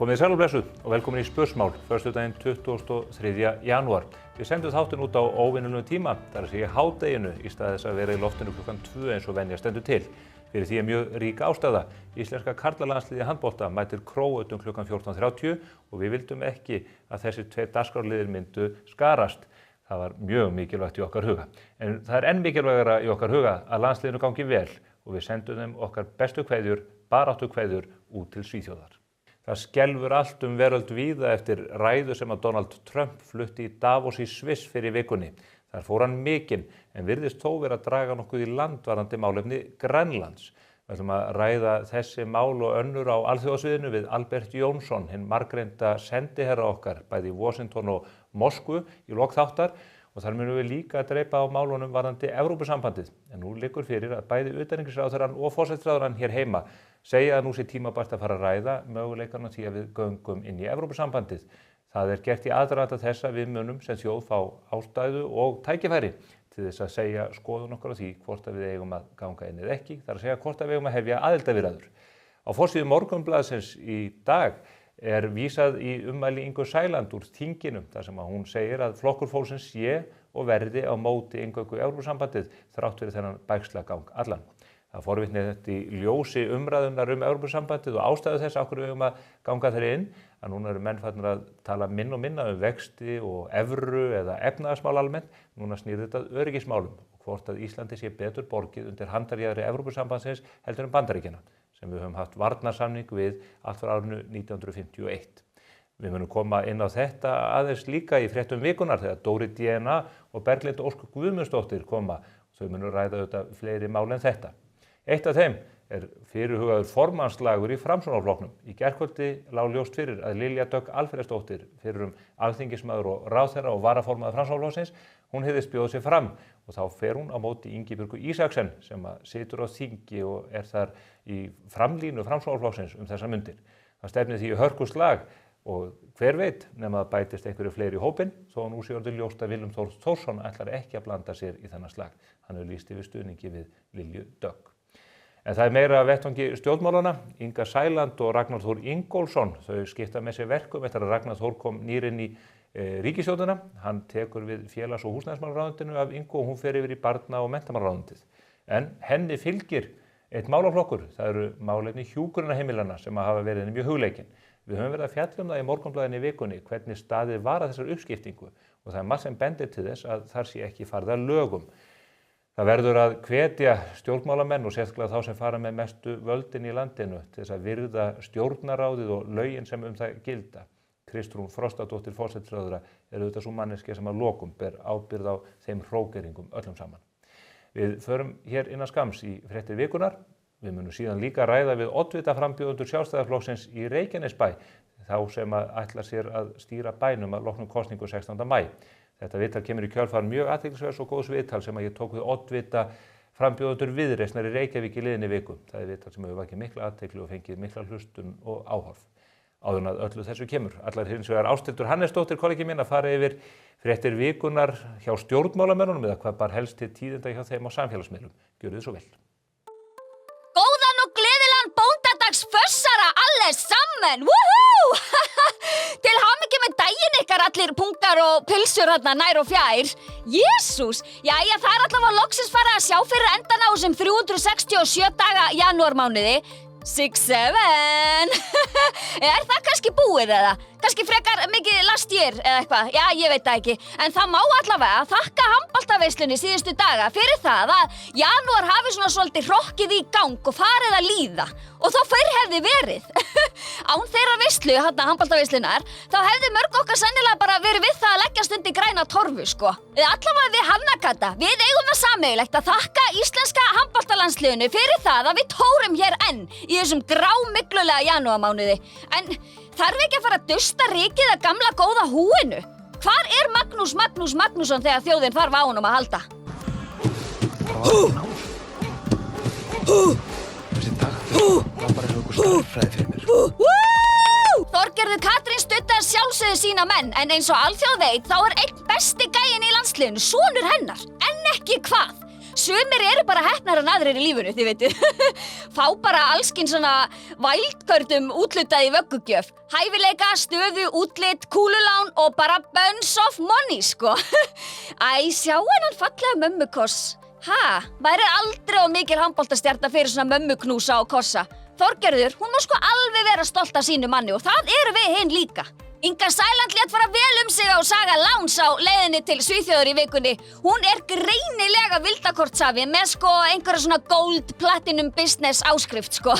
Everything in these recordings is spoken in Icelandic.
Komið sæl og blessuð og velkomin í Spursmál, föstudaginn 23. janúar. Við sendum þáttinn út á óvenjulegum tíma, þar að segja hádeginu, í stað þess að vera í loftinu klukkan 2 eins og venja stendur til. Fyrir því mjög rík ástæða. Íslenska karlalandsliðið í handbolta mætir Króötum klukkan 14:30 og við vildum ekki að þessir tveir dagskrárliðir myndu skarast. Það var mjög mikilvægt í okkar huga. En það er enn mikilvægara í okkar huga að landsliðinu gangi vel og við sendum þeim okkar bestu kveðjur, baráttukveðjur út til Svíþjóðar. Það skelfur allt veröld víða eftir ræðu sem að Donald Trump flutti í Davos í Sviss fyrir vikunni. Þar fór hann mikinn en virðist þó vera að draga nokkuð í land varðandi málefni Grænlands. Við ætlum að ræða þessi mál og önnur á alþjóðasviðinu við Albert Jónsson, hinn margreinda sendiherra okkar, bæði í Washington og Moskvu í lok þáttar. Og þar munum við líka að dreipa á málunum varðandi Evrópusambandið. En nú liggur fyrir að bæði utanríkisráðherrann og forsætisráðherrann hér heima segja að nú sé tímabært að fara að ræða möguleikarna því að við göngum inn í Evrópusambandið. Það er gert í aðdraganda þess að við munum sem þjóð fá ástæðu og tækifæri til þess að segja skoðun okkar á því hvort að við eigum að ganga inn eða ekki. Það er að segja hvort að við eigum að hefja aðildarviðræður. Á forsíðu Morgunblaðsins í dag er vísað í ummæli Ingu Sæland úr þinginum þar sem að hún segir að flokkur fólksins sé og verði á móti inngöngu í Evrópusambandið þrátt fyrir þennan bægslagang allan. Það forvitni þetta í ljósi umræðunar Evrópusambandið og ástæðu þess af hverju við eigum að ganga þeirri inn að núna eru menn farnir að tala minn og minna vexti og evru eða efnahagsmál almennt. Núna snýr þetta að öryggismálum og hvort að Íslandi sé betur borgið undir handarjaðri Evrópusambandsins heldur Bandaríkjanna sem við höfum haft varnarsamning við allt frá árinu 1951. Við munum koma inn á þetta aðeins líka í fréttum vikunar þegar Dóri DNA og Berglind Ósk Guðmundsdóttir koma. Þau munum ræða auðvitað fleiri mál en þetta. Eitt af þeim er fyrirhugaður formannslagur í Framsóknarflokknum. Í gærkvöldi lá ljóst fyrir að Lilja Dögg Alfreðsdóttir, fyrrum alþingismaður og ráðherra og varaformaður Framsóknarflokksins, hún hygðist bjóða sig fram og þá fer hún á móti Ingibjörgu Isaksen sem situr á þingi og er þar í framlínu Framsóknarflokksins þessar mundir. Það stefnir því í hörkuslag og hver veit nema að bætist einhverju fleiri í hópinn þó nú sé orðið ljóst að Willum Þór Þórsson ætlar ekki að blanda sér í þennan slag. Hann hefur lýst yfir stuðningi við Lilju Dögg. En það er meira af vettvangi stjórnmálana. Inga Sæland og Ragnar Þór Ingólfsson, þau skipta með sér verkum eftir að Ragnar Þór kom nýr inn í ríkisstjórnina. Hann tekur við félags- og húsnæðismálaráðuneytinu af Ingu og hún fer yfir í barna- og menntamálaráðuneytið. En henni fylgir eitt málaflokkur, það eru málefni hjúkrunarheimilana sem hafa verið henni mjög hugleikin. Við höfum verið að fjalla það í Morgunblaðinu í vikunni hvernig staðið var að þessar uppskiptingu og það er margt sem bendir til þess að þar sé ekki farið að lögum. Það verður að hvetja stjórnmálamenn og sérstaklega þá sem fara með mestu völdin í landinu til þess að virða stjórnarráðið og lögin sem það gilda. Kristrún Frostadóttir forsætisráðherra er auðvitað sú manneskja sem að lokum ber ábyrgð á þeim hrókeringum öllum saman. Við förum hér innan skamms í fréttir vikunar. Við munum síðan líka ræða við oddvitaframbjóðendur Sjálfstæðisflokksins í Reykjanesbæ, þá sem að ætla sér að stýra bænum að loknum kosningu 16. maí. Þetta viðtal kemur í kjölfar mjög athyglisverðs og góðs viðtal sem að ég tók við oddvita frambjóðendur Viðreisnar í Reykjavík í liðinni viku. Það er viðtal sem hefur vakið mikla athygli og fengið mikla hlustun og áhorf. Áður en að öllu þessu kemur. Allar hins vegar Ásthildur Hannesdóttir, kollegi mín, að fara yfir fréttir vikunar hjá stjórnmálamönnunum eða hvað bar helst til tíðinda hjá þeim á samfélagsmiðlum. Gjörðu þið svo vel. Góðan og gleðilegan bóndadagsfössara allesammans! Woohoo! Til hamingju með daginn ykkar allir punktar og pilsur hérna nær og fjær. Jesús! Jæja, það er allavega loksins farið að sjá fyrir endan á þessum 367 daga janúarmánuði. 6-7 Er það kannski búið eða? Kannski frekar mikið last year eða eitthvað? Já, ég veit það ekki. En það má allavega þakka handboltaveislunni síðustu daga fyrir það að janúar hafi svona svolítið hrokkið í gang og farið að líða. Og þá fyrr hefði verið. Án þeirra veislu, handboltaveislunar, þá hefði mörg okkar sennilega bara verið við það að leggjast undir græna torfu, sko. Allavega við Hannakata. Við eigum það sameiginlegt að þakka íslenska handboltalandsliðinu fyrir það að við tórum hér enn í þessum grámyglulega janúarmánuði. En þarf ekki að fara að dusta rykið að gamla góða húinu? Hvar er Magnús Magnússon þegar þjóðin þarf á honum að halda? Þessi taktur var bara einhver starffræði fyrir mér. Þorgerður Katrín studdaði sjálfsögðu sína menn, en eins og alþjóð veit þá er einn besti gæinn í landsliðinu sonur hennar. En ekki hvað? Sumir eru bara heppnar en aðrir í lífinu, þið veitir. Fá bara allskins svona vældkörtum útlutað í vöggugjöf. Hæfileika, stöðu, útlit, kúlulán og bara bunch of money, sko. Æ, sjá hennan fallega mömmukoss. Væri aldrei of mikil handboltastjarna fyrir svona mömmuknúsa og kossa. Þorgerður, hún má sko alveg vera stolt af sínu manni og það eru við hinn líka. Inga Sæland lét fara vel sig á Saga Láns á leiðinni til Svíþjóðar í vikunni. Hún greinilega vildakortsafi með sko einhverja svona gold platinum business áskrift sko.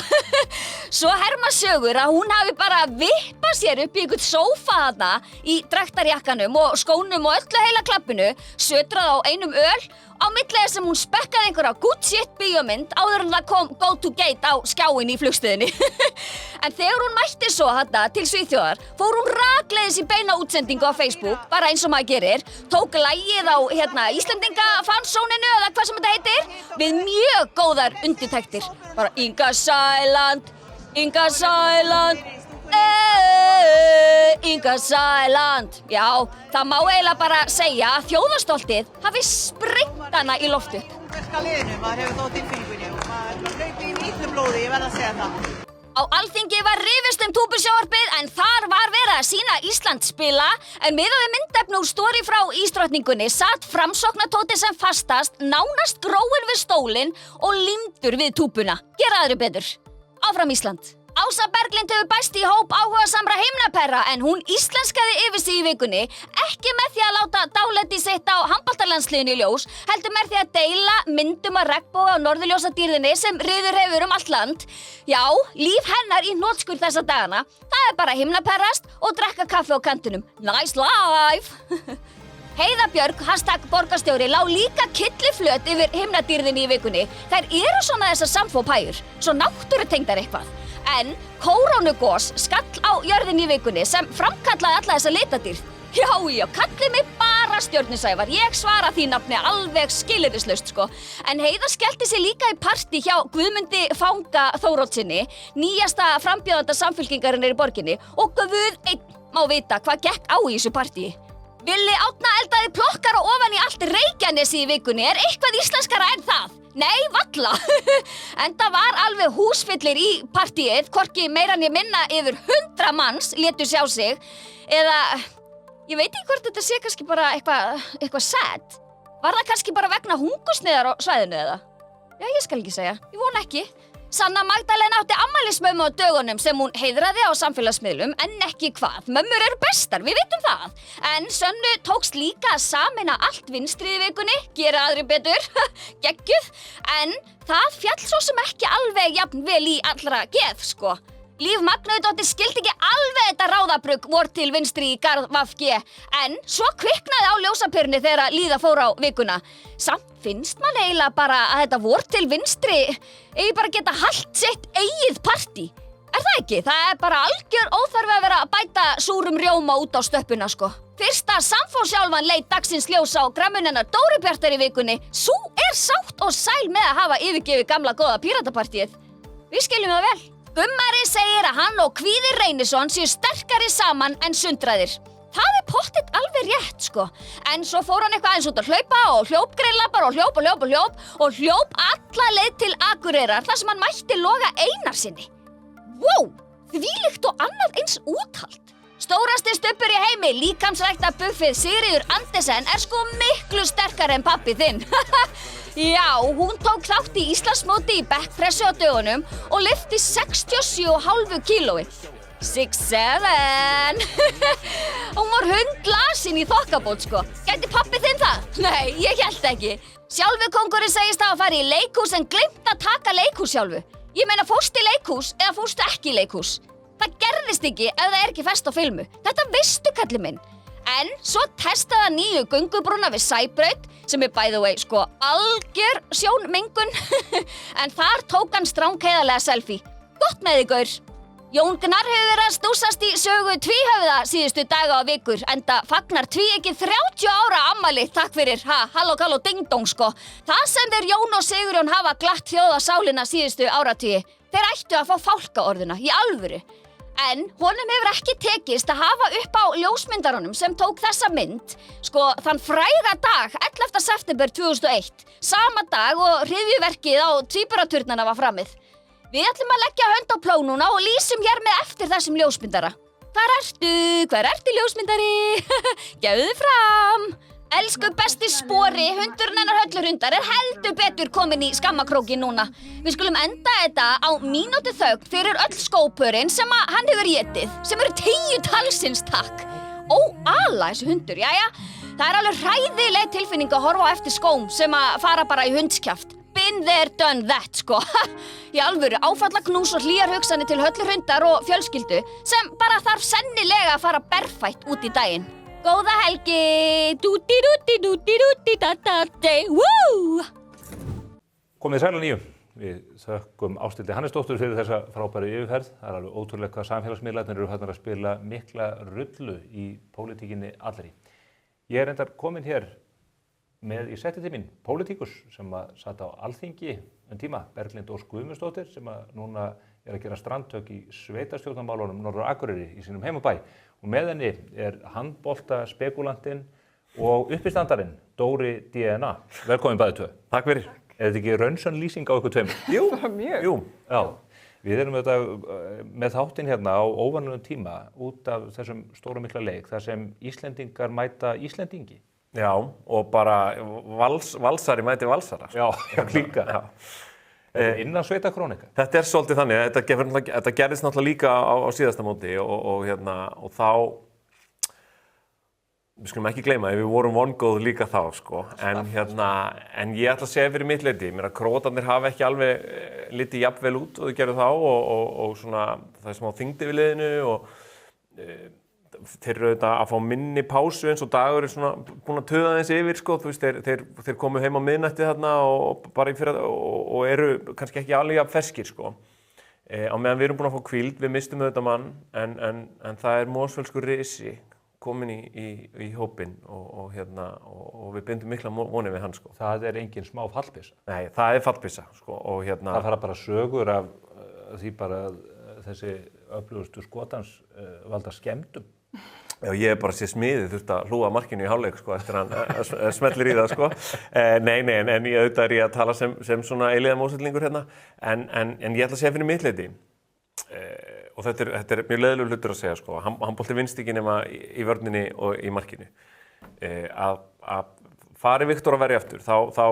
Svo herma sögur að hún hafi bara vippað sér upp í einhvern sófa þarna í dræktarjakkanum og skónum og öllu heila klappinu, sötrað á einum öl á milli sem hún spekkaði einhverja good shit bíómynd áður en það kom Go to Gate á skjáin í flugstöðinni. En þegar hún mætti svo þarna til Svíþjóðar, fór hún rakleiðis í beina útsendingu á Facebook, bara eins og maður gerir, tók lagið á Íslendinga fansóninu eða hvað sem þetta heitir, við mjög góðar undirtektir. Bara Inga Sæland, Inga Sæland, Inga Sæland. Já, það má eiginlega bara segja að þjóðarstoltið hafi sprengt hana í loft upp. Breska liðinu, maður hefur þá tilfinningunni og maður hlaupi í illu blóði, ég verð að segja það. Á Alþingi var rifist túpusjónvarpið en þar var verið að sýna Ísland spila en miðað við myndefni úr stóri frá ísdrottningunni satt framsóknartóti sem fastast, nánast gróinn við stólinn og límdur við túpuna. Gera aðri betur. Áfram Ísland. Ása Berglind hefur bæst í hóp áhugasamra himnaperra en hún íslenskaði yfir sig í vikunni, ekki með því að láta dálæti sitt á handboltalandsliðinu í ljós, heldur með því að deila myndum af regnboga og norðurljósadýrðinni sem riður hefur allt land. Já, líf hennar í hnotskurn þessa dagana, það bara himnaperrast og drekka kaffi á kantinum. Nice life! Heiða Björg, #borgarstjóri, lá líka kylliflöt yfir himnadýrðinni í vikunni. Þær eru svona þessar samfópæjur, svo náttúrutengdar eitthvað. En kórónugos skall á jörðinni í vikunni sem framkallaði alla þessa litadýrð. Já, kallið mig bara Stjörnusævar, ég svara því nafni alveg skilyrðislaust sko. En Heiða skellti sig líka í partí hjá Guðmundi Fanga Þóroddssyni, nýjasta frambjóðanda Samfylkingarinnar í borginni og Guð einn má vita hvað gekk á í þessu partíi. Villi Árna eldaði plokkara ofan í allt Reykjanesi í vikunni, eitthvað íslenskara en það? Nei, valla. Enda var alveg húsfyllir í partíið, hvorki meira en ég minna yfir 100 manns létu sjá sig, eða ég veit ekki hvort þetta sé kannski bara eitthvað sad. Var það kannski bara vegna hungursneyðar á svæðinu eða? Já, ég skal ekki segja, ég vona ekki. Sanna Magdalena átti afmælismömmu á dögunum sem hún heiðraði á samfélagsmiðlum, en ekki hvað. Mömmur eru bestar, við vitum það. En Sönnu tókst líka að sameina allt vinstrið í vikunni, gera aðri betur, geggjuð, en það fjall svo sem ekki alveg jafn vel í allra geð, sko. Líf Magnúðardóttir skildi ekki alveg þetta ráðabrugg vor til vinstri í garð VG, en svo kviknaði á ljósapyrni þegar líða fór á vikuna. Samt finnst mann eiginlega bara að þetta vor til vinstri eigi bara geta haldt sitt eigið partí. Er það ekki? Það er bara algjör óþarfi að vera að bæta súrum rjóma út á stöppuna, sko. Fyrsta samfósjálfan leit dagsins ljós á grammunennar Dóru Bjartar í vikunni. Sú sátt og sæl með að hafa yfirgefið gamla góða píratapartíið. Við skiljum það vel. Gummari segir að hann og Kvíðir Reynisson séu sterkari saman en sundraðir. Það er pottitt alveg rétt, sko. En svo fór hann eitthvað aðeins út að hlaupa og hljóp greinlega og hljóp alla leið til Akureyrar þar sem hann mætti Loga Einarsinni. Wow, þvílíkt og annað eins úthald. Stórasti stubbur í heimi, líkamsrækta buffið Sigríður Andersen sko miklu sterkari en pabbi þinn. Já, hún tók þátt í Íslandsmóti í bekkpressu á dögunum og lyfti 67,5 kílói. 6'7". Hún var hundlasin í þokkabót, sko. Gæti pabbi þinn það? Nei, ég hélt ekki. Sjálfu kóngurinn segist að fara í leikhús en gleymt að taka leikhús sjálfu. Ég meina, fórstu í leikhús eða fórstu ekki í leikhús? Það gerðist ekki ef það ekki fest á filmu. Þetta veistu, kallið minn. En svo testaði hann nýju göngubrúna við Sæbraut, sem by the way, sko, algjör sjónmengun. En þar tók hann strángheðarlega selfie. Gott með þig, gaur. Jón Gnarr hefur verið að stúsast í sögu tvíhöfða síðustu daga og vikur, enda fagnar tvíeykið 30 ára afmæli, takk fyrir, halló, ding dong, sko. Það sem þeir Jón og Sigurjón hafa glatt þjóðasálina síðustu áratugi, þeir ættu að fá fálkaorðuna, í alvöru. En honum hefur ekki tekist að hafa upp á ljósmyndarunum sem tók þessa mynd, sko, þann fræga dag, 11. september 2001, sama dag og hryðjuverkið á Tvíburaturnana var framið. Við ætlum að leggja hönd á plóg núna og lýsum hér með eftir þessum ljósmyndara. Hvar ertu ljósmyndari? Gefðu fram! Elsku besti Spori, hundurinn hennar Höllurhundar heldur betur kominn í skammakrókinn núna. Við skulum enda þetta á mínútu þögn fyrir öll skópurinn sem hann hefur étið, sem eru 10 talsins takk. Ala þessi hundur, jæja. Það alveg hræðileg tilfinning að horfa á eftir skóm sem að fara bara í hundskjaft. Been there, done that, sko. Í alvöru, áfallaknús og hlýjar hugsanir til Höllurhundar og fjölskyldu sem bara þarf sennilega að fara berfætt út í daginn. Góða helgi, dúti-dúti-dúti-dúti-da-da-dei, woo! Komið sæl að nýju. Við þökkum Ásthildi Hannesdóttur fyrir þessa frábæru yfirferð. Það alveg ótrúlega hvað samfélagsmiðlarnir eru farnir að spila mikla rullu í pólitíkinni allri. Ég reyndar komin hér með í settitíminn pólitíkus sem sat á Alþingi tíma, Berglind Ósk Guðmundsdóttir, sem núna að gera strandtök í sveitarstjórnarmálunum Norður Akureyri í sínum heimabæ. Og með henni handboltaspekúlantinn og uppistandarinn Dóri DNA. Velkomin bæði tvö. Takk fyrir. Er þetta ekki raunsann lýsing á ykkur tveimur? Jú, mjög. Jú. Já. Við erum með þáttinn hérna á óvanlegum tíma út af þessum stóra mikla leik þar sem Íslendingar mæta Íslendingi. Já, og bara valsari mæti valsara. Já, líka. Já. Innan sveitakrónika. Þetta svolítið þannig, þetta gerðist náttúrulega líka á síðasta móti og þá, við skulum ekki gleyma, við vorum vongóð líka þá, sko. En ég ætla að segja fyrir mitt leyti, mér að Króatarnir hafa ekki alveg litið jafnvel út og þau gerðu þá og svona, það smá þyngdi við liðinu og þeir eru auðvitað að fá minni pásu eins og Dagur svona búin að tuða þessi yfir, sko, þú veist, þeir komu heim á miðnætti þarna og bara og eru kannski ekki alveg jafn ferskir, sko. Á meðan við erum búin að fá hvíld, við mistum auðvitað mann, en það Mosfellskur risi komin í hópinn og við bindum mikla vonir við hann, sko. Það engin smá fallbyssa. Nei, það fallbyssa, sko, og Það fara bara sögur af því bara að þessi öflugustu skotans valda skemmdum. Já, ég hef bara séð smiðið þurft að hlúa markinu í hálfleik, sko, eftir hann smellir í það, sko. Nei, en auðvitað ég að tala sem svona eilíða mósvellingur hérna, en ég ætla að segja fyrir mitt leyti, og þetta mjög leiðilegur hlutur að segja, sko, handbolti vinst ekki nema í vörninni og í markinu, að fari Viktor að verja aftur, þá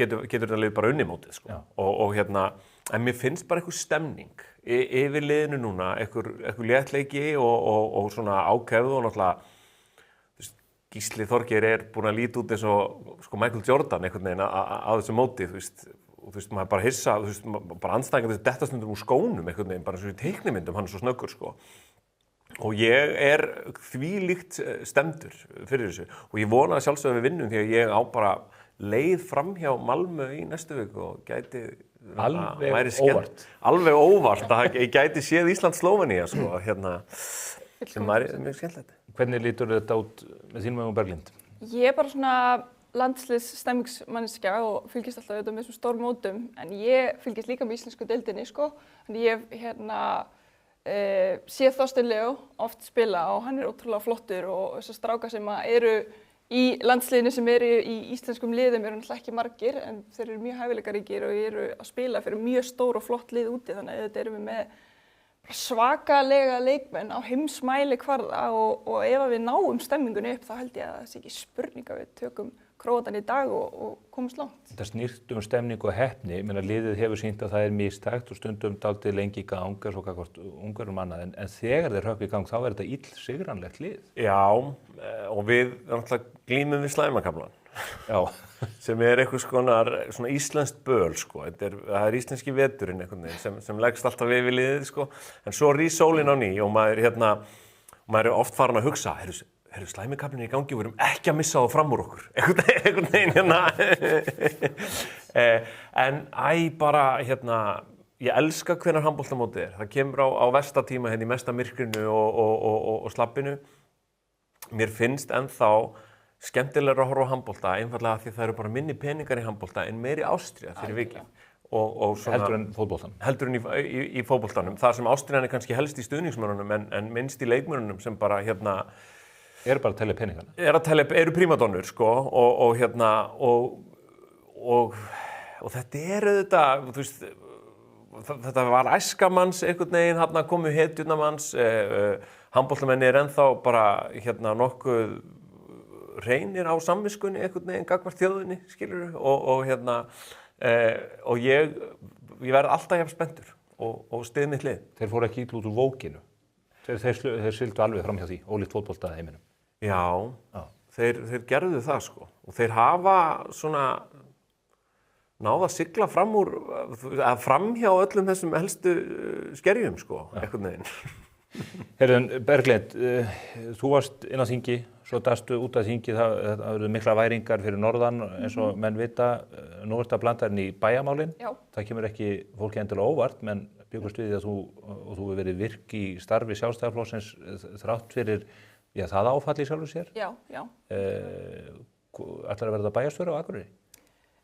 getur þetta lið bara unni mótið, sko, en mér finnst bara einhver stemning yfir liðinu núna, einhver léttleiki og svona ákefð og náttúrulega Gísli Þorgeir búinn að líta út eins og sko Michael Jordan einhvern veginn á þessu móti, þú veist, maður bara hissa, þú veist, bara andstæðingar þessi dettastundum úr skónum einhvern veginn, bara eins og í teiknimyndum, hann svo snöggur, sko. Og ég þvílíkt stemdur fyrir þessu og ég vona að sjálfsögðu við vinnum því að ég á bara leið fram hjá Malmö í næstu viku og gæti óvart. Alveg óvart að ég gæti séð Ísland-Slóvenía, sko, sem mjög skemmtilegt. Hvernig lítur þetta út með þínum og Berglind? Ég bara svona landslýsstemmingsmanneskja og fylgist alltaf auðvitað með þessum stórum mótum, en ég fylgist líka með íslensku deildinni, sko. En ég séð Þorstein Leó oft spila og hann ótrúlega flottur og þessar strákar sem eru í landsliðinu sem eru í íslenskum liðum eru náttúrulega ekki margir en þeir eru mjög hæfileikaríkir og eru að spila fyrir mjög stór og flott lið úti, þannig að þetta erum við með svakalega leikmenn á heimsmælikvarða og ef við náum stemmingunni upp þá held ég að það sé ekki spurning að við tökum Króatan í dag og komumst langt. Þetta snýst stemningu og heppni, liðið hefur sýnt að það mistækt og stundum dálítið lengi í gang eins og gagnvart ungurum annað, en þegar þeir hrökkva í gang þá þetta illsigranlegt lið. Já, og við náttúrulega glímum við slæmakaflan. Já. Sem einhvers konar svona íslenskt böl, sko. Það íslenski veturinn einhvern veginn sem leggst alltaf við liðið, sko. En svo rís sólin á ný og maður oft farin að hugsa, slæmikaflinn í gangi, við erum ekki að missa það fram úr okkur. Einhvern veginn En bara, ég elska hvenær handboltamótið það kemur á versta tíma í mesta myrkrinu og slappinu. Mér finnst ennþá skemmtilegra að horfa á handbolta, einfaldlega því það eru bara minni peningar í handbolta en meiri ástríða fyrir vikið. og svona, heldur en fótboltan. heldur en í fótboltanum. Það sem ástríðan er kannski helst í stuðningsmönnunum en minnst í leikmönnunum sem bara Eru bara að telja peningana. eru prímadonnur sko og þetta auðvitað, þú veist, þetta var æskamanns einhvern veginn, þarna komu hetjurnamanns, handboltamenn ennþá bara nokkuð reynir á samviskunni einhvern veginn gagnvart þjóðinni, skilurðu, og ég verð alltaf jafn spenntur og styð mitt lið. Þeir fóru ekki illa út úr vókinu. Þeir sildu alveg fram hjá því, ólíkt fótbolta heiminum. Já. Þeir gerðu það sko og þeir hafa svona náð að sigla fram hjá öllum þessum helstu skerjum sko, einhvern veginn. Heyrðun, Berglind, þú varst inn á þingi, svo dastu út af þingi, það verður mikla væringar fyrir norðan, eins og menn vita, nú ertu að blanda hérna í bæjarmálin. Já. Það kemur ekki fólki endilega óvart, menn bjökkust við því að þú hefur verið virk í starfi Sjálfstæðisflokksins þrátt fyrir, það áfall í sjálfu sér. Já. Ætlarðu að verða bæjarstjóri á Akureyri?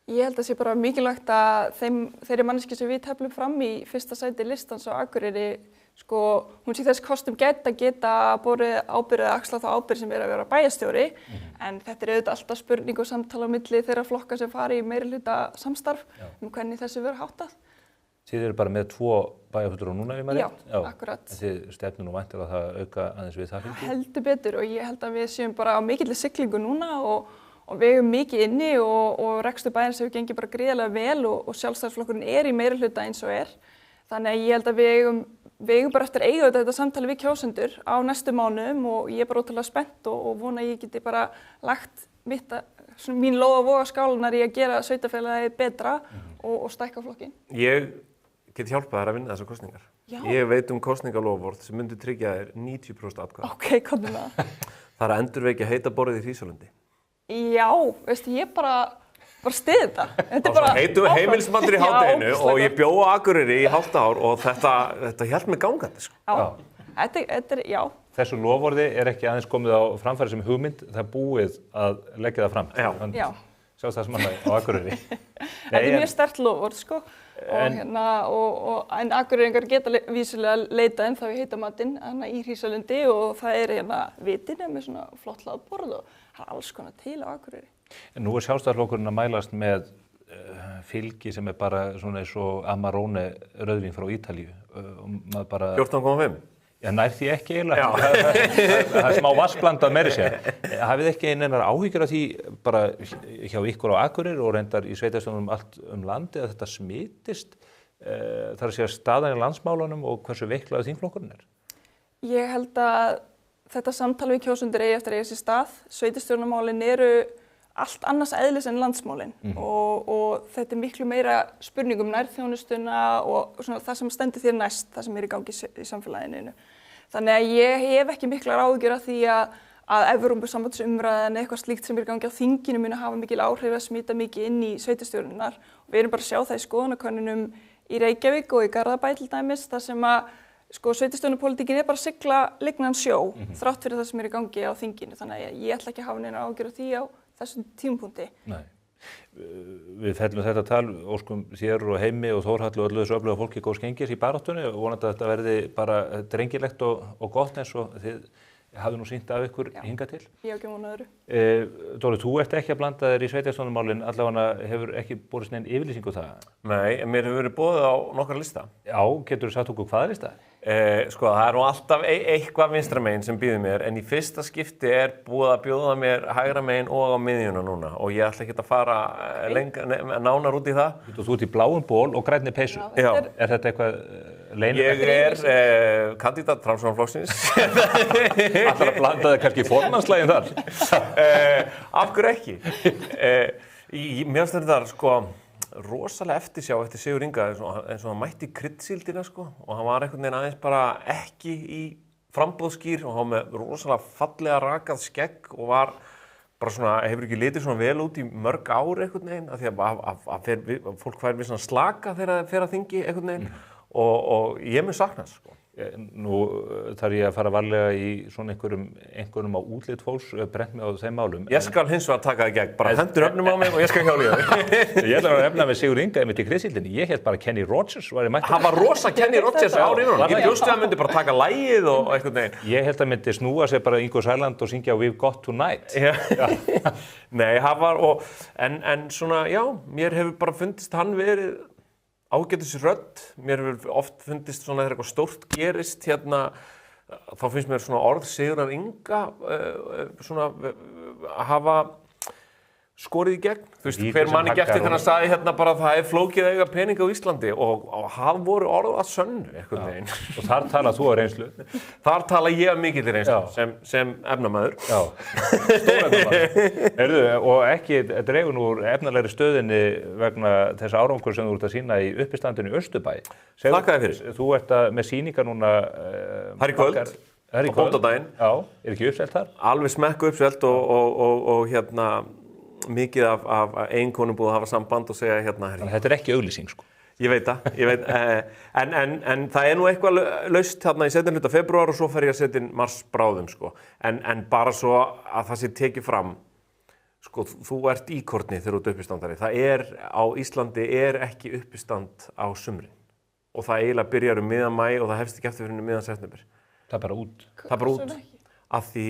Ég held að sé bara mikilvægt að þeirri manneskju sem við teflum fram í fyrsta sæti listans á Akureyri, sko, hún sé þess kostum geta borið ábyrgð eða axla þá ábyrgð sem að vera bæjarstjóri, en þetta auðvitað alltaf spurning og samtala á milli þeirra flokka sem fari í meirihluta samstarf hvernig þessu verður háttað. Þið eru bara með 2 bæjarfulltrúa núna, ef maður rétt? Já, akkurat. En þið stefnir nú væntanlega það auka aðeins við það fylgi? Heldur betur og ég held að við séum bara á mikilli siglingu núna og við eigum mikið inni og rekstur bæjarins hefur gengið bara gríðarlega vel og Sjálfstæðisflokkurinn í meirihluta eins og Þannig að ég held að við eigum bara eftir að eiga þetta samtali við kjósendur á næstu mánuðum og ég er bara ótrúlega spennt og vona að ég geti bara lagt mín lóð á vogarskálunar í að gera sveitarfélagið betra og stækka flokkinn. Ég get hjálpað þér að vinna þessar kosningar. Já. Ég veit kosningaloforð sem myndi tryggja þér 90% atkvæða. Ok, komdu með það. Það er að endurvekja heita borðið í Hrísalundi. Já, veistu, ég bara styð þetta. Þetta er bara heitum við heimilsmatur í hádeginu og ég bjó á Akureyri í hálft ár og þetta hélt mig gangandi. Sko. Já. Þessu loforði er ekki aðeins komið á framfæri sem hugmynd, það er búið að leggja það fram. Já. Sjálfstæðismanna á Akureyri. Þetta er mjög sterkt loforð, sko. En Akureyringar geta vísilega leita ennþá í heitamatinn í Hrísalundi og það er vitin með svona flott hlaðborð og það er alls konar til á Akureyri. En nú er Sjálfstæðisflokkurinn að mælast með fylgi sem er bara svona eins og Amarone rauðvín frá Ítalíu. 14,5? Já, nær því ekki eiginlega. Það er smá vatnsblandað meiri sér. Hafið ekki einar áhyggjur af því bara hjá ykkur á Akureyri og reyndar í sveitarstjórnum allt landi að þetta smitist? Það er að segja staðan í landsmálunum og hversu veiklaður þingflokkurinn er? Ég held að þetta samtal við kjósendur eigi eftir að eiga sér stað. Sveitarstjórnarmálin eru allt annars eðlis en landsmálin og þetta er miklu meira spurningum nærþjónustuna og svona það sem stendur þér næst, það sem er í gangi í samfélaginu. Þannig að ég hef ekki miklar áhyggjur af því að Evrópusambandsumræðan eitthvað slíkt sem er í gangi á þinginu muni hafa mikil áhrif að smita mikið inn í sveitarstjórnirnar og við erum bara að sjá það í skoðanakönnunum í Reykjavík og í Garðabæ til dæmis þar sem að sveitarstjórnarpólitíkin er bara að sigla lygnan sjó þrátt fyrir það sem er í gangi á þinginu þannig að ég ætla ekki að hafa neina áhyggjur af því á þessum tímapunkti. Nei. Við fellum þetta tal, óskum þér og Heimi og Þórhalli og öllu þessu öfluga fólki góðs gengis í baráttunni og vonandi að þetta verði bara drengilegt og gott eins og þið hafið nú sýnt af ykkur hingað til. Ég hef ekki vonað öðru. Dóri, þú ert ekki að blanda þér í sveitarstjórnarmálin, allavega hefur ekki borist neinn yfirlýsingu það? Nei, en mér hefur verið boðið á nokkra lista. Já, geturðu sagt okkur hvaða lista? Sko, það er nú alltaf eitthvað vinstra megin sem býður mér, en í fyrsta skipti er búið að bjóða mér hægra megin og á miðjuna núna og ég ætla ekki að fara nánar út í það. Þú ert í bláum ból og grænni peysu. Já. Er þetta eitthvað leynilegt? Ég er kandídat Framsóknarflokksins. Ætlar að blanda þig kannski í formannslægin þar? Af hverju ekki? Mér finnst þetta sko rosalega eftirsjá eftir Sigur Inga eins og hann mætti kryddsíldina sko og hann var einhvern veginn aðeins bara ekki í framboðsskýr og hann með rosalega fallega rakað skegg og var bara svona, hefur ekki litið svona vel út í mörg ár einhvern veginn af því að fólk fær við svona slaka þegar það fer að þingi einhvern veginn og ég mun sakna sko. Nú þarf ég að fara varlega í svona einhverjum á útlit fólks, brennt mig á þeim málum. Ég skal hins vegar taka það í gegn, bara hendur öfnum á mig og ég skal hjála í það. Ég ætla að efna með Sigur Inga einmitt í Kristildinni. Ég held bara Kenny Rogers var í mættu. Hann var rosa Kenny Rogers á rínunum. Ég bjóst við að myndi bara taka lagið og eitthvað neginn. Ég held að myndi snúa sig bara Ingo Sæland og syngja We've Got Tonight. Nei, hann var, en svona, já, mér hefur bara fundist hann verið ágætis rödd. Mér hefur oft fundist svona þegar eitthvað stórt gerist hérna, þá finnst mér svona orð Sigurðar Inga svona hafa skorið í gegn. Þú veist, hver mann ekki eftir þegar hann sagði hérna bara það flókið að eiga pening á Íslandi og það voru orð að sönnu einhvern veginn. Og þar talað þú á reynslu. Þar tala ég af mikilli reynslu sem efnamaður. Já, stór efnamaður. Og ekki dregun úr efnalegri stöðinni vegna þess árangur sem þú ert að sýna í uppistandinu í Austurbæ. Þakka þér fyrir. Þú ert með sýningar núna. Það í kvöld. Það í kvöld. Á bóndadaginn. Já, ekki uppselt þar? Alveg smekku uppselt og hérna mikið af eiginkonum búið að hafa samband og segja hérna. Þannig að þetta ekki auglýsing, sko. Ég veit það, en það nú eitthvað laust þarna í seinni hluta febrúar og svo fer ég að setja inn mars bráðum, sko. En bara svo að það sé tekið fram, sko, þú ert íkorni þegar þú ert uppistandari. Á Íslandi ekki uppistand á sumrin. Og það eiginlega byrjar miðjan maí og það hefst ekki eftir fyrir miðjan september. Það er bara út. Það er bara út. Af því,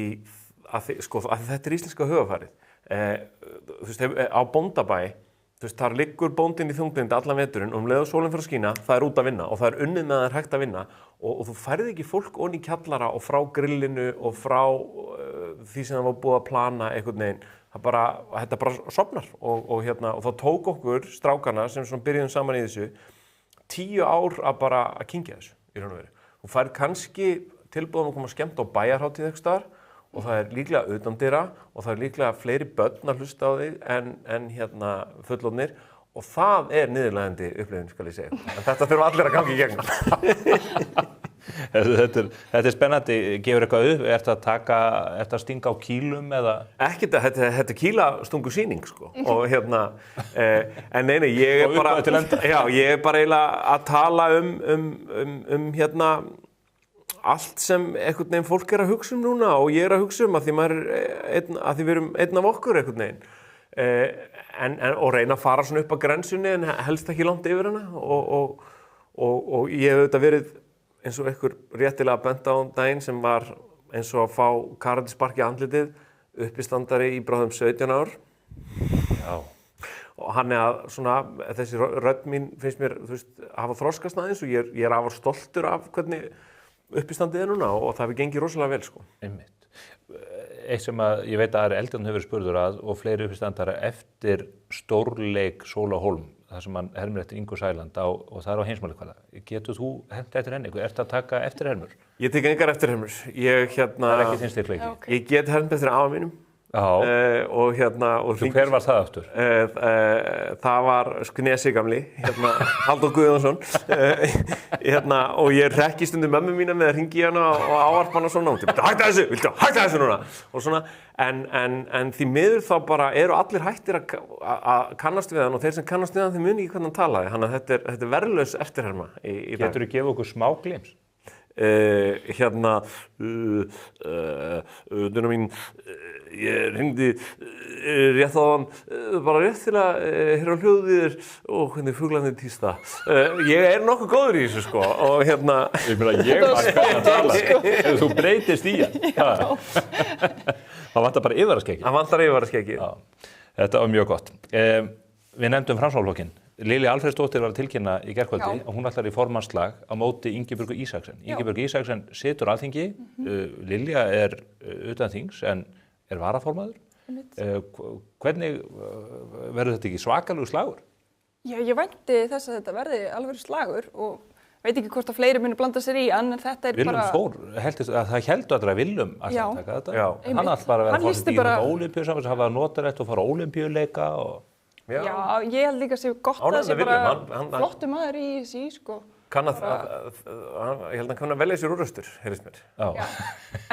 sko, þetta er íslenska höfuðfarið. Þú veist, á bóndabæ, þú veist, þar liggur bóndinn í þunglyndi allan veturinn og leið og sólin fyrir að skína, það út að vinna og það unnið með það hægt að vinna og þú færði ekki fólk onni í kjallara og frá grillinu og frá því sem það var búið að plana einhvern veginn, þetta bara sofnar og þá tók okkur strákana sem svona byrjuðum saman í þessu 10 ár að kyngja þessu í raun og veru. Þú færð kannski tilboðum að koma skemmt á bæjarhátíð eitthvað staðar og það líklega utandyra og það líklega fleiri börn að hlusta á þig en fullorðnir og það niðurlægjandi upplifun, skal ég segja. En þetta þurfa allir að ganga í gegnum. Þetta er spennandi. Gefur eitthvað upp? Ertu að stinga á kýlum eða? Ekkert, þetta er kýlastungu sýning, sko. Og en nei, ég er bara eiginlega að tala um allt sem einhvern veginn fólk er að hugsa núna og ég er að hugsa að því við erum einn af okkur einhvern veginn. Og reyna að fara svona upp að grensunni en helst ekki langt yfir hana og ég hef auðvitað verið eins og einhver réttilega bent á daginn sem var eins og að fá karatispark í andlitið, uppistandari í bráðum 17 ár. Já. Og hann svona, þessi rödd mín finnst mér, þú veist, hafa þroskast aðeins og ég er afar stoltur af hvernig uppistandið núna og það hefur gengið rosalega vel, sko. Einmitt. Eitt sem ég veit að Eldjárn hefur spurður að og fleiri uppistandara eftir stórleik Sóla Hólm, þar sem hann hermir eftir Ingo Sæland og það á heimsmælikvarða. Getur þú hent eftir henni? Ertu að taka eftirhermur? Ég tek engar eftirhermur. Það er ekki þinn styrkleiki? Okay. Ég get hermt eftir afa mínum. Og hver var það aftur? Það var Knesi gamli, Halldór Guðjónsson og ég hrekki stundum mömmu mína með að hringi í hana og ávarpa hana svona og viltu hætta þessu núna og svona, en því miður þá bara eru allir hættir að kannast við hann og þeir sem kannast við hann þeir muni ekki hvernig hann talaði, þannig að þetta er verðlaus eftirherma í dag. Geturðu gefið okkur smá glims? Duna mín, ég hringdi rétt á hann, bara rétt til að heyra hljóðið þér og hvernig fuglarnir tísta. Ég nokkuð góður í þessu, sko, og Ég meina, ég var að tala, ef þú breytist í hann. Það vantar bara yfirvaraskeggi. Það vantar yfirvaraskeggi. Þetta var mjög gott. Við nefndum Framsóknarflokkinn. Lilja Alfreðsdóttir var að tilkynna í gærkvöldi og hún ætlar í formannslag á móti Ingibjörgu Ísaksen. Ingibjörg Ísaksen situr á Alþingi, Lilja er utan þings en er varaformaður. Hvernig verður þetta ekki svakalegur slagur? Já, ég vænti þess að þetta verði alveg slagur og veit ekki hvort að fleiri muni blanda sér í en þetta er Willum bara... Willum Þór, það heldur allir að Willum að taka þetta. Já. Hann ætlar bara að vera fórseti í Ólympíusambands, hafa notarétt og fara á Ólympíuleika og... Já, ég held líka að sé gott að það sé bara flottur maður í þessi, sko. ég held að hann kann að velja sér úrröstur, heyrðist mér. Já.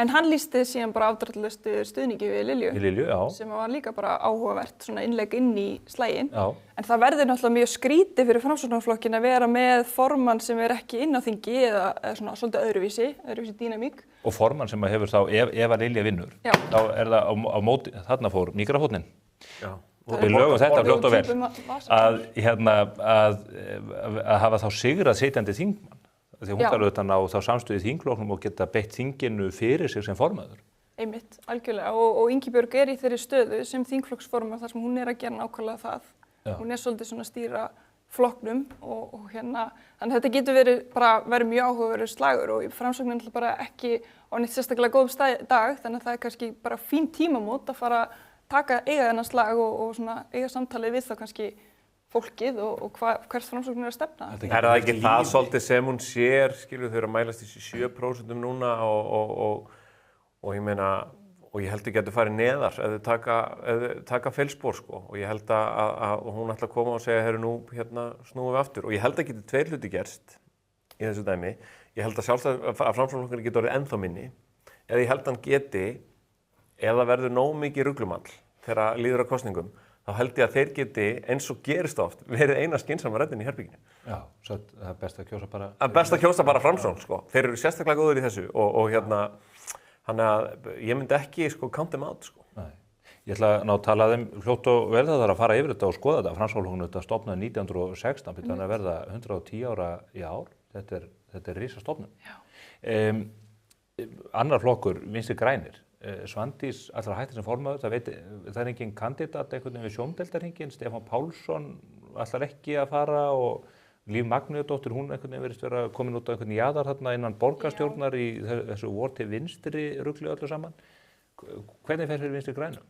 En hann lýsti síðan bara afdráttarlausu stuðningi við Lilju. Í Lilju, já. Sem var líka bara áhugavert, svona innlegg inn í slaginn. Já. En það verður náttúrulega mjög skrítið fyrir Framsóknarflokkinn að vera með formann sem ekki inn á þingi eða svona svolítið öðruvísi dýnamík. Og formann sem hefur þá, ef að Lilja vinnur, Já. þá það á móti, þarna fór mikrafóninn. Já. Við lögum þetta fljótt og vel að hafa þá sigrað sitjandi þingmann. Því hún þarf auðvitað ná þá samstöðu í þingflokknum og geta beitt þinginu fyrir sig sem formaður. Einmitt, algjörlega. Og Ingibjörg í þeirri stöðu sem þingflokksformaður þar sem hún að gera nákvæmlega það. Já. Hún svolítið svona að stýra flokknum og hérna, þannig að þetta getur verið mjög áhugaverður slagur og Framsókn er bara ekki á neitt sérstaklega góðum dag, þannig að það kannski bara fín tímamót að fara eiga þennan slag og svona eiga samtalið við þá kannski fólkið og hvers Framsókn að stefna. Það ekki það svolítið sem hún sér, skilur þau að mælast í 7% núna og ég meina, og ég held að getur farið neðar ef þau taka feilspor sko og ég held að hún ætla að koma og segja herru nú hérna snúum við aftur og ég held að geti tveir hluti gerst í þessu dæmi. Ég held að sjálfsagt að Framsóknarflokkurinn geti orðið ennþá minni eða ég held að hann geti eða verður nóg mikið ruglumall þegar líður á kosningum, þá held ég að þeir geti, eins og gerist oft, verið eina skynsamma röddin í herbygginu. Já, svo það er best að kjósa bara... Best að kjósa bara Framsókn, sko. Þeir eru sérstaklega góður í þessu og hérna, þannig að ég myndi ekki, sko, count them out, sko. Nei. Ég ætla að ná að tala þeim fljótt og vel það þarf að fara yfir þetta og skoða þetta. Framsóknarflokkurinn þetta stofnaði 1916, byrjaði hann að verða 110 ára í ár. Þetta er risastofnun. Annar flokkur, Vinstri grænir. Svandís allra hættir sem formaður, það er engin kandidat einhvern veginn við sjóndeildarhringinn, Stefán Pálsson allar ekki að fara og Líf Magnúsdóttir, hún einhvern veginn verðist vera komin út á einhvern jaðar þarna innan borgarstjórnar í þessu vor til vinstri rugli öllu saman. Hvernig fer fyrir Vinstri grænum?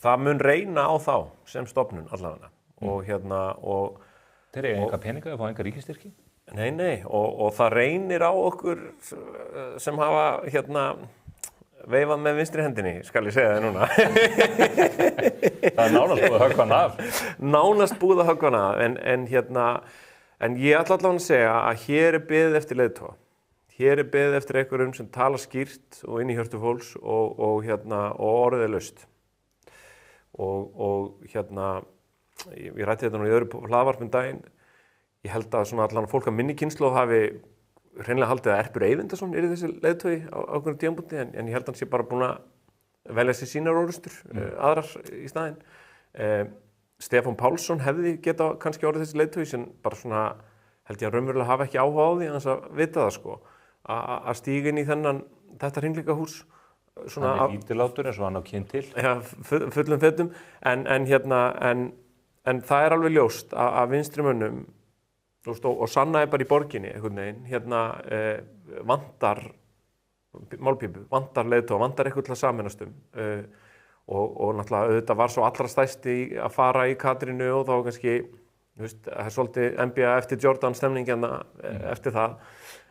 Það mun reyna á þá sem stofnun allavega og hérna og þeir eiga enga peninga að fá enga ríkisstyrki? Nei, og það reynir á okkur sem hafa hérna veifað með vinstri hendinni, skal ég segja það núna. Það er nánast búið að höggva hann af. Nánast búið að höggva hann af, en ég ætla allavega að segja að hér er beðið eftir leiðtoga. Hér er beðið eftir einhverjum sem tala skýrt og inn í hjörtu fólks og orðið er laust. Og hérna, ég rætti þetta nú í öðru hlaðvarpum daginn. Ég held að svona allan fólk af minni kynslóð hafi hreinlega haldið að Erpur Eyvindarsson er í þessi leiðtogi á ákveðnum tímapunkti en ég held að hann sé bara búinn að velja sér sínar orrustur, aðrar í staðinn. Stefán Pálsson hefði geta kannski orðið þessi leiðtogi sem bara svona held ég að raunverulega hafa ekki áhuga á því en þess að vita það sko að stíga inn í þetta hringleikahús. Hann er lítillátur eins og hann á kyn til. Ja, fullum fettum en það er alveg ljóst að vinstrimönnum og Sanna er bara í borginni einhvern veginn, hérna vantar málpípu, vantar leiðtoga, vantar eitthvað til að sameinast og náttúrulega auðvitað var svo allra stærsti að fara í Katrínu og þá kannski, það er svolítið NBA eftir Jordan stemning eftir það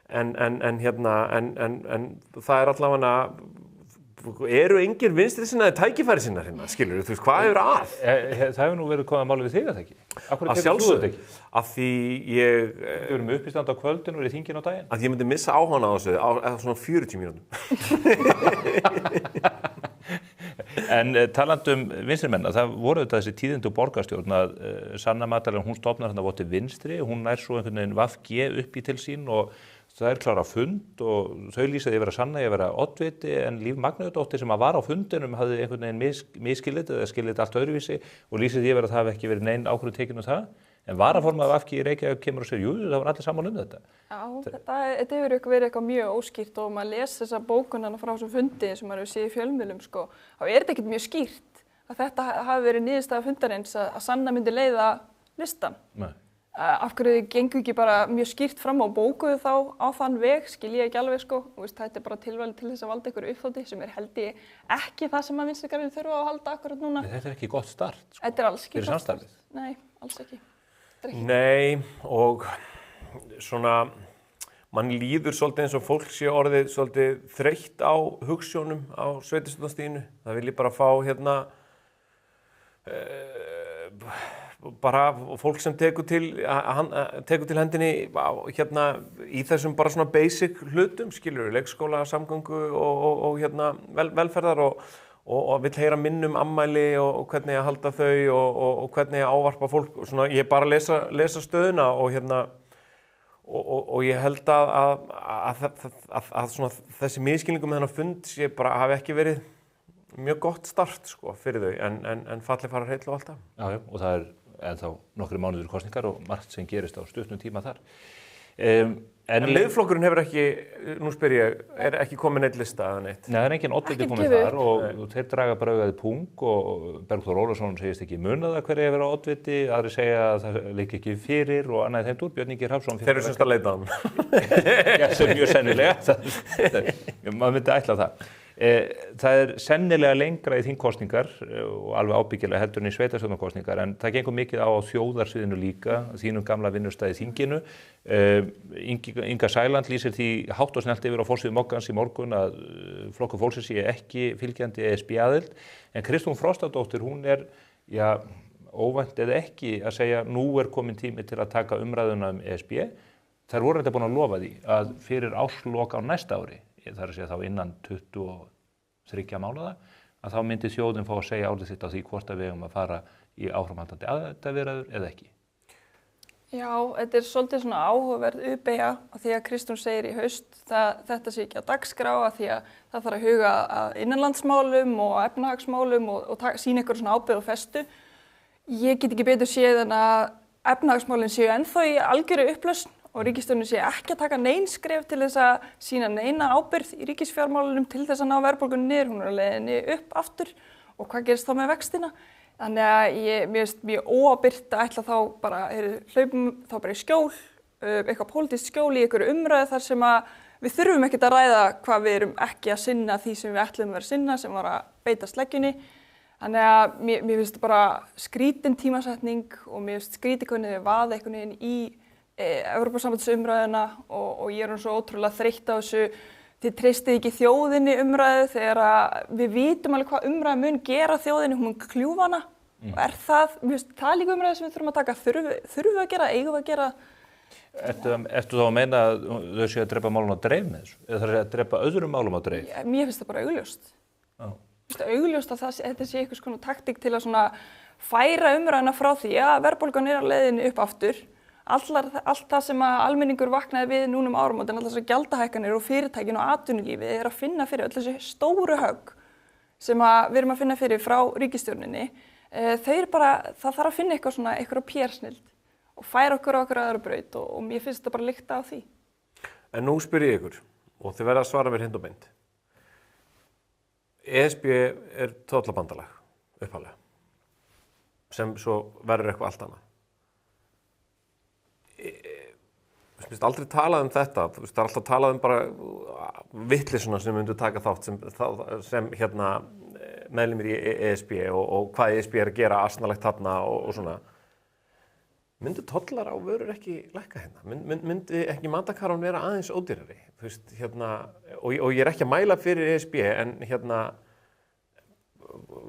en það er allavega eru engir vinstri sinnaði tækifæri sinna hérna, skilur þú veist, hvað hefur að? Það hefur nú verið komið máli við þig að það ekki. Af hverju tekur þú þetta ekki? Af því ég... Við erum uppistand á kvöldin og við þingin á daginn. Að ég myndi missa áhana á þessu á svona 40 mínútum. En talandi vinstri menna, það voru þetta þessi tíðindu borgarstjórn að Sanna Magdalena, hún stofnar þarna voti vinstri, hún nær svo einhvern veginn VG upp í til sín og það er klára fund og þau lýsaði yfir að Sanna yfir að oddviti en Líf Magnúsdóttir sem var á fundinum hafði einhvern veginn miskilið eða skilið allt öðruvísi og lýsaði yfir að það hafi ekki verið nein ákvörðun tekin það. En varaformaður VG í Reykjavík kemur og segir, jú, það var allir sammála þetta. Já, þetta hefur verið eitthvað mjög óskýrt og maður les þessa bókunana frá þessum fundi sem maður hefur séð í fjölmiðlum, sko. Þá er þetta ekkert mjög skýrt að þetta hafi verið niðurstaða fundarins að Sanna myndi leiða listan. Nei. Af hverju þið gengu ekki bara mjög skýrt fram og bókuðu þá á þann veg, skil ég ekki alveg, sko. Og þetta er bara tilvæli til þess að valda einhverju uppþótti sem held ég ekki það sem að Vinstri grænir þurfa að halda akkurat núna. Þetta er ekki gott start, sko. Þetta er alls ekki gott start. Nei, alls ekki. Nei, og svona, mann líður svolítið eins og fólk sé orðið svolítið þreytt á hugsjónum á sveitarstjórnarstiginu. Það vilji bara fá bara fólk sem tekur til hendinni hérna í þessum bara svona basic hlutum, skilur, leikskóla, samgöngu og hérna velferðar og vill heyra minnum ammæli og hvernig að halda þau og hvernig að ávarpa fólk. Svona, ég bara lesa stöðuna og hérna og ég held að svona, þessi misskilningur með þennan fund sé bara hafi ekki verið mjög gott start sko, fyrir þau en fallið fara heill og alltaf. Já, og það ennþá nokkri mánuður kosningar og margt sem gerist á stuttum tíma þar. En liðflokkurinn hefur ekki, nú spyr ég, ekki komið neitt lista eða neitt? Nei, það er engin oddviti komið þar og þeir draga bara auðvitað pung og Bergþór Ólason segist ekki munað að hverju hefur verið oddviti, aðri segja að það leik ekki fyrir og annað þeim dúr, Björn Ingi Hrafnsson. Þeir eru semst að leita hann. Já, sem mjög sennilega. Maður myndi ætla það. Það sennilega lengra í þingkosningar og alveg ábyggilega heldur en í sveitarstjórnarkosningar en það gengur mikið á þjóðarsviðinu líka, þínum gamla vinnustæði þinginu. Inga Sæland lýsir því hátt og snellt yfir á forsíðu Moggans í morgun að Flokkur fólksins sé ekki fylgjandi ESB-aðild en Kristrún Frostadóttir, hún óvænt eða ekki að segja nú komin tími til að taka umræðuna ESB. Þær voru þetta búin að lofa því að fyrir árslok á næsta ári það að segja þá innan 23 mánuða, að þá myndi þjóðin fá að segja álið sitt á því hvort að við eigum að fara í áframhaldandi aðildarviðræður eða ekki. Já, þetta svolítið svona áhugaverð uppeyja af því að Kristrún segir í haust þetta sé ekki á dagskrá af því að það þarf að huga að innanlandsmálum og efnahagsmálum og sýna ykkur svona ábyrgð og festu. Ég get ekki betur séð en að efnahagsmálin séu ennþá í algjöru upplausn og ríkisstjórnin sé ekki að taka nein skref til þess að sýna neina ábyrgð í ríkisfjármálunum til þess að ná verðbólgunni niður, hún er á leiðinni upp aftur og hvað gerist þá með vextina? Þannig að mér finnst mjög óábyrgt að ætla þá bara, hlaupum þá bara í skjól, eitthvað pólitískt skjól í einhverju umræðu þar sem að við þurfum ekkert að ræða hvað við erum ekki að sinna því sem við ætlum að vera að sinna sem var að beita sleggjunni. Þannig að mér finnst bara skrítin tímasetning og mér finnst skrítið hvernig við vaða einhvern veginn í Evrópusambandsumræðuna og ég er svo ótrúlega þreytt á þessu. Þið treystið ekki þjóðinni umræðu þegar við vitum alveg hvað umræða mun gera þjóðinni, hún mun kljúfa hana. Og það líka umræðu sem við þurfum að taka, þurfum við að gera, eigum við að gera. Ertu þá að meina að þau séu að drepa málum á dreif með þessu? Eða það er að drepa öðrum málum á dreif? Mér finnst það bara augljóst. Mér finnst það augljóst að þetta sé einhvers konar taktík til að svona færa umræðuna frá því að verðbólgan er á leiðinni upp aftur. Allt það sem að almenningur vaknaði við núna áramótin, allar þessar gjaldahækkanir og fyrirtækin og atvinnulífið er að finna fyrir öll þessi stóru högg sem við erum að finna fyrir frá ríkisstjórninni. Það þarf að finna eitthvað svona, eitthvað pérsnild og færa okkur á okkur aðra braut og mér finnst þetta bara lykta á því. En nú spyr ég ykkur og þið verða að svara mér hreint og beint. ESB er tollabandalag upphaflega sem svo verður eitthvað allt annað. Mér finnst aldrei talað um þetta, það er alltaf talað um bara vitleysurnar sem myndu taka þátt sem meðlimir í ESB og hvað ESB er að gera asnalegt þarna og svona. Myndu tollar á vörur ekki lækka hérna? Myndi ekki matakaran vera aðeins ódýrari? Og ég er ekki að mæla fyrir ESB en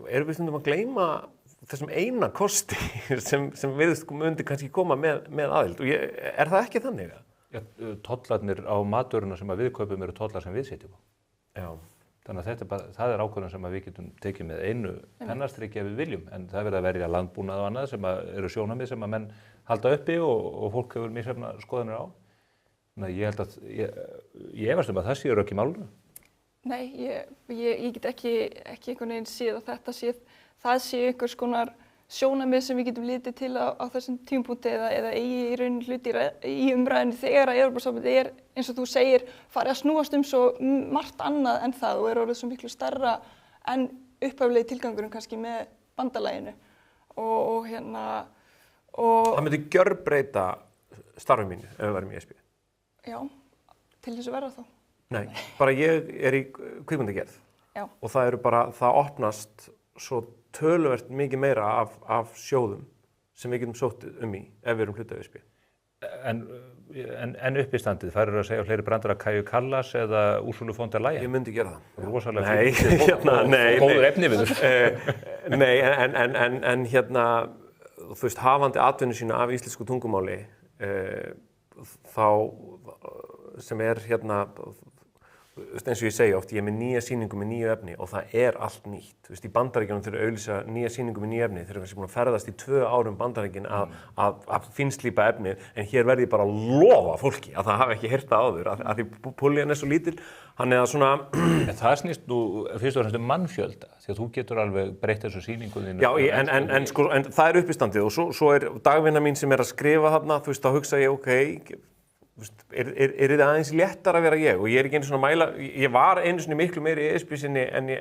erum við stundum að gleyma þessum eina kosti sem myndi kannski koma með aðild og er það ekki þannig? Ja, tollarnir á matvöruna sem við kaupum eru tollar sem við setjum á. Já. Þannig að það er ákvörðun sem við getum tekið með einu pennastriki ef við viljum en það verður að verja landbúnað og annað sem eru sjónarmið sem að menn halda uppi og fólk hefur misjafna skoðanir á. Þannig að ég held að ég efast að það sé rök í málinu. Nei, ég get ekki einhvern veginn séð að það sé einhvers konar sjónarmið sem við getum litið til á þessum tímapunkti eða eigi í raun hluti í umræðinni þegar að Evrópusambandið er, eins og þú segir, farið að snúast svo margt annað en það og er orðið svo miklu stærra en upphaflegi tilgangurinn kannski með bandalaginu. Það myndi gjörbreyta starfi mínu ef við værum í ESB? Já, til þess að verða þá. Nei, bara ég er í kvikmyndagerð og það opnast svo töluvert mikið meira af sjóðum sem við getum sótt í ef við erum hluti af ESB. En uppistandið, færðu að segja fleiri brandara Kaju Kallas eða Ursulu von der Leyen? Ég myndi gera það. Rosalega góður efni við þess. Nei, en þú veist, hafandi atvinnu sína af íslensku tungumáli, þá sem hérna, eins og ég segi oft, ég er með nýja sýningu með nýju efni og það allt nýtt. Þú veist, í Bandaríkjunum þeir auglýsa nýja sýningu með nýju efni, þeir eru kannski búin að ferðast í 2 árum Bandaríkin að finnslípa efni, en hér verð ég bara að lofa fólki að það hafi ekki heyrt það áður, að því púljan svo lítil, hann svona... En það snýst nú fyrst og fremst mannfjölda, því að þú getur alveg breytt þessu sýningu þínu. Já, en það uppistandið og svo dagvinna mín sem að skrifa þarna, þú veist, þá hugsa ég, ok, er það aðeins léttar að vera ég og ég ekki einu svona mæla, ég var einu svona miklu meiri í ESB-sinni en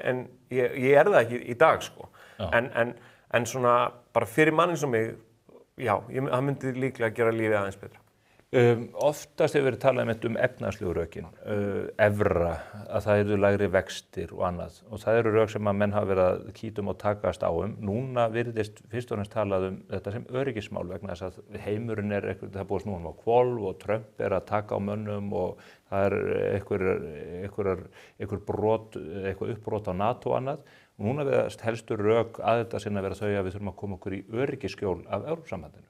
ég það ekki í dag sko. En svona bara fyrir mannin sem mig, já, það myndi líklega gera lífið aðeins betra. Oftast hefur verið talað efnahagslegu rökin, evra, að það eru lægri vextir og annað og það eru rök sem að menn hafa verið að kýtum og takast á Núna virðist fyrst og fremst talað þetta sem öryggismál vegna þess að heimurinn það búið snúin á hvolf og Trump að taka á mönnum og það einhver brot, eitthvað uppbrot á NATO og annað. Og núna verðast helstu rök að þetta sinna vera þau að við þurfum að koma okkur í öryggisskjól af Evrópusambandinu.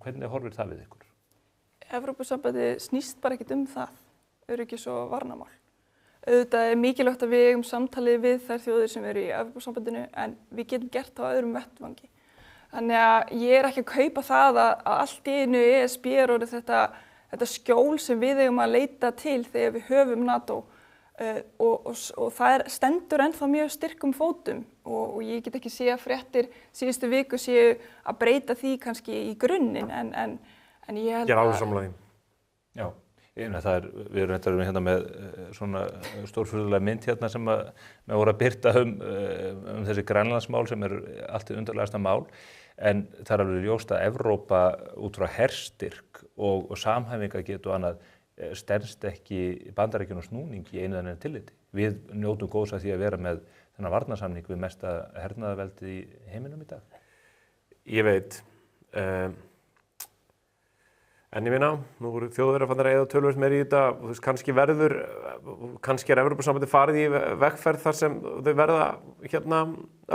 Hvernig horfir það við ykkur? Evrópusambandið snýst bara ekkert það, öryggis- og varnarmál. Auðvitað mikilvægt að við eigum samtalið við þær þjóðir sem eru í Evrópusambandinu en við getum gert það á öðrum vettvangi. Þannig að ég ekki að kaupa það að allt í einu ESB orðið þetta skjól sem við eigum að leita til þegar við höfum NATO og það stendur ennþá mjög styrkum fótum og ég get ekki séð að fréttir síðustu viku séu að breyta því kannski í grunninn en ég held að... Ég alveg sammála því. Já, við erum hérna með svona stórfurðulega mynd hérna sem við vorum að birta þessi grænlandsmál sem allt undarlegasta mál en það alveg ljóst að Evrópa út frá herstyrk og samhæfingargetu og annað stenst ekki Bandaríkjunum snúning í einu eða tilliti. Við njótum góðs að því að vera með þennan varnarsamning við mesta hernaðarveldið í heiminum í dag. Ég veit. En ég minna, nú voru þjóðverðir að fara að eyða töluvert meira í þetta, þú veist, kannski Evrópusambandið farið í vegferð þar sem þau verða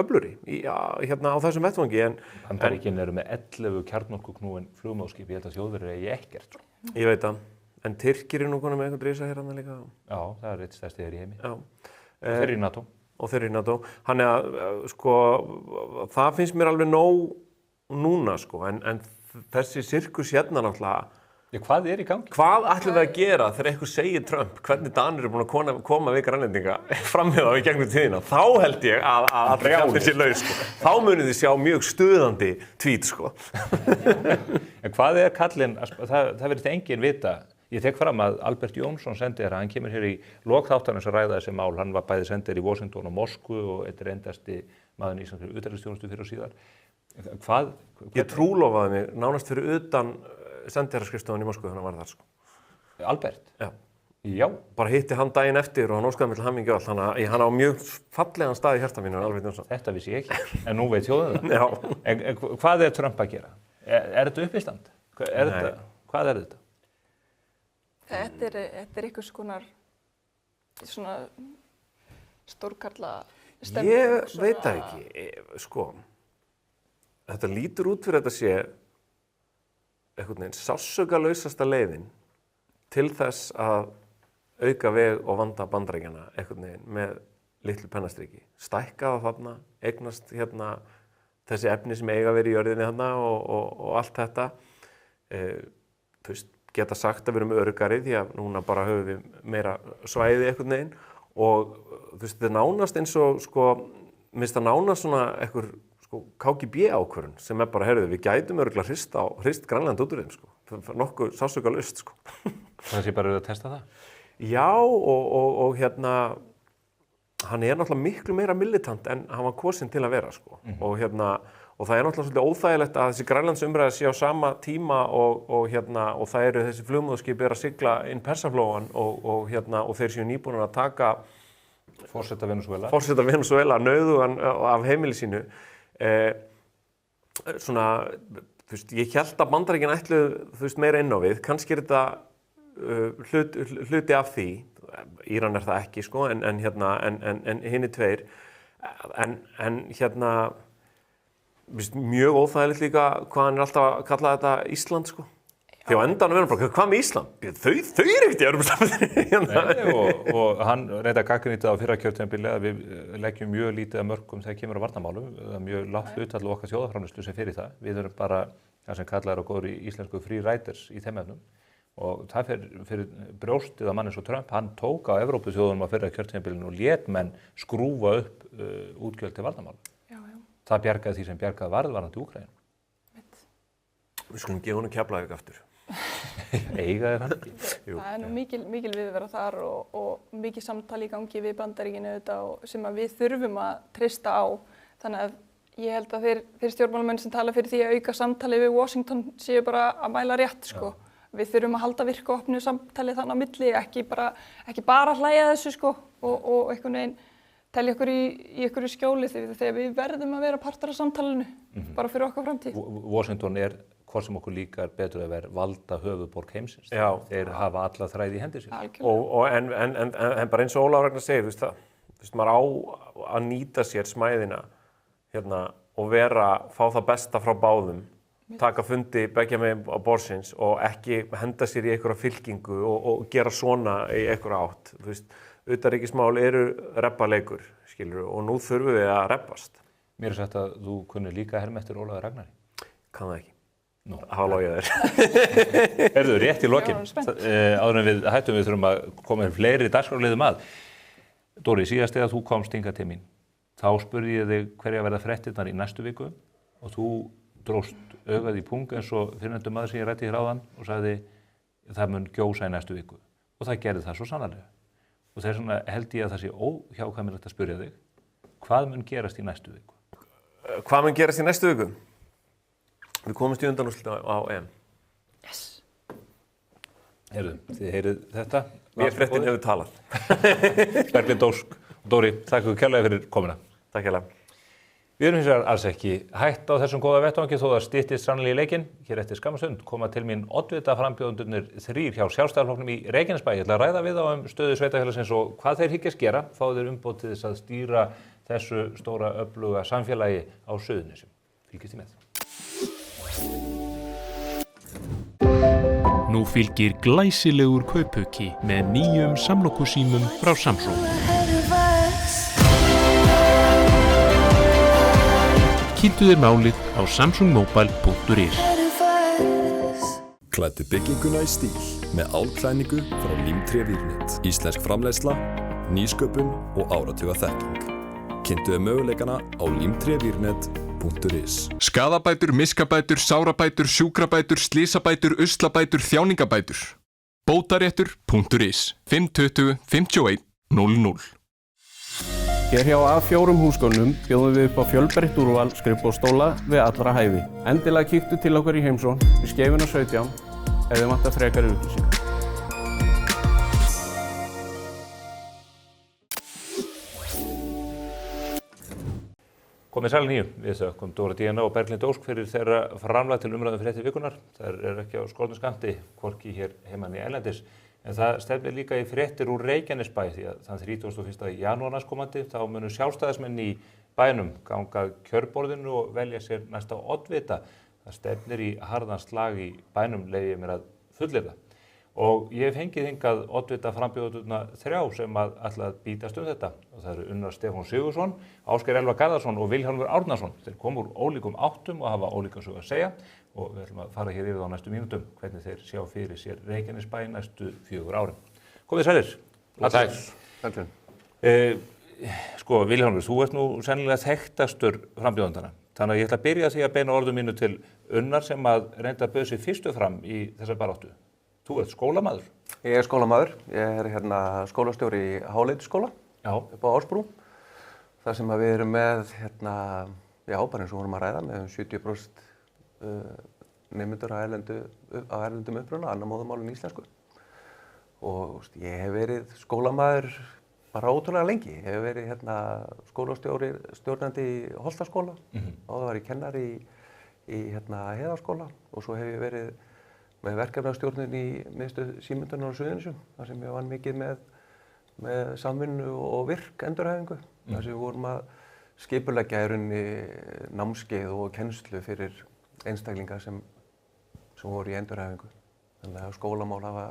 öflugri á þessum vettvangi. Bandaríkin eru með 11 kjarnorkuknúin flugmóðskip, ég held að þjóðverðir eigi ekkert. Ég veit það, en Tyrkir nú konum með einhvern risa hérna líka. Já, það eitt stærsti í heimi. Já. Og þeir eru í NATO. Og þeir eru í NATO. Þannig að, sko, það finnst mér alveg nóg núna, sko, en þessi sirkus hérna náttúrulega. Já, hvað í gangi? Hvað ætlum við að gera þegar eitthvað segir Trump, hvernig Danir eru búin að koma við grænlendinga framhjá í gegnum tíðina? Þá held ég að allir kjaftir sér laus, sko. Þá munið þið sjá mjög stuðandi tweet, sko. En hvað kallinn, það verður enginn vita. Ég tek fram að Albert Jónsson sendir hann kemur hér í lok þáttarins að ræða þessi mál. Hann var bæði sendir í Washington og Moskvu og eitt reyndasti maðurinn í íslenskri utanríkisþjónustu fyrir og síðar. Ég trúlofaði mig nánast fyrir utan sendiherraskrifstofan í Moskvu þannig að var það sko. Albert? Já. Já. Bara hitti hann daginn eftir og hann óskaði mig til hamingju og allt. Hann á mjög fallegan stað í hjarta mínu, Albert Jónsson. Þetta vissi ég ekki, en nú veit þjóðin það. Já. En hvað Trump að gera? Þetta uppistand? Hvað þetta? Þetta einhvers konar svona stórkarla stemning. Ég veit það ekki, sko. Þetta lítur út fyrir þetta sé einhvern veginn sársaukalausasta leiðin til þess að auka veg og vanda Bandaríkjanna einhvern veginn með litlu pennastriki. Stækka það þarna, eignast hérna þessi efni sem eiga verið í jörðinni þarna og allt þetta. Þú veist, geta sagt að við erum öruggari því að núna bara höfum við meira svæði einhvern veginn og þú veist, þetta er nánast eins og sko, minnst það nánast svona einhver KGB ákvörðun sem bara, heyrðu, við gætum örugglega hrist Grænland út úr þeim, sko. Það er nokkuð sársaukalaust, sko. Það sé bara að testa það? Já, og hérna, hann er náttúrulega miklu meira militant en hann var kosinn til að vera, sko. Og hérna, og það er náttúrulega svolítið óþægilegt að þessi Grænlandsumræða sé á sama tíma og það eru þessi flugmóðskip að sigla inn Persaflóan og þeir séu nýbúnir að taka Forseta Venezuela nauðugan af heimili sínu. Svona, þú veist, ég hélt að Bandaríkin ætluðu, þú veist, meira inn á við. Kannski er þetta hluti af því. Íran er það ekki, sko, en hinir tveir. En hérna, mjög óþægilegt líka hvað hann alltaf að kalla þetta Ísland, sko. Því á endanum verður bara, hvað með Ísland? Þau eru ekkert í Evrópusambandinu. og hann reynda gagnrýnið á fyrra kjörtímabili að við leggjum mjög lítið að mörkum þegar kemur á varnarmálum. Það er mjög lágt hlutfall okkar þjóðarframleiðslu sem fyrir það. Við erum bara það sem kallað á góður í íslensku free riders í þeim efnum. Og það fyrir brjóstið að manni svo Trump, hann tók á Evrópuþjóðunum á fyrra kjörtímabilinu og lét menn skrúfa upp útgjöld til varnarmálum. Það bjargaði því sem bjargaði varðvarandi Úkraínu. Við skulum gefa honum Keflavík aftur. Eiga hann ekki. Það er nú mikil viðvera þar og mikið samtali í gangi við Bandaríkinu sem að við þurfum að treysta á. Þannig að ég held að þeir stjórnmálamenn sem tala fyrir því að auka samtali við Washington séu bara að mæla rétt, sko. Við þurfum að halda virka og opnu samtali þannig á milli, ekki bara hlæja þessu, sko, og einhvern veginn telja okkur í einhverju skjóli þegar við verðum að vera partar af samtalinu, bara fyrir okkar framtíð. Washington hvort sem okkur líkar betur að vera valda höfuðborg heimsins. Já. Þeir hafa alla þræði í hendi sér. En bara eins og Ólafur Ragnar segir, maður á að nýta sér smæðina hérna, og fá það besta frá báðum, taka fundi beggja megin á borðsins og ekki henda sér í einhverja fylkingu og gera svona í einhverja átt. Utanríkismál eru reppaleikur, skilur, og nú þurfum við að reppast. Mér er sagt að þú kunnir líka herma eftir Ólafur Ragnari. Kann það ekki. Nú. Halló ég þér. Erðu rétt í lokin. Áður en við hættum við þurfum að koma fleiri dagskrárliðum að. Dóri, síðast þegar þú komst hingað til mín, þá spurði ég þig hverja verða fréttirnar í næstu viku og þú dróst augað í pung eins og fyrrnefndur maður sem ég ræddi hér áðan og sagði það mun gjósa í næstu viku. Og það gerði það svo sannarlega. Og þess vegna held ég að það sé óhjákvæmilegt að spyrja þig, hvað mun gerast í næstu viku? Hvað mun gerast í næstu viku? Við komumst í undanúrslit á EM. Yes. Þið heyrið þetta? Mér fréttin hefur talað. Berglind Ósk og Dóri, þakka ykkur kærlega fyrir komuna. Takk hérlega. Við erum hins vegar alls ekki hætt á þessum góða vettvangi þó það styttist sannlega í leikinn. Hér eftir skamma stund koma til mín oddvita frambjóðendurnir 3 hjá Sjálfstæðisflokknum í Reykjanesbæ. Ég ætla að ræða við þá stöðu sveitarfélagsins og hvað þeir hyggjast gera. Fá þeir umboð til þess að stýra þessu stóra öfluga samfélagi á Suðurnesjum. Fylgist þið með. Nú fylgir glæsilegur kauphauki með nýjum samlokusímum frá Samsung. Kynntu þér málið á samsungmobile.is. Klæddu bygginguna í stíl með álklæðningu frá Límtré Vírnet. Íslensk framleiðsla, nýsköpun og áratuga þekking. Kynntu þér möguleikana á limtrevírnet.is. Skaðabætur, miskabætur, sárabætur, sjúkrabætur, slysabætur, uslabætur, þjáningabætur. Bótaréttur.is 520 51 00. Hér hjá A4 húsgögnum bjóðum við upp á fjölbreytt úrval skrifborðsstóla við allra hæfi. Endilega kíktu til okkar í heimsón við Skeifuna 17 ef þið vantar frekari upplýsingar. Komið sæl nýju, við þökkum Dóra Díana og Berglind Ósk fyrir þeirra framlag til umræðum fréttir vikunar. Það er ekki á skornum skammti, hvorki hér heiman í erlendis. En það stefnir líka í fréttir úr Reykjanesbæ því að þann 31. janúar næstkomandi þá munu sjálfstæðismenn í bænum ganga kjörborðinu og velja sér næsta oddvita. Það stefnir í harðan slag í bænum, leyfi ég mér að fullyrða. Og ég hef fengið hingað oddvita frambjóðendurna 3 sem ætla að bítast þetta. Og það eru Unnar Stefán Sigurðsson, Ásgeir Elvar Garðarsson og Vilhjálmur Árnason. Þeir komu úr ólíkum áttum og hafa ólíka sögu að segja. Og við ætlum að fara hér yfir á næstu mínútum hvernig þeir sjá fyrir sér Reykjanesbæ næstu 4 árin. Komið sælir. Sæl. Sko, Vilhjálmur, þú ert nú sennilega þekktastur frambjóðendana. Þannig að ég ætla að byrja því að beina orðum mínu til Unnar sem að reynda að bauð sig fyrstu fram í þessar baráttu. Þú ert skólamaður. Ég er skólamaður. Ég er skólastjóri í Háleitiskóla upp á Ásbrú. Það sem við erum með bara eins og vorum að ræða með 70% nemendur á erlendum uppruna, annar móðurmál en íslensku. Og ég hef verið skólamaður bara ótrúlega lengi. Ég hef verið skólastjórnandi í Holtaskóla og það var ég kennari í Heiðarskóla og svo hef ég verið með verkefnastjórnin í miðstöð Símenntunar á Suðurnesjum, þar sem ég vann mikið með samvinnu og virk endurhæfingu, þar sem við vorum að skipuleggja í rauninni námskeið og kennslu fyrir einstaklinga sem voru í endurhæfingu. Þannig að skólamál hafa,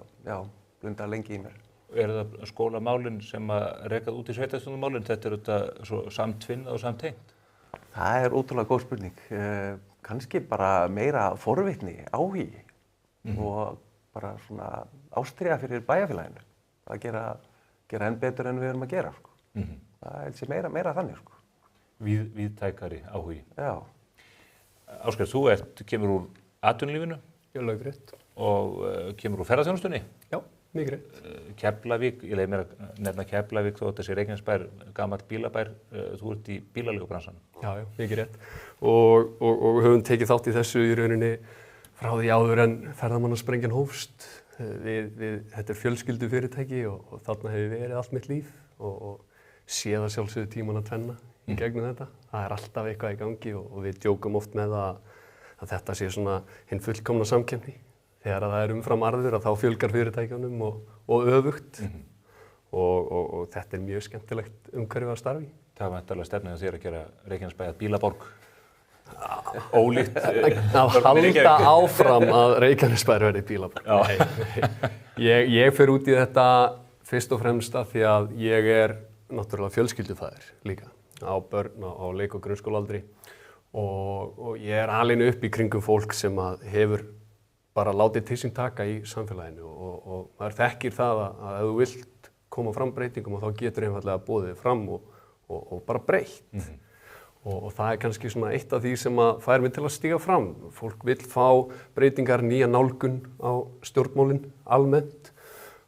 blundað lengi í mér. Er það skólamálin sem að rekað út í sveitarstjórnarmálin? Þetta er þetta svo samtvinnað og samtengt? Það er ótrúlega góð spurning. Kannski bara meira forvitni, áhugi og bara svona ástríða fyrir bæjarfélaginu. Að gera enn betur en við erum að gera. Sko. Það er sér meira þannig. Sko. Víðtækari áhugi. Já. Ásgeir, þú kemur úr atvinnulífinu. Já, lögrétt. Og kemur úr ferðaþjónustunni. Já, mikið rétt. Keflavík, ég leyfi mér að nefna Keflavík þó þetta sé Reykjanesbær, gamall bílabær, þú ert í bílaleigubransanum. Já, mikið rétt. Og höfum tekið þátt í þessu í rauninni frá því áður en ferðamannasprengjan hófst. Þetta er fjölskyldufyrirtæki og þarna hefur verið allt mitt líf og séð að sjálfsögðu tíman að tvenna í gegnum þetta. Það er alltaf eitthvað í gangi og við djókum oft með að þetta sé svona hinn fullkomna samkeppni. Þegar það er umfram arður þá fjölgar fyrirtækjunum og öfugt og þetta er mjög skemmtilegt umhverfi að starfi. Það var væntanlega stefnið að þér að gera Reykjanesbæ að bílaborg. Ólíkt. Að halda áfram að Reykjanesbær verði bílaborg. Ég fer út í þetta fyrst og fremst af því að ég er náttúrulega fjölskyldufaðir líka á börn á leik- og grunnskólaaldri og ég er alinn upp í kringum fólk sem að hefur bara látið til sín taka í samfélaginu og maður þekkir það að ef þú vilt koma fram breytingum og þá getur einfallega boðið fram og bara breytt. Og það er kannski svona eitt af því sem að fær mig til að stíga fram. Fólk vill fá breytingar, nýja nálgun á stjórnmálin almennt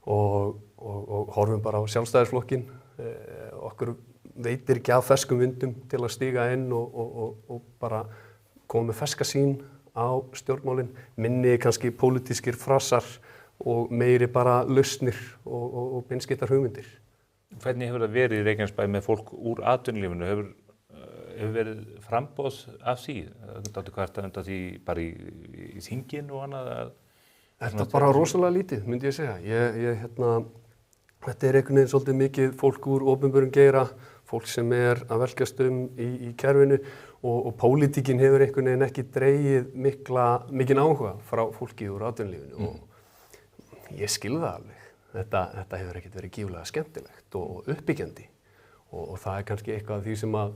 og horfum bara á sjálfstæðisflokkin. Okkur veitir ekki af ferskum vindum til að stíga inn og bara koma með ferska sýn á stjórnmálin, minni kannski pólitískir frasar og meiri bara lausnir og beinskeyttar hugmyndir. Hvernig hefur það verið í Reykjanesbæ með fólk úr atvinnulífinu? Hefur verið framboð af því? Dáttu kvarta undan því bara í þinginu og annað? Þetta er bara rosalega lítið, myndi ég segja. Þetta er einhvern veginn svolítið mikið fólk úr opinberum geira, fólk sem er að velkjast í kerfinu og pólitíkin hefur einhvern veginn ekki dregið mikinn áhuga frá fólki úr atvinnulífinu og ég skil það alveg. Þetta hefur ekkert verið gíflega skemmtilegt og uppbyggjandi og það er kannski eitthvað af því sem að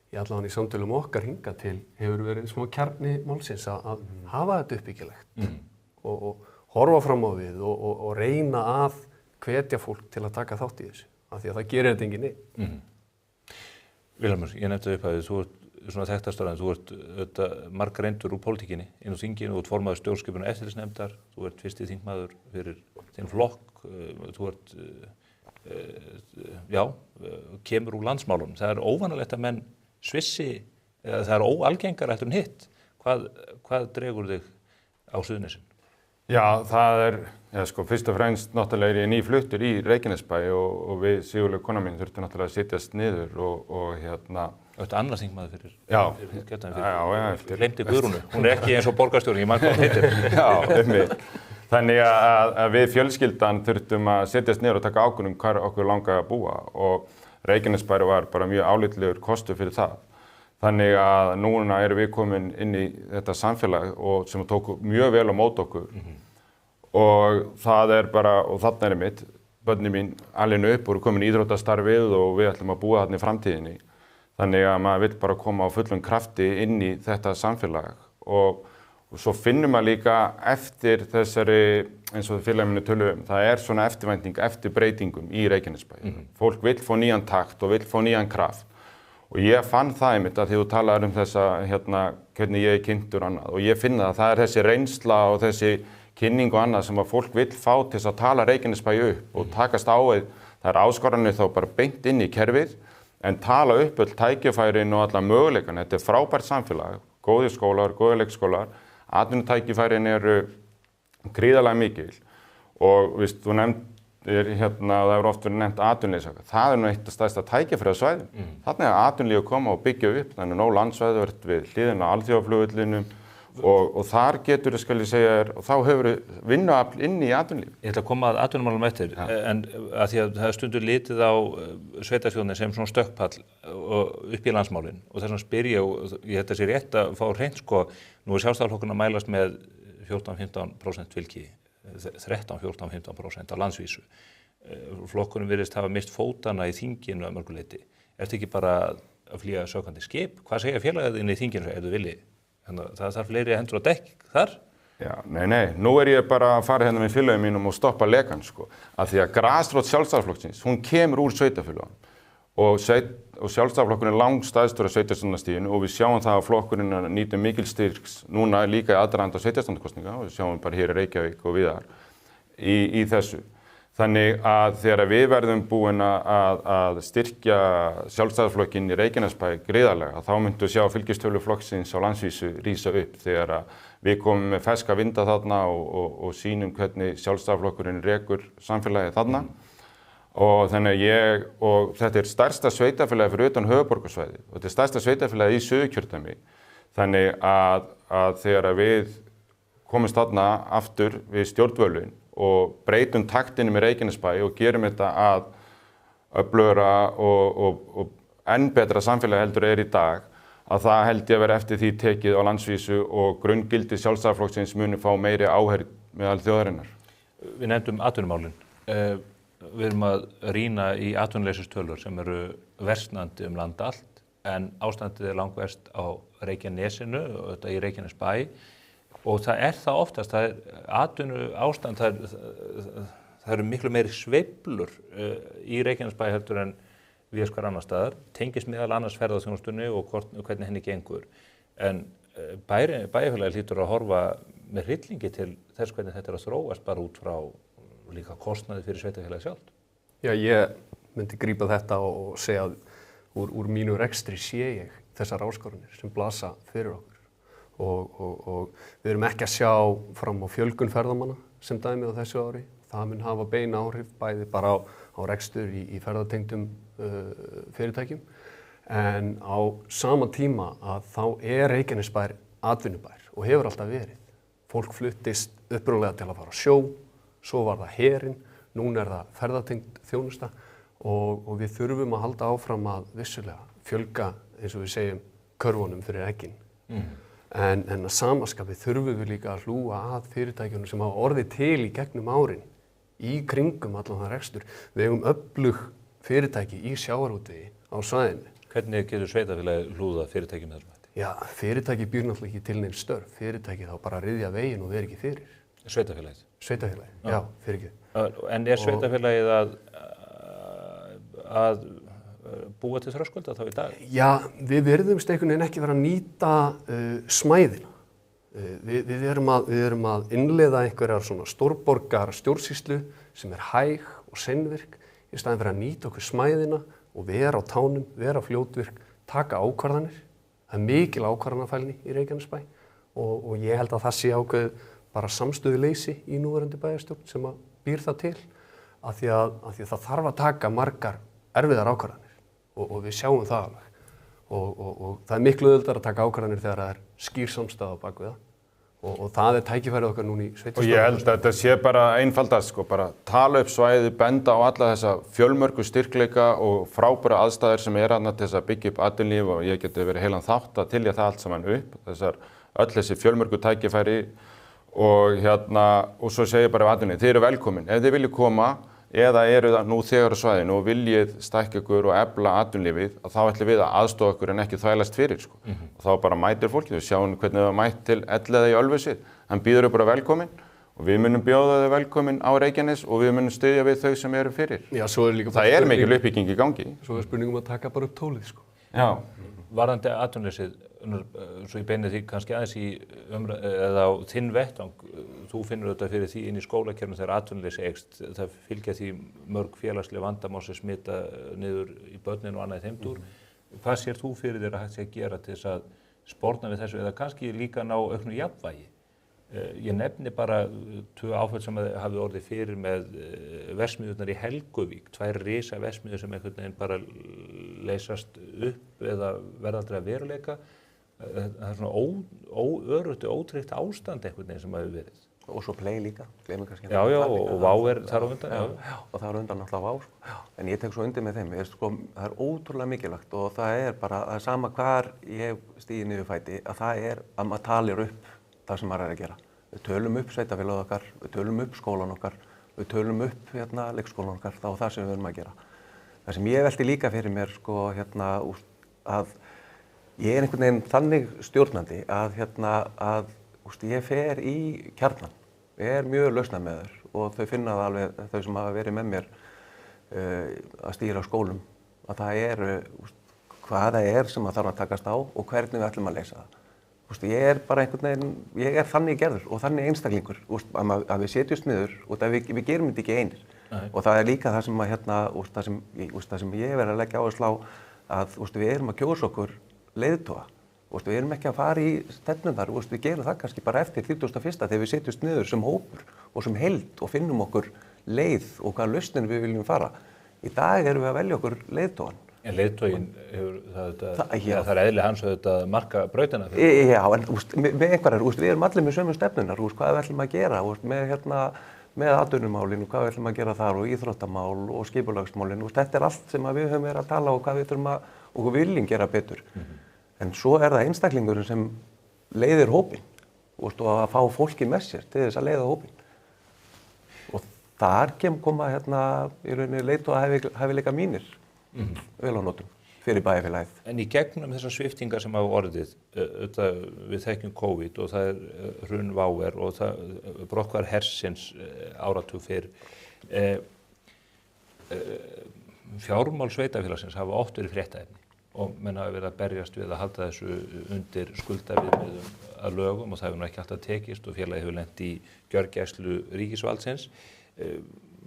í allavega í samtölum okkar hingað til hefur verið smá kjarni málsins að hafa þetta uppbyggilegt og horfa fram á við og reyna að hvetja fólk til að taka þátt í þessu af því að það gerir þetta enginn einn. Vilhelmur, ég nefndi upp að þú ert svona þekktastur en þú ert margreyndur úr pólitíkinni inn á þinginu, þú ert formaður stjórnskipunar eftirlitsnefndar, þú ert fyrsti þingmaður fyrir þinn flokk, þú ert, kemur úr landsmálunum. Það er óvanalegt að menn svissi, það er óalgengar eftir en hitt. Hvað dregur þig á Suðurnesin? Já, það er, fyrst og fremst náttúrulega er ég nýfluttur í Reykjanesbæ og við Sigurlaug kona mín þurftum náttúrulega að sitjast niður og Þetta er annað þingmaður fyrir. Já, Gleymdi Guðrúnu. Hún er ekki eins og borgarstjóri, ég man hvað hún heitir. Já, einmitt. Þannig að við fjölskyldan þurftum að setjast niður og taka ákvörðun hvar okkur langaði að búa og Reykjanesbær var bara mjög álitlegur kostur fyrir það. Þannig að núna erum við komin inn í þetta samfélag og sem tók mjög vel á mót okkur og það er bara, og þarna er mitt, börnin mín alinu upp og eru komin í íþróttastarfið og við ætlum að búa þarna í framtíðinni. Þannig að maður vill bara koma á fullum krafti inn í þetta samfélag og svo finnum maður líka eftir þessari, eins og félaginu tölum, það er svona eftirvænting eftir breytingum í Reykjanesbæ. Fólk vill fá nýjan takt og vill fá nýjan kraft og ég fann það einmitt að því þú talaðir þessa, hvernig ég er kynntur annað og ég finna að það er þessi reynsla og þessi kynning og annað sem að fólk vill fá til þess að tala Reykjanesbæ upp og takast á það er áskoranir þá bara beint inn í kerfið en tala upp öll tækifærin og alla möguleikan. Þetta er frábært samfélag, góðir skólar, góðir leikskólar, atvinnutækifærin eru gríðarlega mikil og þú nefndir það er oft verið nefnt atvinnuleysi. Það er nú eitt stærsta tækifæri á svæðum. Þannig að atvinnulíf koma og byggja upp, þannig að nóg landsvæði við hliðina á alþjóðaflugvellinum, og þar getur það, skal ég segja þér, og þá hefur vinnuafl inn í atvinnulíf. Ég ætla að koma að atvinnumálum eftir, en að því að það er stundur litið á sveitarstjórnir sem svona stökkpall upp í landsmálin og þess vegna spyr ég, og ég held að sé rétt að fá hreint sko, nú er Sjálfstæðisflokkurinn að mælast með 14-15% fylgi, 13-14-15% á landsvísu. Flokkurinn virðist hafa mist fótana í þinginu að mörgu leyti. Ertu ekki bara að flýja sökandi skip? Hvað segja félagaðinni í þinginu ef þú viljið? Þannig að það þarf fleiri hendur á dekk þar? Já, nei, nú er ég bara að fara hérna með félagum mínum og stoppa lekan, sko. Af því að grasrót Sjálfstæðisflokksins, hún kemur úr sveitarfélagum og Sjálfstæðisflokkurinn er langstæðstur á sveitarstjórnarstiginu og við sjáum það að flokkurinn nýtur mikil styrks núna líka í aðdraganda sveitarstjórnarkosninga og við sjáum bara hér í Reykjavík og víðar í þessu. Þannig að þegar við verðum búin að styrkja Sjálfstæðisflokkinn í Reykjanesbæ gríðarlega, þá myndum við sjá fylgistölu flokksins á landsvísu rísa upp þegar við komum með ferska vinda þarna og sýnum hvernig Sjálfstæðisflokkurinn rekur samfélagið þarna. Og þannig og þetta er stærsta sveitarfélagi fyrir utan höfuðborgarsvæði og þetta er stærsta sveitarfélagi í Suðurkjördæmi. Þannig að þegar við komumst þarna aftur við stjórnvölinn og breytum taktinum í Reykjanesbæ og gerum þetta að öflugra og enn betra samfélagi heldur í dag, að það held ég að vera eftir því tekið á landsvísu og grunngildi Sjálfstæðisflokksins muni fá meiri áheyrn meðal þjóðarinnar. Við nefndum atvinnumálin. Við erum að rýna í atvinnuleysistölur sem eru versnandi land allt, en ástandið er langverst á Reykjanesinu og þetta í Reykjanesbæ. Og það er það oftast, það er atvinnu ástand, það eru miklu meiri sveiflur í Reykjanesbæ heldur en við hvar annar staðar, tengist meðal annars ferðaþjónustunni og hvernig henni gengur. En bæjarfélagið hlýtur að horfa með hryllingi til þess hvernig þetta er að þróast bara út frá líka kostnaði fyrir sveitarfélagið sjálft. Já, ég myndi grípa þetta og segja að úr mínu rekstri sé ég þessar áskoranir sem blasa fyrir okkur. Og við erum ekki að sjá fram á fjölgun ferðamanna sem dæmi á þessu ári. Það mun hafa bein áhrif bæði bara á rekstur í ferðatengdum fyrirtækjum. En á sama tíma að þá er Reykjanesbær atvinnubær og hefur alltaf verið. Fólk fluttist upprunalega til að fara á sjó, svo var það herinn, núna er það ferðatengd þjónusta og við þurfum að halda áfram að vissulega fjölga, eins og við segjum, körfunum fyrir eggin. En að samaskapi þurfum við líka að hlúa að fyrirtækjunum sem hafa orðið til í gegnum árin í kringum allan það rekstur. Við eigum öflug fyrirtæki í sjávarútvegi á svæðinu. Hvernig getur sveitarfélagið hlúða fyrirtæki með þessum hætti? Já, fyrirtæki býr náttúrulega ekki til neinn störf. Fyrirtæki þá bara ryðja veginn og vera ekki fyrir. Sveitarfélagið? Sveitarfélagið, já, fyrir ekki. En er sveitarfélagið að búa til þröskulda þá í dag? Já, við virðumst einhvern veginn ekki vera að nýta smæðina. Við erum að innleiða einhverjar svona stórborgar stjórnsýslu sem er hæg og seinvirk í staðinn fyrir að nýta okkur smæðina og vera á tánum, vera fljótvirk, taka ákvarðanir. Það er mikil ákvarðanafælni í Reykjanesbæ og ég held að það sé ákveð bara samstöðuleysi í núverandi bæjarstjórn sem að býr það til af því að það þarf að taka margar erfiðar ákvarðanir. Og við sjáum það alveg. Og það er miklu auðveldara að taka ákvarðanir þegar það er skýr samstaða á bak við það. Og það er tækifærið okkar núna í sveitarstjórn. Og ég held að þetta sé bara einfaldast, sko, bara tala upp svæðið, benda á alla þessa fjölmörgu styrkleika og frábæra aðstæður sem er þarna til þess að byggja upp atvinnulíf og ég geti verið heilan þátt að tilja það allt saman upp, öll þessi fjölmörgu tækifæri og svo segja bara atvinnulíf, þið eru velkomin, ef þið viljið koma eða eru það nú þegar á svæðinu og viljið stækka ykkur og efla atvinnulífið, að þá ætlum við að aðstoða ykkur en ekki þvælast fyrir, sko. Og þá bara mætir fólki, við sjáum hvernig það mætt til Elliða í Ölfusi, hann býður bara velkomin og við munum bjóða þau velkomin á Reykjanes og við munum styðja við þau sem eru fyrir. Já, svo er líka það er mikil uppbygging í gangi. Svo er spurningum að taka bara upp tólið, sko. Já. Varðandi atvinnuleysið, svo ég beini því kannski aðeins í eða á þinn vettvang, þú finnur þetta fyrir því inn í skólakerfinu þegar atvinnuleysi eykst, það fylgja því mörg félagsleg vandamál sem smita niður í börnin og annað í þeim dúr. Hvað sér þú fyrir þér að hægt sé að gera til þess að sporna við þessu eða kannski líka ná auknu jafnvægi? Ég nefni bara 2 áföll sem hafi orðið fyrir með verksmiðjurnar í Helguvík, 2 risa verksmiðjur sem einhvern veginn bara leysast upp eða verða aldrei að veruleika það svona óöruggt og ótryggt ástand einhvern veginn sem hefur verið. Og svo Play líka, gleymum kannski. Já, og Vá þar á undan. Já, og það undan náttúrulega Vá, sko. En ég tek svo undir með þeim, sko, það ótrúlega mikilvægt og það bara, það sama hvar ég stíði niður fæti, að það að maður talir upp það sem maður að gera. Við tölum upp sveitarfélagið okkar, við tölum upp skólan okkar, við tölum upp leikskólan okkar, þá það sem við erum að gera. Það sem ég velti líka fyrir mér, sko, að ég einhvern veginn þannig stjórnandi að ég fer í kjarnan, mjög lausnamiður og þau finna það alveg, þau sem hafa verið með mér að stýra skólum, að það hvað það sem maður þarf að takast á og hvernig við ætlum að leysa það. Ég bara einhvern veginn, ég þannig gerður og þannig einstaklingur, að við setjumst niður og við gerum þetta ekki einir. Og það líka það sem, það sem ég verið að leggja áherslu á, að við erum að kjósa okkur leiðtoga. Við erum ekki að fara í stefnurnar, við gerum það kannski bara eftir 31. þegar við setjumst niður sem hópur og sem heild og finnum okkur leið og hvaða lausnir við viljum fara. Í dag erum við að velja okkur leiðtogan. En leiðtoginn það eðli hans að marka brautina fyrir. Já, en með einhverjar, við erum allir með sömu stefnurnar, hvað við ætlum að gera, með atvinnumálin og hvað við ætlum að gera þar og íþróttamál og skipulagsmálin. Þetta allt sem við höfum verið að tala og hvað við þurfum og viljum gera betur. En svo það einstaklingurinn sem leiðir hópinn og að fá fólki með sér til þess að leiða hópinn. Og þar koma í rauninni leiðtogahefileika mínir vel á notum fyrir bæjarfélagið. En í gegnum þessar sviptingar sem hafa orðið, við þekkjum COVID og það hrun Váer og það brotthvarf hersins áratug fyrr, fjármál sveitarfélagsins hafa oft verið fréttaefni og menn hafa verið að berjast við að halda þessu undir skuldaviðmiðum að lögum og það hefur ekki alltaf tekist og félagið hefur lent í gjörgæslu ríkisvaldsins.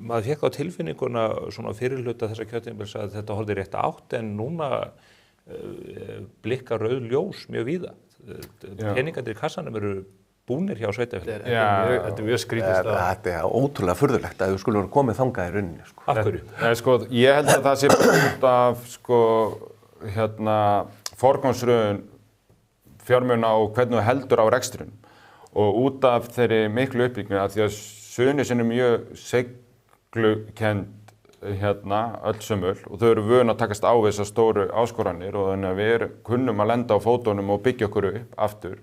Maður fékk á tilfinninguna svona fyrirhluta þessa kjörtímabils að þetta horfði rétt átt en núna blikkar rauð ljós mjög víða. Peningarnir í kassanum eru búnir hjá sveitarfélaginu. Þetta mjög skrítið staða. Þetta ótrúlega furðulegt að við skulum vera komið þangað í rauninni. Af hverju? Ég held að það sé út af forgangsröðun fjármuna og hvernig þú heldur á rekstrinum og út af þeirri miklu uppbyggingu af því að Suðurnesin mjög seglukend öll sömul og þau eru vön að takast á þessar stóru áskoranir og þannig að við kunnum að lenda á fótunum og byggja okkur upp aftur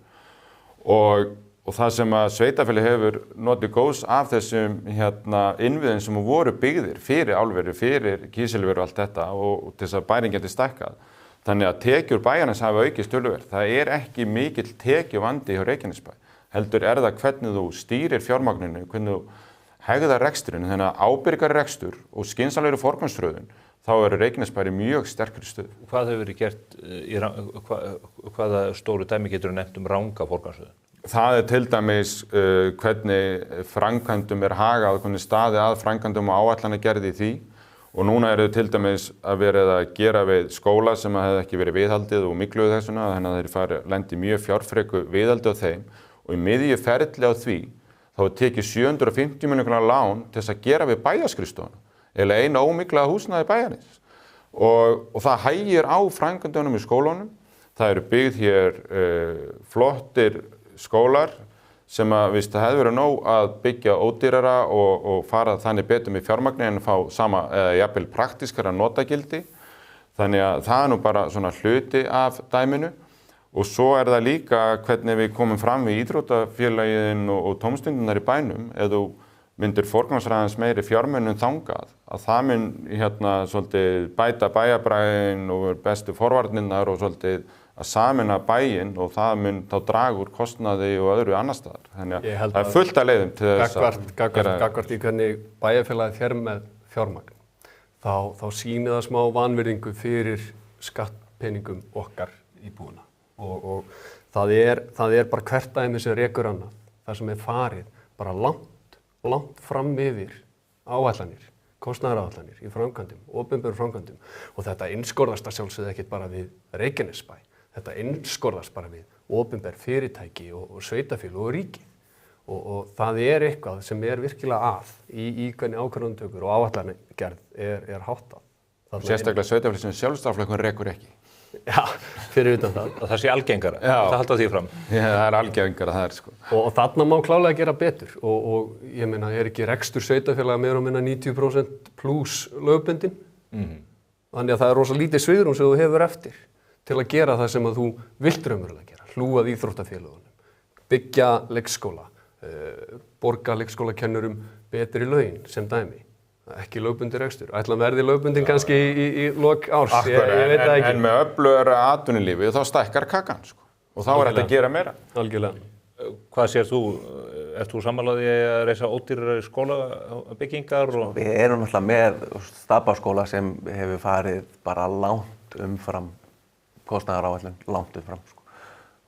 og það sem að sveitarfélagið hefur notið góðs af þessum innviðum sem voru byggðir fyrir álveru, fyrir kísilveru og allt þetta og til þess að bærin geti stækkað. Þannig að tekjur bæjarins hafa aukist töluvert. Það ekki mikill tekjuvandi hjá Reykjanesbæ. Heldur það hvernig þú stýrir fjármagninu, hvernig þú hegðar rekstrinu, þannig að ábyrgari rekstur og skynsamlegri forgangsröðun, þá Reykjanesbær í mjög sterkri stöðu. Hvað hefur verið gert, hvaða stóru dæmi getur þú nefnt ranga forgangsröðun? Það til dæmis hvernig framkvæmdum hagað, hvernig staðið að framkvæmdum og áætlanagerð í því. Og núna þau til dæmis að verið að gera við skóla sem hefði ekki verið viðhaldið og mikluðu þessuna, þannig að þeir lendi mjög fjárfreku viðhaldi á þeim og í miðju ferli á því þá tekið 750 milljóna lán til þess að gera við bæjarskrifstofuna, eða eina ómikla húsnæði bæjarins. Og það hægir á framkvæmdunum í skólunum, það eru byggð hér flottir skólar sem að það hefði verið nóg að byggja ódýrara og fara þannig betur með fjármagni en fá sama eða jafnvel praktískara notagildi. Þannig að það nú bara svona hluti af dæminu og svo það líka hvernig við komum fram við íþróttafélagin og tómstundirnar í bænum eða þú myndir forgangsraðans meiri fjármunum þangað að það mun svolítið bæta bæjarbræðin og bestu forvarnirnar og svolítið að sameina bæinn og það mun þá draga úr kostnaði og öðru annar staðar. Þannig að það fullt af leiðum til þess að gagvart í hvernig bæjarfélagið fer með fjármagn. Þá sýnir það smá vanvirðingu fyrir skattpeningum okkar íbúana. Og það bara hvert dæmi sem rekur annað. Það sem farið bara langt fram yfir áætlanir, kostnaðaráætlanir í framkvæmdum, opinberum framkvæmdum. Og þetta einskorðast að sjálfsögðu ekkert bara við Reykjanesbæ. Þetta einskorðast bara við opinber fyrirtæki og sveitarfélög og ríki. Og það eitthvað sem virkilega að í hvernig ákvarðanatökur og áætlanagerð háttað. Sérstaklega sveitarfélög sem sjálfstæðisflokkurinn rekur ekki. Já, fyrir utan það. Það sé algengara, Já. það halda því fram. Já, það er algengara, það er sko. Og þarna má klálega gera betur og ég meina, er ekki rekstur sveitarfélaga meira og minna 90% pluss lögbundin? Þannig að það er rosa lítið svigrúm sem þú hefur eftir til að gera það sem að þú vilt raunverulega gera. Hlúa að íþróttafélögunum, byggja leikskóla, borga leikskólakennurum betri laun sem dæmi. Ekki lögbundin rekstur. Ætla verði lögbundin kannski í lok árs. Akkurat, ég veit það ekki. en með öflugra atvinnulífi þá stækkar kakan sko. Og þá er þetta að gera meira. Algjörlega. Hvað sér þú? Ert þú sammálaði að reisa ódýrari skólabyggingar? Við erum náttúrulega með Stapaskóla sem hefur farið bara langt umfram kostnaðaráætlun, langt umfram sko.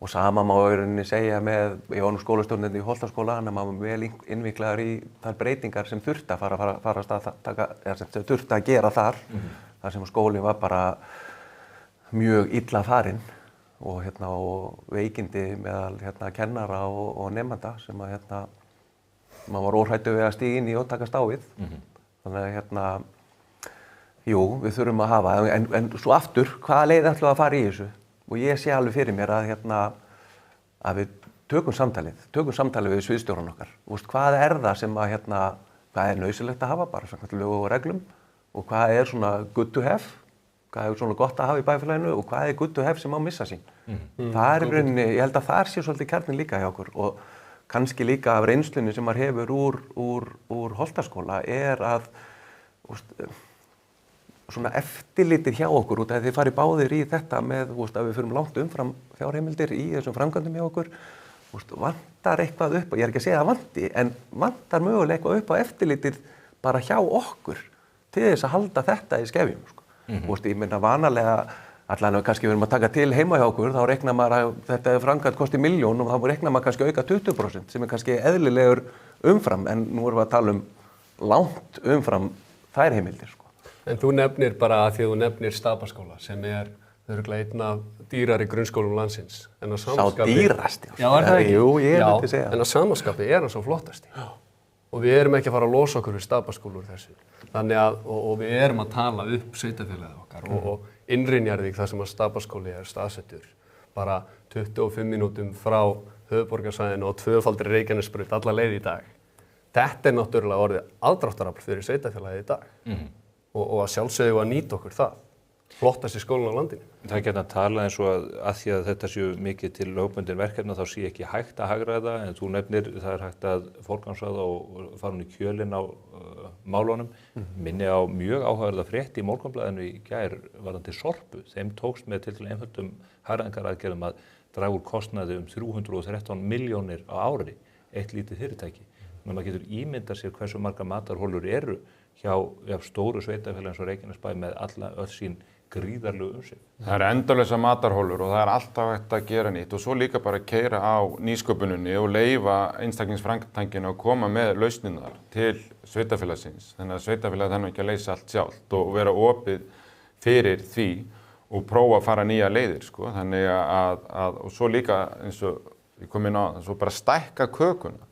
Og sama má í rauninni segja með, ég var nú skólastjórnandi í Holtaskóla, en maður var vel innviklaður í þær breytingar sem þurfti að fara að taka, sem þurfti að gera þar, þar sem skólinn var bara mjög illa farinn og, og veikindi meðal kennara og nemanda sem að maður var óhræddur við að stíga inn í og takast á við. Þannig að jú, við þurfum að hafa, en svo aftur, hvaða leið ætlum við að fara í þessu? Og ég sé alveg fyrir mér að við tökum samtalið við sviðsstjóran okkar. Hvað er það sem hvað er nauðsynlegt að hafa bara samkvæmt lögum og reglum og hvað er svona good to have, hvað er svona gott að hafa í bæjarfélaginu og hvað er good to have sem má missa sín. Það er í rauninni, ég held að það sé svolítið kjarninn líka hjá okkur og kannski líka af reynslunni sem maður hefur úr Holtaskóla er að svona eftirlitið hjá okkur út af þið farið báðir í þetta með að við förum langt umfram fjárheimildir í þessum framkvæmdum hjá okkur vantar eitthvað upp, ég er ekki að segja að vanti en vantar mögulega eitthvað upp á eftirlitið bara hjá okkur til þess að halda þetta í skefjum sko. Ég meina vanalega allan ef kannski við erum að taka til heima hjá okkur þá reiknar maður að þetta framkvæmd kosti 1 milljón og þá reiknar maður kannski auka 20% sem er kannski eðlilegur umfram en nú erum við að tala langt umfram þær heimildir sko. En þú nefnir bara að því að þú nefnir Stapaskóla sem er örugglega einn af dýrari grunnskólum landsins. Sá dýrasti? Já, er það ekki? Jú, ég myndi segja. En að samaskapi er hann svo flottasti. Já. Og við erum ekki að fara að losa okkur við Stapaskólu úr þessu. Þannig að, og við erum að tala upp sveitarfélagið okkar og Innri-Njarðvík þar sem að Stapaskóli er staðsettur. Bara 25 mínútum frá höfuðborgarsvæðinu og 2-faldir Reykjanesbraut alla leið í dag. Þetta er náttúrulega orðið aðdráttarafl fyrir sveitarfélagið í dag. Og að sjálfsögðu að nýta okkur það. Flottasti skólinn á landinu. Það er ekki að tala eins og að því að þetta séu mikið til lögbundin verkefna þá sé ekki hægt að hagræða en þú nefnir það er hægt að forgangsraða og fara hún í kjölinn á málunum. Minni á mjög áhugaverða frétt í Morgunblaðinu í gær varðandi Sorpu. Þeim tókst með til einföldum hagræðingaraðgerðum að draga úr kostnaði 313 milljónir á ári, eitt lítið fyrirtæki. Þannig að maður getur ímyndað sér hversu margar matarholur eru hjá stóru sveitarfélagi eins og Reykjanesbæ með öll sín gríðarlegu umsvif. Það er endalausar matarholur og það er alltaf hægt að gera nýtt og svo líka bara að keyra á nýsköpuninni og leyfa einstaklingsframtakinu að koma með lausnirnar til sveitarfélagsins. Þannig að sveitarfélagið þannig ekki að leysa allt sjálft og vera opið fyrir því og prófa að fara nýja leiðir sko. Þannig að og svo líka eins og ég kom inn á svo bara stækka kökuna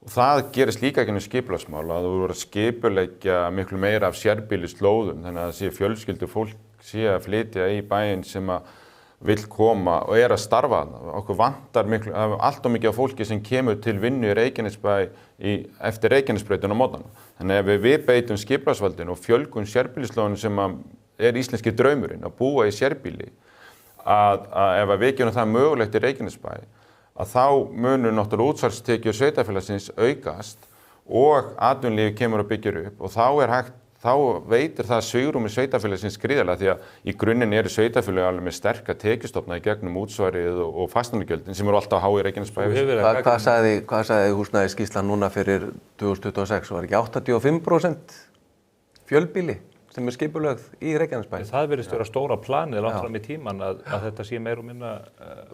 og það gerist líka ekki með skipulagsmál að þú voru að skipuleggja miklu meira af sérbýlislóðum þannig að það sé fjölskyldu fólk sé að flytja í bæinn sem að vill koma og er að starfa okkur vantar miklu, allt of mikið af fólki sem kemur til vinnu í Reykjanesbæ eftir Reykjanesbrautin á mótana. Þannig að við beitum skipulagsvaldinu og fjölgun sérbýlislóðinu sem er íslenski draumurinn að búa í sérbýli að ef við gerum það mögulegt í Reykjanesbæ að þá munur náttúrulega útsvarstekjur sveitarfélagsins aukast og atvinnulífið kemur að byggja upp og þá veitir það svigrúmi sveitarfélagsins gríðarlega því að í grunninn eru sveitarfélög alveg með sterka tekjustofna í gegnum útsvarið og fasteignagjöldin sem eru alltaf há í Reykjanesbæ. Hvað sagði húsnæðisskýrslan núna fyrir 2026? Var ekki 85% fjölbýli sem er skipulögð í Reykjanesbæ? Það virðist vera stóra planið langt fram í tíman að þetta sé meira og minna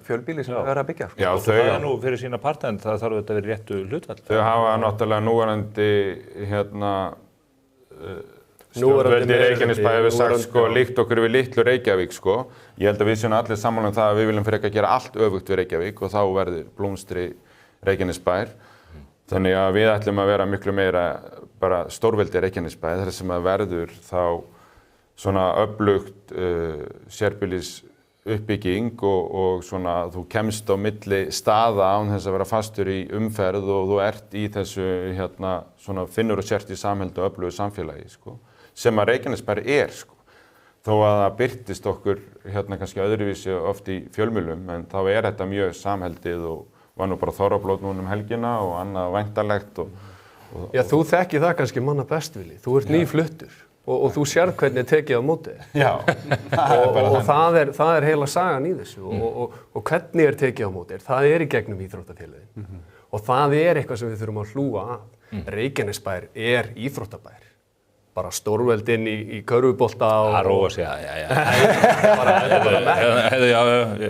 fjölbýli sem verður að byggja. Já, það er nú fyrir sína part en það þarf þetta að vera réttu hlutfall. Þau hafa náttúrulega núverandi stjórnvöldi Reykjanesbæ hefur sagt sko líkt okkur við litlu Reykjavík sko. Ég held að við séum allir sammála það að við viljum frekar gera allt öfugt við Reykjavík og þá verður blómstri Reykjanesbær. Þannig að við ætlum að vera miklu meira bara stórveldi Reykjanesbæ þar sem að verður þá svona öflugt sérbýlis uppbygging og svona þú kemst á milli staða án þess að vera fastur í umferð og þú ert í þessu svona finnur og sért í samhældu og öflugu samfélagi sko, sem að Reykjanesbær sko. Þó að það birtist okkur kannski öðruvísi oft í fjölmiðlum en þá þetta mjög samhældið og var nú bara þorrablót núna helgina og annað væntanlegt Já, þú þekkir það kannski manna best, Vili. Þú ert nýfluttur og þú sérð hvernig tekið á móti. Já. og það heila sagan í þessu og hvernig tekið á móti. Það í gegnum íþróttafélögin. Og það eitthvað sem við þurfum að hlúa að. Reykjanesbær íþróttabær. Bara stórveld inn í körfubolta og... Það róa sig,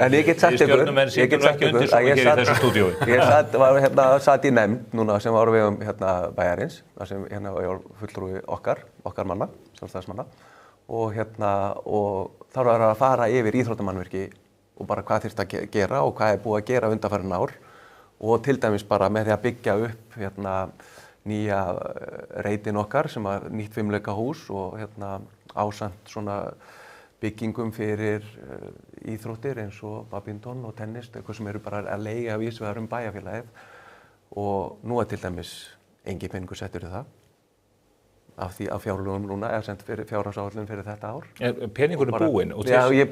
En ég get sagt ykkur, ég satt í nefnd núna sem var á vegum bæjarins, þar sem var fulltrúi okkar manna, sjálfstæðismanna, og þá var að fara yfir íþróttamannvirki og bara hvað þyrfti að gera og hvað búið að gera undanfarin ár og til dæmis bara með því að byggja upp nýja reitin okkar sem nýtt fimleikahús og ásamt svona byggingum fyrir íþróttir eins og badminton og tennis, eitthvað sem eru bara að leigja vísvegar bæjarfélagið og nú til dæmis engin peningur settur í það af fjárlögum núna, eða sent fyrir fjárhagsáætlun fyrir þetta ár. Peningurinn búinn? Já, ég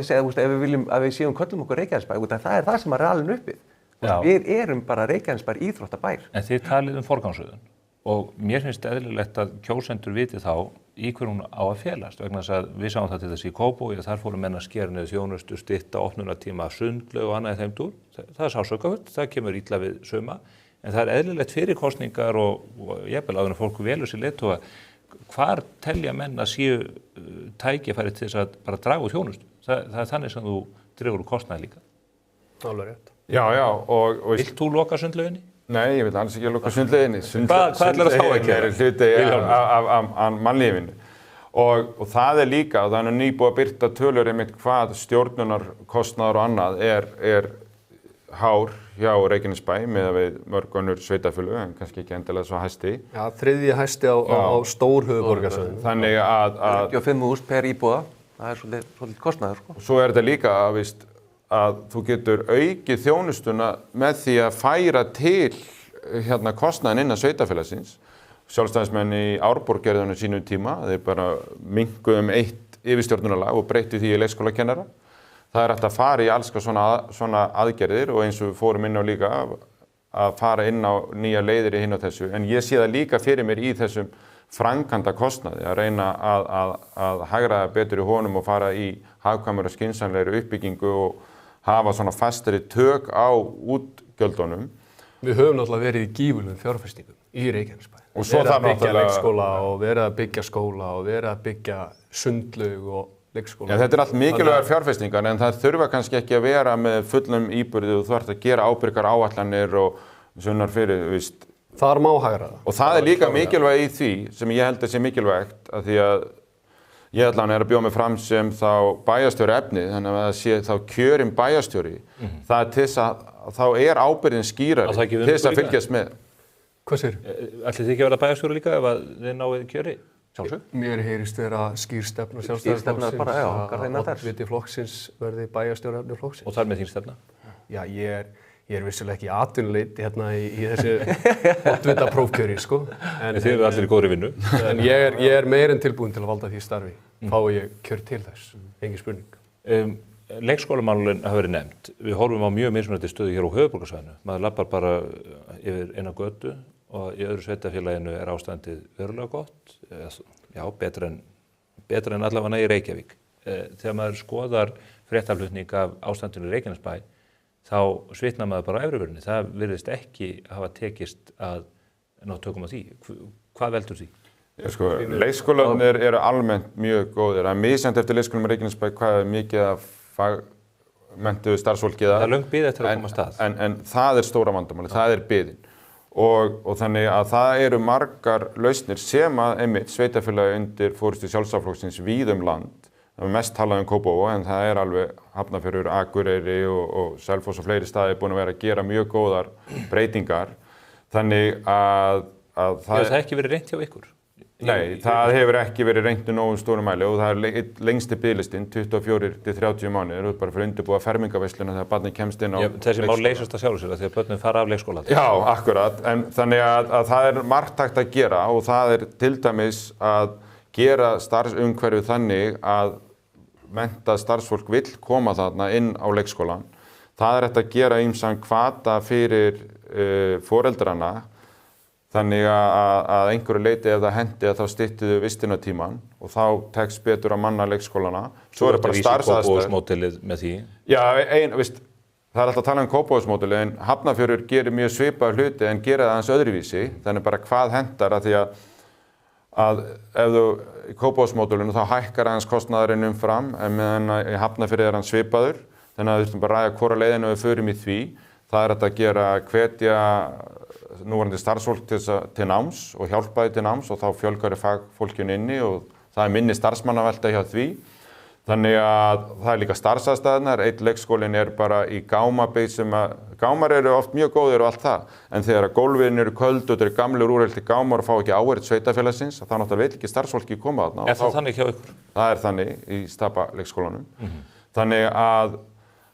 segi ef við séum köllum okkur Reykjanesbær, það það sem er alin uppið. Við erum bara Reykjanesbær íþróttabær. En þið talið forgangsröðun og mér finnst eðlilegt að kjósendur viti þá í hverju hún á að felast vegna þess að við sáum það til þess í Kópavogi og þar fóru menn að skera niður þjónustu, stytta opnunartíma, sundlaug og annað í þeim dúr. Það er sársaukafullt, það kemur illa við suma en það er eðlilegt fyrir kosningar og jafnvel áður en fólk velur sér leiðtoga hvar telja menn að séu tækifæri til þess að bara draga úr þjónustu. Það er þannig sem þú dregur úr kostnaði líka. Alveg rétt. Já, og... Vilt þú loka sundlauginni? Nei, ég vil alls ekki loka sundlauginni. Hvað ætlar það þá að gera? Hluti af mannlífinu. Og það líka, og það er nýbúið að birta tölur einmitt hvað stjórnunarkostnaður og annað er hár hjá Reykjanesbæ með við mörg önnur sveitarfélög, en kannski ekki endilega svo hæsti. Já, þriðji hæsti á stórhöfuðborgarsvæðinu. Þannig að... 45.000 per íbúa, það er svolítið kostnaður. Sko. Svo þetta líka að þú getur aukið þjónustuna með því að færa til kostnaðinn innan sveitarfélagsins. Sjálfstæðismenn í Árborg gerðu á sínum tíma, þeir bara minnkuðu eitt yfirstjórnunarlag og breyttu því í leikskólakennara. Það hægt að fara í alls svona aðgerðir og eins og við fórum inn á líka að fara inn á nýja leiðir í hinn á þessu. En ég sé það líka fyrir mér í þessum framkvæmda kostnaði að reyna að hagræða betur í honum og fara í hagkvæmari og skynsamlegri uppbyggingu og hafa svona fastari tök á útgjöldunum. Við höfum náttúrulega verið í gífurlegum fjárfestingum í Reykjanesbæ. Og svo það náttúrulega... Verið að byggja leikskóla og verið að byggja skóla og verið að byggja sundlaug og leikskóla. Já, þetta allt mikilvægar fjárfestingar en það þurfa kannski ekki að vera með fullum íburði og þú ert að gera ábyrgar áætlanir og sunnar fyrir, víst. Þar má hagræða. Og það líka mikilvæg í því sem ég held að sé mikilvægt að því að ég allan að bjóða mig fram sem þá bæjarstjóri efnið, þannig að það sé þá kjörinn bæjarstjóri. Það til þess að þá ábyrgðin skýrari til þess að fylgjast með. Hvað sér? Ætlið þið ekki að verða bæjarstjóri líka ef þið náið kjöri? Sjálfsög? Mér heyrist vera skýr stefna sjálfstæðisflokksins að oddviti flokksins verði bæjarstjóri efni flokksins. Og þar með þín stefna? Já, ég vissulega ekki í atvinnuleiti í þessu oddvita prófkjöri, sko. En þið eru allir í góðri vinnu. En ég meir en tilbúin til að valda því starfi. Fái ég kjör til þess, engin spurning. Leikskólamálin hafa verið nefnt. Við horfum á mjög mismunandi stöðu hér á höfuðborgarsvæðinu. Maður lappar bara yfir eina götu og í öðru sveitarfélaginu ástandið verulega gott. Já, betra en allavega í Reykjavík. Þegar maður skoðar fréttaflutning af ástandinu í Reykjanesbæ þá svitnar maður bara á efriverðinni. Það virðist ekki hafa tekist að ná tökum á því. Hvað veldur því? Leikskólarnir eru almennt mjög góðir. Það misjafnt eftir leikskólum í Reykjanesbæ hvað er mikið af fagmenntuðu starfsfólki. Það er löng bið eftir að koma af stað. En það er stóra vandamáli, það er biðin. Og þannig að það eru margar lausnir sem að einmitt sveitarfélagi undir forystu Sjálfstæðisflokksins víð land. Það er mest talað Kópavog en það er alveg Hafnarfjörður, Akureyri og Selfoss og fleiri staðir búin að vera að gera mjög góðar breytingar. Þannig að það... Hefur það ekki verið reynt hjá ykkur? Nei, það hefur ekki verið reynt í nógu stórum mæli og það er lengsti biðlistinn, 24 til 30 mánuðir, og bara fyrir undirbúa fermingarveisluna þegar barnið kemst inn á Þessi mál leysast að sjálfu sér þegar börnin fara af leikskóla. Já, akkurat, en þannig að það er margt hægt að gera og það er til dæmis að gera starfsumhverfið þannig að menntað starfsfólk vill koma þarna inn á leikskólan. Það er hægt að gera ýmsan hvata fyrir foreldrana. Þannig að einhverju leyti ef það hendi að þá styttu vistunartíman og þá tekst betur að manna leikskólana. Svo er bara starfsaðstæður. Kópavogsmódelið með því? Já, það er alltaf að tala Kópavogsmódelið en Hafnarfjörður gerir mjög svipaða hluti en gerir það aðeins öðruvísi. Þannig bara hvað hendar að því að ef þú í Kópavogsmódelinu þá hækkar aðeins kostnaðurinn umfram en meðan í Hafnarfjörði hann svipaður. Þannig að við þurfum bara að ræða hvora leiðinu við förum í því. Það er að gera hvetja núverandi starfsfólk til náms og hjálpa því til náms og þá fjölgar fagfólkinu inni og það er minni starfsmannavelta hjá því. Þannig að það er líka starfsaðstæðurnar. Einn leikskólinn er bara í gámabyggð sem að gámar eru oft mjög góðir og allt það. En þegar að gólfin eru köld og þetta eru gamlir úrelti gámar og fá ekki áheyrn sveitafélagsins, þá náttúrulega vill ekki starfsfólki koma þarna. Er það þannig hjá ykkur? Það er þannig í Stapa leikskólanum. Þannig að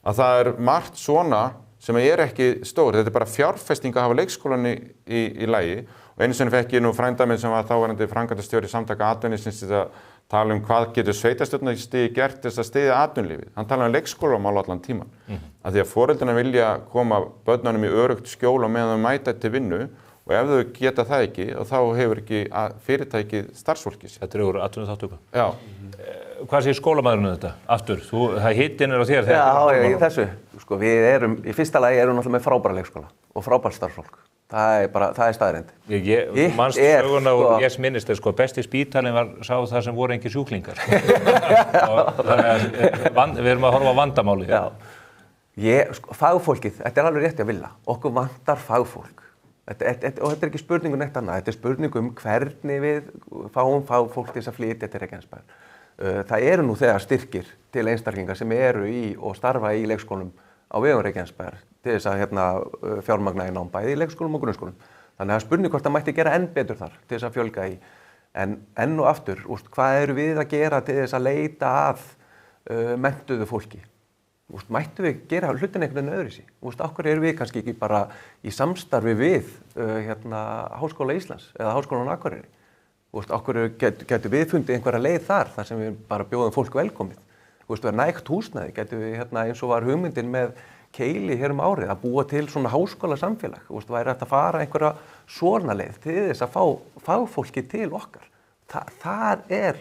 það er margt svona sem er ekki stór. Þetta er bara fjárfesting að hafa leikskólan í lagi og einu sinni fekk ég nú frænda minn sem var þáverandi framkvæmdastjóri Samtaka atvinnulífsins að tala hvað getur sveitarstjórnarstigið gert til þess að styðja atvinnulífið. Hann talaði leikskólamál allan tíman. Að því að foreldrarnir vilja koma börnunum í öruggt skjól og meðan þau mæta til vinnu og ef þau geta það ekki þá hefur ekki fyrirtækið starfsfólkið sér. Þetta er úr atvinnuþátttöku. Já. Hvað segir skólamaðurinn þetta? Aftur, það hitinn er á þér. Já, í þessu. Sko, við erum, í fyrsta lagi erum náttúrulega með frábæra leikskóla og frábært starfsfólk. Það er staðreynd. Þú manst söguna og ég minnist þess, besti spítalinn sá það sem voru engir sjúklingar. Við erum að horfa á vandamáli. Já. Fagfólkið, þetta er alveg rétt að vilja. Okkur vantar fagfólk. Og þetta er ekki spurning neitt annað. Þetta er spurning hvernig við fáum fagfólk til þess að flytja til Reykjanesbæjar. Það eru nú þegar styrkir til einstaklingar sem eru í og starfa í leikskólum á vegum Reykjanesbæjar til þess að fjármagna í nám bæði í leikskólum og grunnskólum. Þannig að spurning hvort það mætti gera enn betur þar til þess að fjölga í. En enn og aftur, hvað eru við að gera til þess að leita að menntuðu fólki? Mættu við gera hlutin einhvern veginn öðruvísi? Akkur eru við kannski ekki bara í samstarfi við Háskóla Íslands eða Háskólann á Akureyri? Akkur getur við fundið einhverja leið þar sem við bara bjóðum fólk velkomið. Við nægt húsnæði, getur við eins og var hugmyndin með Keili hér árið að búa til svona háskóla samfélag. Væri hægt að fara einhverja svona leið til þess að fá fagfólki til okkar. Það er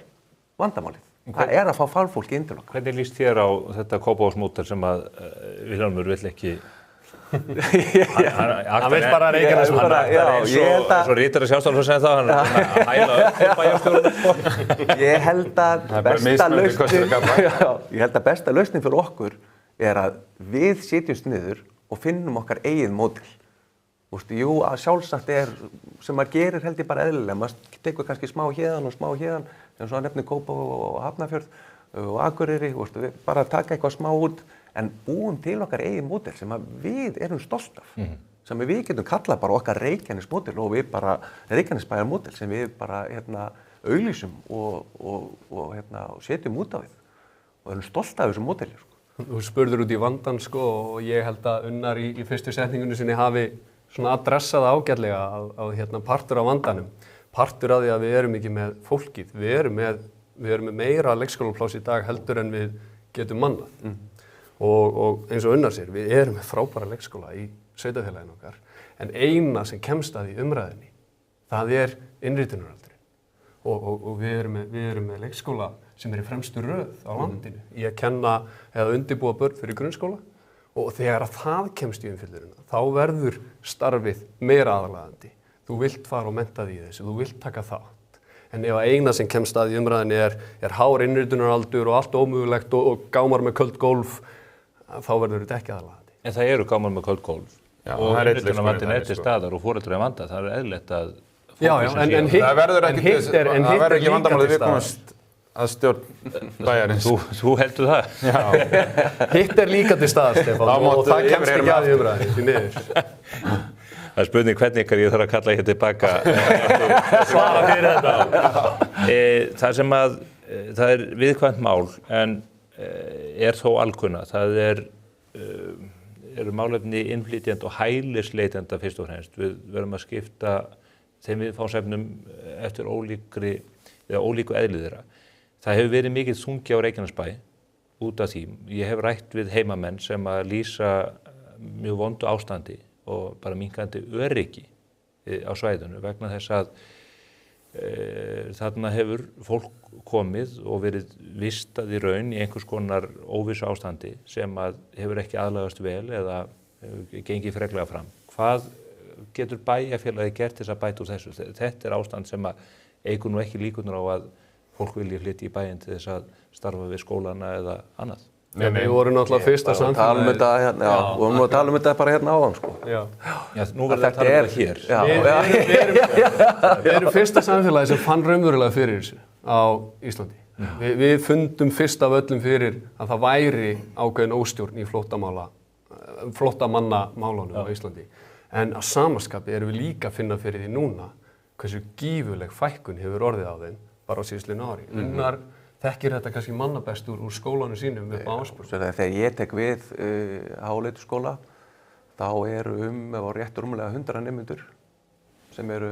vandamálið. Það er að fá fagfólki inn til okkar. Hvernig líst þér á þetta Kópavogsmódel sem að Vilhjálmur vill ekki? Hann vill bara Reykjanesbæjar. Svo ritari Sjálfstæðisflokksins segir það, hann að hæla upp bæjarstjórnum. Ég held að besta lausnin fyrir okkur er að við sitjumst niður og finnum okkar eigið módel. Jú, að sjálfsagt sem maður gerir held ég bara eðlilega. Maður tekur kannski smá héðan og smá héðan, eins og hann nefnir Kópavog og Hafnarfjörð og Akureyri, við bara taka eitthvað smá út en búum til okkar eigið módel sem við erum stolt af. Sem við getum kallað bara okkar Reykjanesmódel og við bara Reykjanesbæjar módel sem við bara auglýsum og setjum út á við og erum stolt af þessu módeli. Þú spurður út í vandan og ég held að Unnar í fyrstu setningunni sinni hafi svona adressað ágætlega að partur af vandanum. Partur af því að við erum ekki með fólkið. Við erum með meira leikskólapláss í dag heldur en við getum mannað. Og eins og Unnar sér, við erum með frábæra leikskóla í sveitarfélaginu okkar en eina sem kemst að í umræðinni, það er innritunaraldurinn. Og við erum með leikskóla sem er í fremstu röð á landinu í að kenna eða undirbúa börn fyrir grunnskóla og þegar að það kemst í umfjöldunina, þá verður starfið meira aðlaðandi. Þú vilt fara og mennta því í þessu, þú vilt taka þátt. En ef eina sem kemst að í umræðinni er hár innritunaraldur og allt ómögulegt og gámar með köld gólf, þá verður þetta ekki aðlaðandi. En það eru gámar með köld gólf og innritunarvandinn til staðar og foreldrar vanda. Það er eðlilegt að það verður ekki vandamálið við komast að stjórn bæjarins. Þú heldur það? Já. Hitt er líka til staðar, Stefán, og það kemst ekki að í umræðinni, því miður. Það er spurning hvernig ykkar ég þarf að kalla hér tilbaka svara fyrir þetta. Það sem að, það er viðkvæmt mál en er þó alkunna. Það eru málefni innflytjenda og hælisleitenda fyrst og fremst. Við verðum að skipta þeim viðfangsefnum eftir ólíku eðli þeirra. Það hefur verið mikið þungi á Reykjanesbæ út af því. Ég hef rætt við heimamenn sem að lýsa mjög vondu ástandi og bara minnkandi öryggi á svæðinu vegna þess að þarna hefur fólk komið og verið vistað í raun í einhvers konar óvissu ástandi sem að hefur ekki aðlagast vel eða gengið freklega fram. Hvað getur bæjarfélagið gert þess að bæta úr þessu? Þetta er ástand sem að eykur nú ekki líkurnar á að fólk vilji flytja í bæinn til þess að starfa við skólana eða annað. Við vorum náttúrulega fyrsta samfélagið. Við vorum að tala þetta bara hérna áðan, sko. Já, nú verðum við að tala þetta hér. Við erum fyrsta samfélagið sem fann raunverulega fyrir þessu á Íslandi. Við fundum fyrst af öllum fyrir að það væri ákveðin óstjórn í flóttamannamálunum á Íslandi. En á samaskapi erum við líka að finna fyrir því núna hversu gífurleg fækkun hefur orðið á þeim bara á síðastliðnu ári. Unnar þekkir þetta kannski manna best úr skólanum sínum upp á Ásbrú. Þegar ég tek við Háleituskóla, þá eru ef á rétt rúmlega 100 nemendur sem eru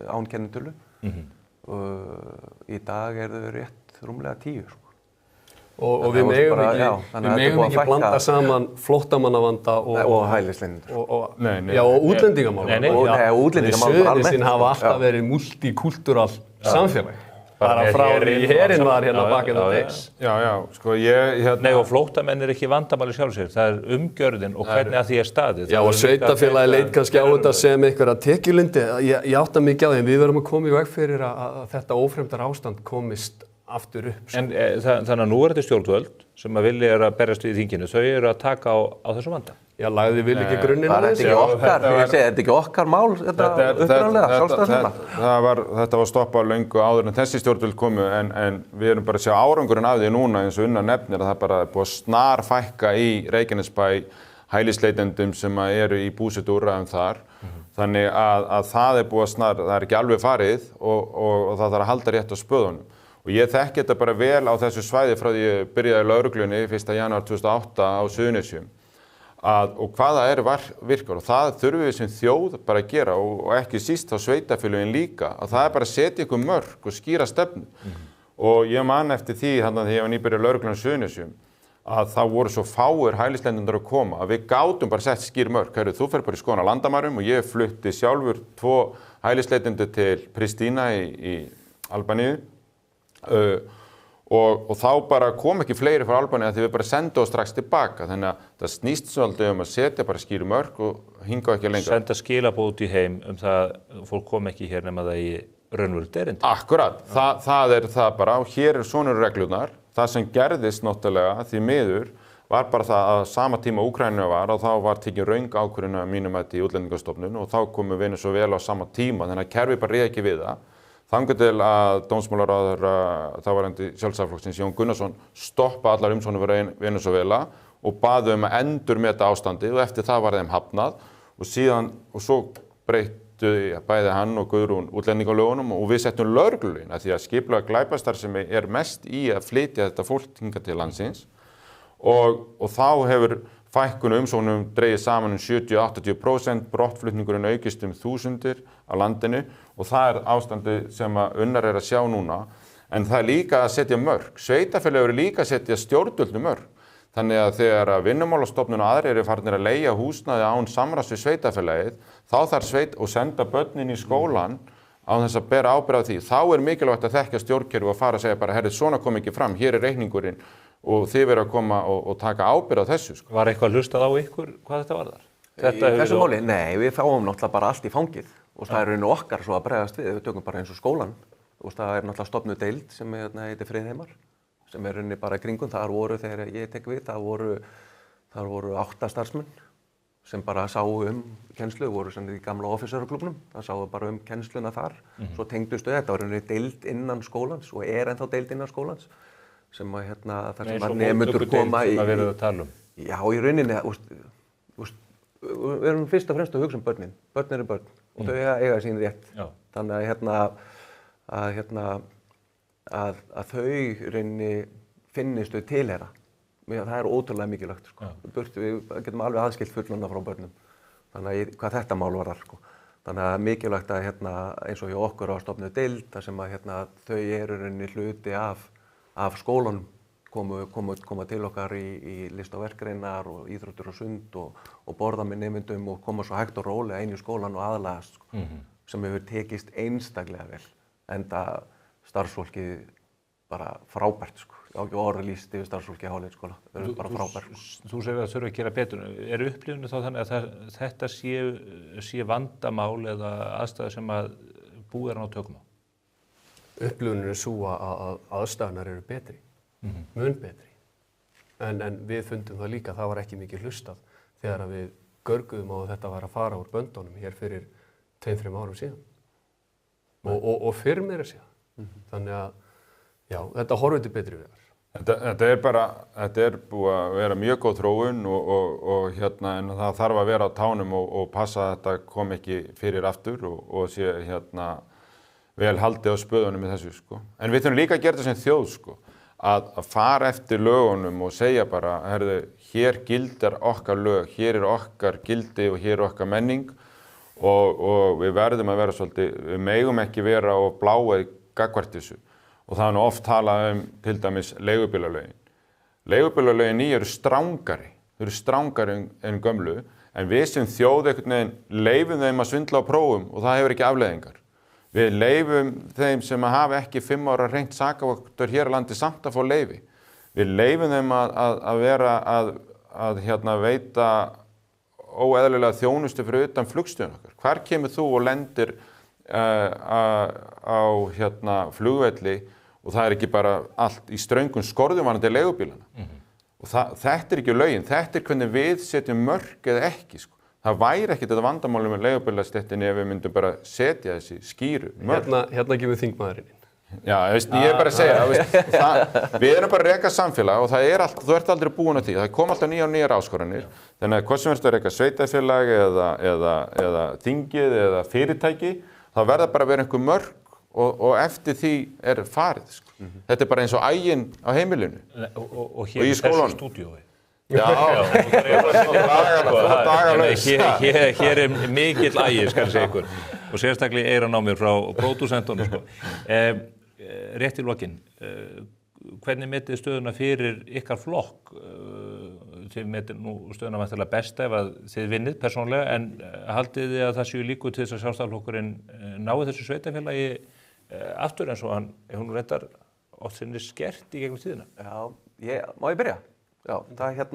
án kennitölu. Í dag eru þau rétt rúmlega 10. Sko. Og við megum ekki blanda saman flóttamannavanda og hælisleitendur. Og útlendingamál. Suðurnesin hafa alltaf verið multikultúral samfélag. Bara frá herinn var hérna back in the days. Já, sko Nei, og flóttamenn er ekki vandamáli sjálfsögð, það er umgjörðin og hvernig að því er staðið. Já, og sveitarfélagið leit kannski á þetta sem einhverja tekjulyndi. Ég átta mikið á því, en við verðum að koma í veg fyrir að þetta ófremdar ástand komist aftur upp. En þannig að nú er þetta stjórnvöld sem að vilja að berjast við í þinginu, þau eru að taka á þessu vanda. Já, lagði vil ekki grunninn að þessu. Þetta er ekki okkar mál, þetta uppræðanlega, sjálfstæðismanna. Þetta var stoppað löngu áður en þessi stjórnvöld komu, en við erum bara að sjá árangurinn af því núna eins og Unnar nefnir að það bara er búið að snarfækka í Reykjanesbæ hælisleitendum sem eru í búsetuúrræðum þar. Þannig að það er búið að það er ekki alveg farið og það þarf að halda rétt á spöðunum. Og ég þekki þetta bara vel á þessu svæði frá því ég byrjaði í lögreglunni 1. janúar 2008 á Suðurnesjum. Og hvað það virkar og það þurfum við sem þjóð bara að gera og ekki síst á sveitarfélögin líka. Að það er bara að setja ykkur mörk og skýra stefnu. Og ég man eftir því þegar ég var nýbyrjað í lögreglunni á Suðurnesjum að það voru svo fáir hælisleitendur að koma að við gátum bara sett skýr mörk. Heyrðu, þú fer bara í skoðun á landamærum og ég flutti sjálfur 2 hælisleitendur til Pristína í Albaníu. Og þá bara kom ekki fleiri frá Albaníu því við bara sendum oss strax tilbaka. Þannig að það snýst svolítið að setja bara skýr mörk og hinga ekki lengra. Senda skilaboð út í heim það fólk kom ekki hér nema það í raunverulegt erindi. Akkurat, það er það bara og hér svona reglurnar. Það sem gerðist náttúrulega því miður var bara það að sama tíma Úkraínu var og þá var tekið röng ákvörðun að mínum í Útlendingastofnun og þá komu Venesúela á sama tíma þannig að kerfið bara réð ekki við það. Þangað til að dómsmálaráðherra þáverandi sjálfstæðisflokksins Jón Gunnarsson stoppa allar umsóknir fyrir Venesúela og baði að endurmeta ástandið og eftir það var þeim hafnað og svo breyttu bæði hann og Guðrún útlendingalögunum og við settum lögreglulögin því að skipulagða glæpastarfsemi er mest í að flytja þetta fólk hingað til landsins og þá hefur fækkun umsóknum dregið saman 70-80%, brottflutningurinn aukist 1000 á landinu og það er ástandið sem að Unnar er að sjá núna. En það er líka að setja mörk. Sveitarfélög eru líka að setja stjórnvöldum mörk. Þannig að þegar Vinnumálastofnun og aðrir eru farnir að leigja húsnæði án samráðs við sveitarfélagið, þá þarf og senda börnin í skólan án þess að bera ábyrgð á því. Þá er mikilvægt að þekkja stjórnkerfi og fara að segja bara, herri, svona kom ekki fram, hér er reikningurinn og þið verður að koma og taka ábyrgð á þessu. Sko. Var eitthvað hlustað á ykkur hvað þetta var þar? Í þessu máli? Nei, við fáum náttúrulega bara allt í fangið og það er raun og okkar svo að bregðast við tökum bara eins og skólan og það er náttúrulega stofnuð deild sem heitir Friðheimar sem er raunni bara í kringum, þar voru þegar ég tek við, þar voru 8 starfsmenn sem bara sáu kennslu, voru sem í gamla officerklubnum, það sáu bara kennsluna þar, svo tengdustu þetta var raunni deild innan skólans og er ennþá deild innan skólans sem þar sem nemendur koma í... Sem að verið að tala um. Já, í rauninni, við erum fyrst og fremst að hugsa börnin. Börn eru börn og þau eiga sín rétt. Já. Þannig að þau reyni finnist þau tilheyra. Það er ótrúlega mikilvægt, sko. Við getum alveg aðskilt fullorðna frá börnum. Þannig að hvað þetta mál varðar, sko. Þannig að mikilvægt að eins og hjá okkur á stofnuð deild, þar sem að þau eru rauninni hluti af skólanum, koma til okkar í list- og verkgreinar og íþróttir og sund og borða með nemyndum og koma svo hægt og rólega inn í skólan og aðlagast, sko, sem hefur tekist einstaklega vel. Enda starfsfólkið bara frábært, sko. Ég á ekki orð lýst yfir starfsfólki í Háleitsskóla. Þau eru bara frábært. Þú segir að það þurfa að gera betur. Er upplifunin þá þannig að þetta sé vandamál eða aðstæður sem að búið ná tökum á? Upplifunin er svo að aðstæðunar eru betri, mun betri. En við fundum það líka, það var ekki mikið hlustað þegar að við görguðum á að þetta var að fara úr böndunum hér fyrir 2-3 árum síðan. Og fyrir meira síðan. Þannig að já, þetta horfir til betri vegar. Þetta er búið að vera mjög góð þróun og en það þarf að vera á tánum og passa að þetta kom ekki fyrir aftur og sé vel haldið á spöðunum í þessu, sko. En við þurfum líka að gera þetta sem þjóð, sko, að fara eftir lögunum og segja bara, herðu, hér gildar okkar lög, hér er okkar gildi og hér er okkar menning og við verðum að vera svolítið, við megum ekki vera og bláa gagnvart þessu. Og það er nú oft talað til dæmis leigubílalögin. Leigubílalögin nýju eru strangari en gömlu, en við sem þjóð einhvern veginn leyfum þeim að svindla á prófum og það hefur ekki afleiðingar. Við leyfum þeim sem hafa ekki 5 ára reynt sakavottor hér á landi samt að fá leyfi. Við leyfum þeim að vera að veita óeðlilega þjónustu fyrir utan flugstöðun okkar. Hvar kemur þú og lendir á flugvelli og það er ekki bara allt í ströngum skorðum varðandi leigubílana. Og þetta er ekki lögin, þetta er hvernig við setjum mörk eða ekki, sko. Það væri ekkert þetta vandamáli með leigubílastéttinni ef við myndum bara setja þessi skýru mörk. Hérna kemur þingmaðurinn inn. Já, ég er bara að segja, við erum bara að reka samfélag og það er allt, þú ert aldrei búin á því, það kom alltaf nýjar áskoranir, þannig að hvort sem verður að reka sveitafélag eða þingið eða fyrirtæki, það verða bara að vera einhver mörk og eftir því er farið, sko. Þetta er bara eins og æginn á heimilinu og hér í þessu stúdíói. Já, hér er mikill ægi, skal ég segja ykkur, og sérstaklega eiran á mér frá pródúsentunum, sko. Rétt í lokin, hvernig metið stöðuna fyrir ykkar flokk? Þið metið nú stöðuna vantilega best ef að þið vinnið persónulega, en haldið þið að það séu líkur til þess að Sjálfstæðisflokkurinn nái þessu sveitafélagi aftur eins og hún reyndar oft sinni skert í gegnum tíðina? Já, má ég byrja? Já, það ef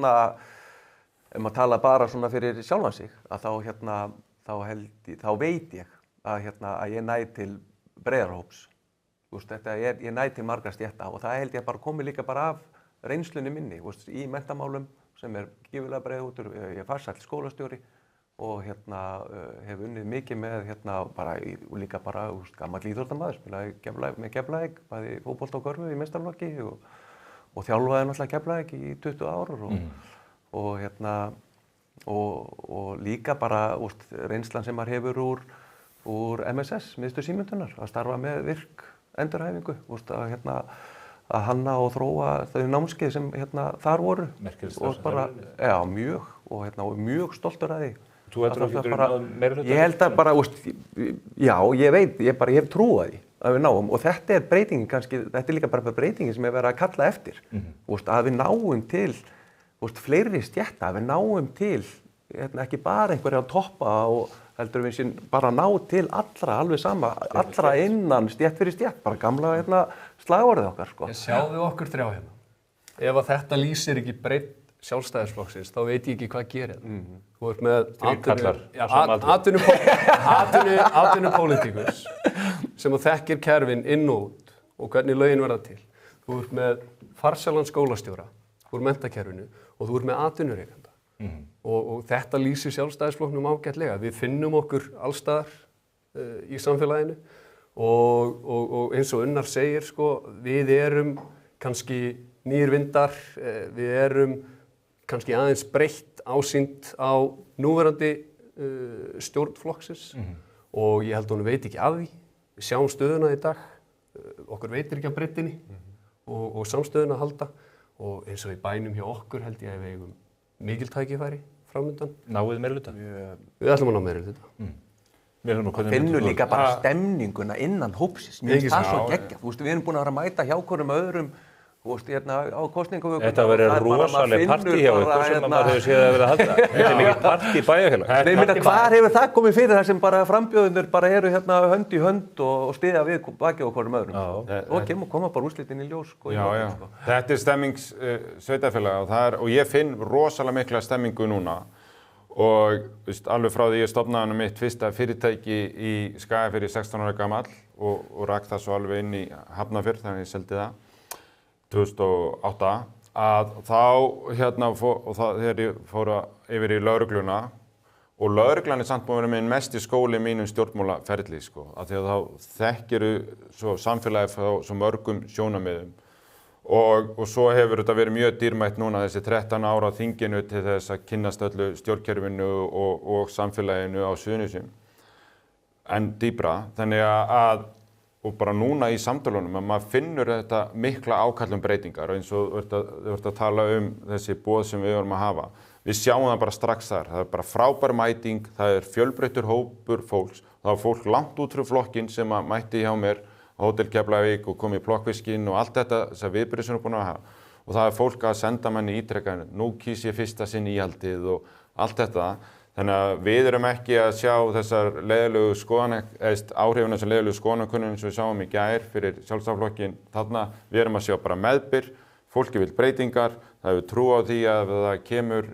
maður tala bara svona fyrir sjálfan sig, að þá veit ég að ég næ til breiðara hóps. Ég næ til margra stétta og það held ég bara komið líka bara af reynslunni minni, í menntamálum sem er gífurlega breiðhútur, ég er farsæll skólastjóri og hef unnið mikið með líka bara gamall íþróttamaður, spilaði með Keflavík, bæði fótbolta og körfu í meistaraflokki og þjálfaði náttúrulega Keflavík í 20 ár og líka bara reynslan sem maður hefur úr MSS, Miðstöð símenntunar, að starfa með virk endurhæfingu, að hanna og þróa þau námskeið sem þar voru. Merkilegt starf. Já, mjög og mjög stoltur að því. Þú heldur að getur náð meira hluta? Ég held að bara, já, ég veit, ég hef trú að því að við náum og þetta er breytingin kannski, þetta er líka bara breytingin sem er verið að kalla eftir. Að við náum til fleiri stétta, að við náum til ekki bara einhverja að toppa og heldur við sem bara ná til allra, alveg sama, allra innan stétt fyrir stétt, bara gamla slagorðið okkar, sko. Sjáðu okkur þrjá hérna. Ef að þetta lýsir ekki breidd Sjálfstæðisflokksins, þá veit ég ekki hvað gerir það. Þú ert með atvinnupólitíkus sem þekkir kerfin inn og út og hvernig lögin verða til. Þú ert með farsælan skólastjóra úr menntakerfinu og þú ert með atvinnurekanda. Og þetta lýsir Sjálfstæðisflokknum ágætlega. Við finnum okkur allstaðar í samfélaginu og eins og Unnar segir, sko, við erum kannski nýir vindar, við erum kannski aðeins breytt ásýnd á núverandi stjórnflokksins og ég held að hún veit ekki af því. Við sjáum stöðuna í dag, okkur veitir ekki af breyttinni og samstöðuna að halda og eins og í bænum hjá okkur held ég að við eigum mikil tækifæri framundan. Náið meirihluta? Við ætlum að ná meirihluta. Finnur líka bara stemninguna innan hópsins. Mér finnst það svo geggjað. Þú veist, við erum búin að vera að mæta hjá hverjum öðrum þú veist, hérna á kosningavökunum. Þetta verður rosaleg partí hjá ykkur sem maður hefur séð að vera að halda. Þetta er mikið partí í bæjarfélag. Nei, mynda, hvar hefur það komið fyrir þar sem bara frambjóðendur bara eru hérna hönd í hönd og styðja við bakið á hverjum öðrum? Og koma bara úrslitin í ljós. Já. Þetta er stemmings sveitarfélag og ég finn rosalega mikla stemmingu núna. Og alveg frá því ég stofnaði hann mitt fyrsta fyrirtæki í Skagafirði 16 ára gamall og rak það svo alveg inn í Hafnarfjörð þannig að ég seldi það 2008 að þá þegar ég fór yfir í lögregluna og lögreglan er samt búin að vera minn mesti skóli í mínum stjórnmálaferli af því að þá þekkiru svo samfélagið frá svo mörgum sjónarmiðum og svo hefur þetta verið mjög dýrmætt núna þessi 13 ára á þinginu til þess að kynnast öllu stjórnkerfinu og samfélaginu á Suðurnesjum en dýpra þannig að og bara núna í samtölunum að maður finnur þetta mikla ákall breytingar eins og þú ert að tala þessi boð sem við vorum að hafa. Við sjáum það bara strax þar. Það er bara frábær mæting, það er fjölbreyttur hópur fólks. Það var fólk langt út frá flokkinn sem að mætti hjá mér á Hótel Keflavík og kom í plokkfiskinn og allt þetta þessar viðburðir sem við erum búin að hafa. Og það er fólk að senda manni ítrekað, nú kýs ég fyrsta sinn íhaldið og allt þetta. Þannig að við erum ekki að sjá þessar leiðilegu áhrifin þessar leiðilegu skoðanakönnunum sem við sáum í gær fyrir Sjálfstæðisflokkinn þarna. Við erum að sjá bara meðbyr, fólki vill breytingar, það hefur trú á því að það kemur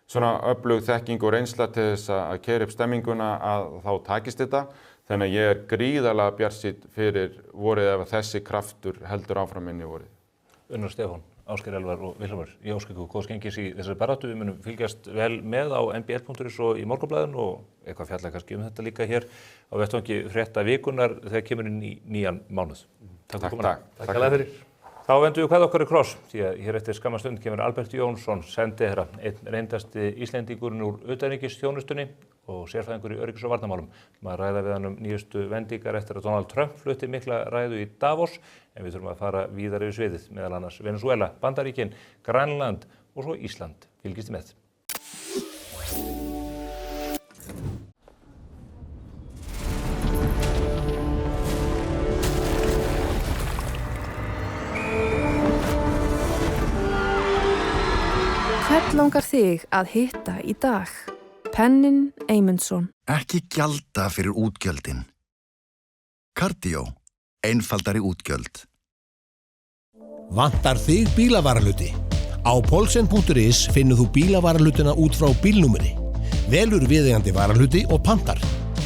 svona öflug þekking og reynsla til þess að keyra upp stemminguna að þá takist þetta. Þannig að ég er gríðarlega bjartsýnn fyrir vorið ef þessi kraftur heldur áfram inn í vorið. Unnar Stefán, Ásgeir Elvar og Vilhjálmur, ég óska ykkur góðs gengis í þessari baráttu. Við munum fylgjast vel með á mbl.is og í Morgunblaðinu og eitthvað fjalla kannski þetta líka hér á vettvangi frétta vikunar þegar kemur inn í nýjan mánuð. Takk fyrir komuna. Takk fyrir. Þá vendum við hvað okkar í kross, því að hér eftir skamma stund kemur Albert Jónsson, sendiherra, einn reyndasti Íslendingurinn úr utanríkisþjónustunni og sérfræðingur í öryggis- og varnarmálum. Maður ræða við hann nýjustu vendingar eftir að Donald Trump flutti mikla ræðu í Davos, en við þurfum að fara víðar yfir sviðið, meðal annars Venezuela, Bandaríkin, Grænland og svo Ísland. Fylgist með. Hvern langar þig að hitta í dag? Pennin Eymundsson. Ekki gjalda fyrir útgjöldin. Cardio. Einfaldari útgjöld. Vantar þig bílavarahluti? Á Poulsen.is finnur þú bílavarahlutina út frá bílnúmeri. Velur viðeigandi varahluti og pantar.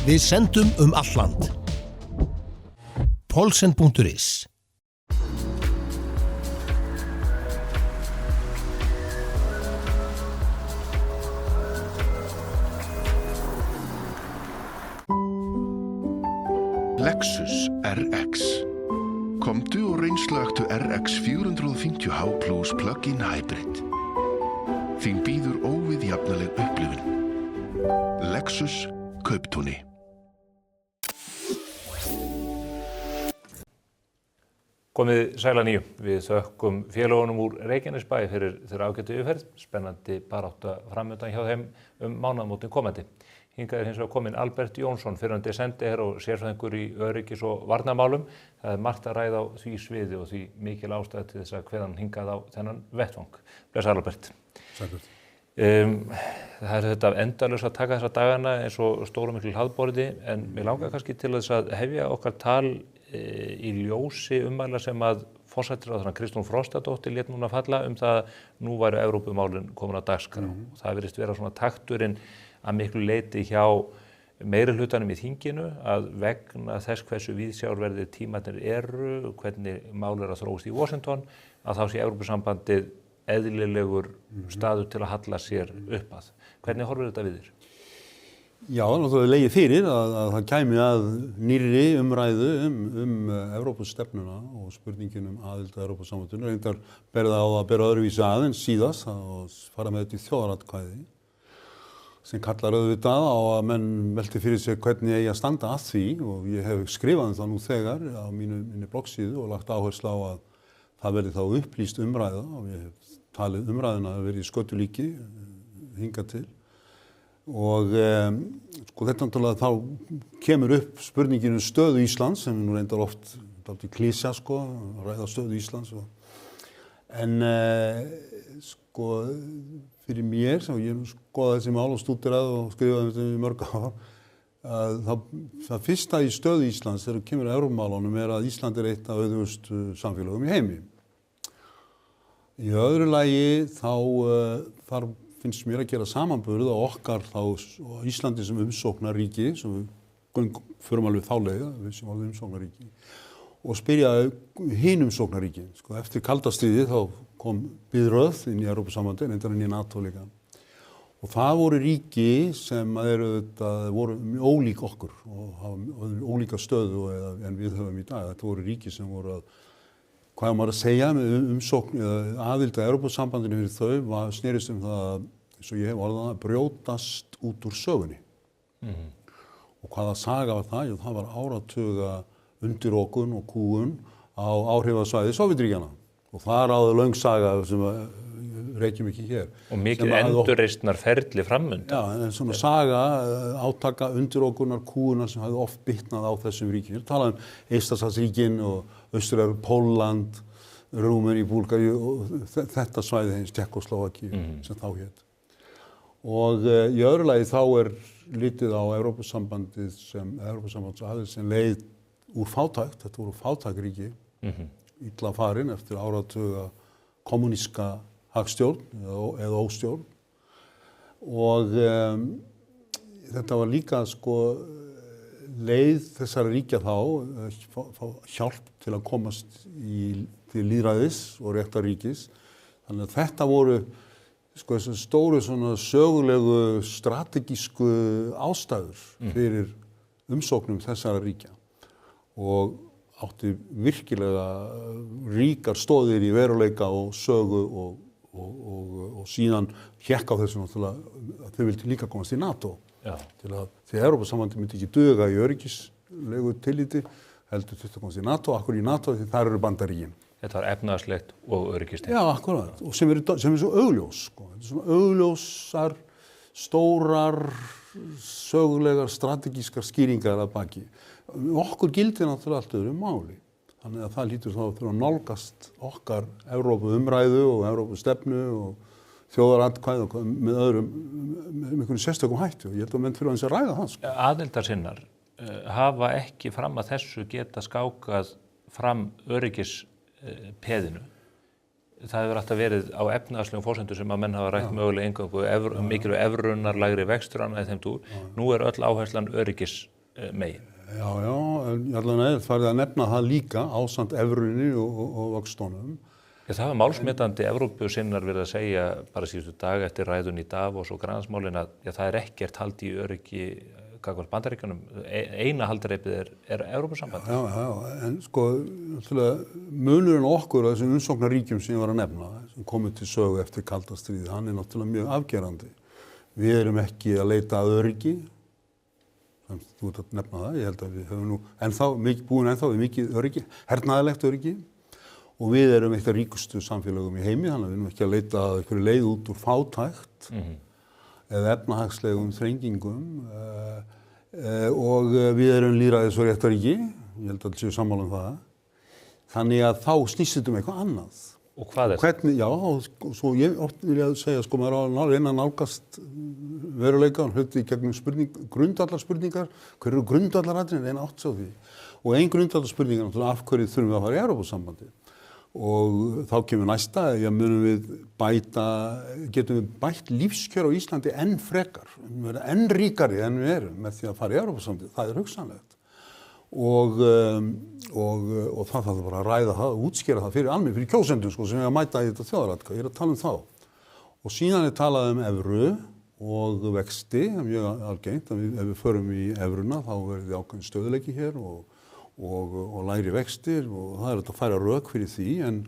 Við sendum allt land. Poulsen.is. Lexus RX. Komdu og reynslagtu RX 450h Plus Plug-in Hybrid. Þín býður óviðjafnaleg upplifun. Lexus Kauptúni. Komið sæla nýju. Við þökkum félagunum úr Reykjanesbæ fyrir þeirra ágættu yfirferð. Spennandi barátta framundan hjá þeim mánaðamótin komandi. Hingað hins vegar kominn Albert Jónsson, fyrrverandi sendiherra og sérfræðingur í öryggis- og varnarmálum. Það margt að ræða á því sviði og því mikil ástæða til þess að hveðan hingað á þennan vettvang. Bless Albert. Sækert. Það þetta endalaust að taka þessa dagana eins og stóra miklu hlaðborði, en mér langar kannski til þess að hefja okkar tal í ljósi ummæla sem að forsætisráðherra Kristrún Frostadóttir lét núna falla það að nú væru Evrópumálin komin á dagskrá. Það virðist vera svona takturinn að miklu leyti hjá meirihlutanum í þinginu að vegna þess hversu víðsjárverðir tímarnir eru, hvernig mál að þróast í Washington, að þá sé Evrópusambandið eðlilegur staður til að halla sér upp að. Hvernig horfir þetta við þér? Já, náttúrulega legið fyrir að það kæmi að nýrri umræðu Evrópustefnuna og spurningin aðild að Evrópusambandinu. Reyndar berða á að bera öðruvísi aðeins síðast og fara með þetta í þjóðaratkvæði sem kallar auðvitað á að menn velti fyrir sig hvernig eigi að standa að því og ég hef skrifað það nú þegar á minni bloggsíðu og lagt áherslu á að það verði þá upplýst umræða og ég hef talið umræðuna að verði í skötulíki hingað til. Og sko þetta náttúrulega þá kemur upp spurningin stöðu Íslands sem nú reyndar oft dálítið klísja sko, ræða stöðu Íslands en sko fyrir mér sem ég skoða þessi mál og stúderað og skrifaði þetta í mörg ár að það fyrsta í stöðu Íslands þegar kemur að Evrópumálunum að Ísland eitt af auðugustu samfélögum í heimi. Í öðru lagi þá finnst mér að gera samanburð á okkar þá á Íslandi sem umsóknarríki, sem við förum alveg þá leið, við sem alveg umsóknarríki, og spyrja hin umsóknarríki. Sko, eftir kalda stríðið þá kom biðröð inn í Evrópusambandið, reyndar inn í NATO líka. Og það voru ríki sem voru ólík okkur og hafa ólíka stöðu en við höfum í dag. Þetta voru ríki sem voru hvað maður að segja með umsókn eða aðild að Evrópusambandinu fyrir þau snerist það, eins og ég hef orðað að brjótast út úr sögunni. Og hvaða saga var það? Það var áratuga undirokun og kúgun á áhrifasvæði Sovétríkjanna. Og það ráði löng saga sem reykjum ekki hér. Og mikið endurreisnar ferli framundan. Já, en svona saga, átaka, undirokunar, kúgunar sem hafði oft bitnað á þessum ríkjum. Við talaðum Eystrasaltsríkin og Austur-Evrópu, Pólland, Rúmeníu, Búlgaríu og þetta svæði hins Tékkóslóvakíu sem þá hét. Og í öðru lagi þá litið á Evrópusambandið sem leið úr fátækt, þetta voru fátækríki, illa farin eftir áratuga kommuníska hagstjórn eða óstjórn og þetta var líka sko leið þessara ríkja þá fá hjálp til að komast til lýðræðis og réttarríkis. Þannig að þetta voru sko þessu stóru svona sögulegu strategísku ástæður fyrir umsóknum þessara ríkja og átti virkilega ríkar stoðir í veruleika og sögu og síðan hékk á þessu náttúrulega að þau vildi líka komast í NATO. Já. Til að því að Evrópusambandið myndi ekki duga í öryggislegu tilliti heldur þurfti að komast í NATO, akkur í NATO því þar eru Bandaríkin. Þetta var efnahagslegt og öryggistegt. Já, akkurat. Og sem er svo augljós, sko. Þetta er svona augljósar, stórar, sögulegar, strategískar skýringar að baki. Okkur gildir náttúrulega allt öðru máli. Þannig að það lítur þá að þurfa að nálgast okkar Evrópuumræðu og Evrópustefnu og þjóðaratkvæði með einhverjum sérstökum hættu. Ég held að menn fyrir að ræða það. Sko. Aðildarsinnar hafa ekki fram að þessu geta skákað fram öryggispeðinu. Það hefur alltaf verið á efnahagslegum forsendum sem að menn hafa rætt mögulega eingöngu mikilvæg evrunar, lægri vextur annað þeim túr. Nú öll áherslan öryggismegin. Já, en allavega farið að nefna það líka ásamt evrunni og vöxtunum. Það hafa málsmetandi Evrópusinnar verið að segja bara síðustu dag eftir ræðun í Davos og Granaðsmálin að það ekkert hald í öryggi gagnvart Bandaríkjunum. Eina haldareipið er Evrópusambandið. Já, en sko munurinn okkur á þessum umsóknarríkjum sem ég var að nefna, sem komið til sögu eftir kalda stríðið, hann er náttúrulega mjög afgerandi. Við erum ekki að leita að öryggi. Þú ert að nefna það, ég held að við höfum nú búin ennþá við mikið öryggi, hernaðarlegt öryggi og við erum eitt af ríkustu samfélögum í heimi, þannig að við erum ekki að leita að einhverju leið út úr fátækt eða efnahagslegum þrengingum og við erum lýðræðis og réttarríki, ég held að séu sammála um það, þannig að þá snýst þetta eitthvað annað. Og hvað er það? Já, og svo ég oft vil ég segja, sko, maður er að reyna að nálgast veruleika og hluti í gegnum grundvallarspurningar, hver eru grundvallaratriðin, reyna átt sér á því. Og ein grundvallarspurning er náttúrulega af hverju þurfum við að fara í Evrópusambandið. Og þá kemur næsta, getum við bætt lífskjör á Íslandi enn frekar, verða enn ríkari en við erum með því að fara í Evrópusambandið, það er hugsanlegt. Og það þarf bara að ræða það og útskýra það fyrir almenning, fyrir kjósendum sko, sem er að mæta í þetta þjóðaratkvæði, ég er að tala um þá. Og síðan er talað um evru og vexti, mjög algengt. Ef við förum í evruna þá verður ákveðin stöðuleiki hér og lægri vextir og það er að færa rök fyrir því en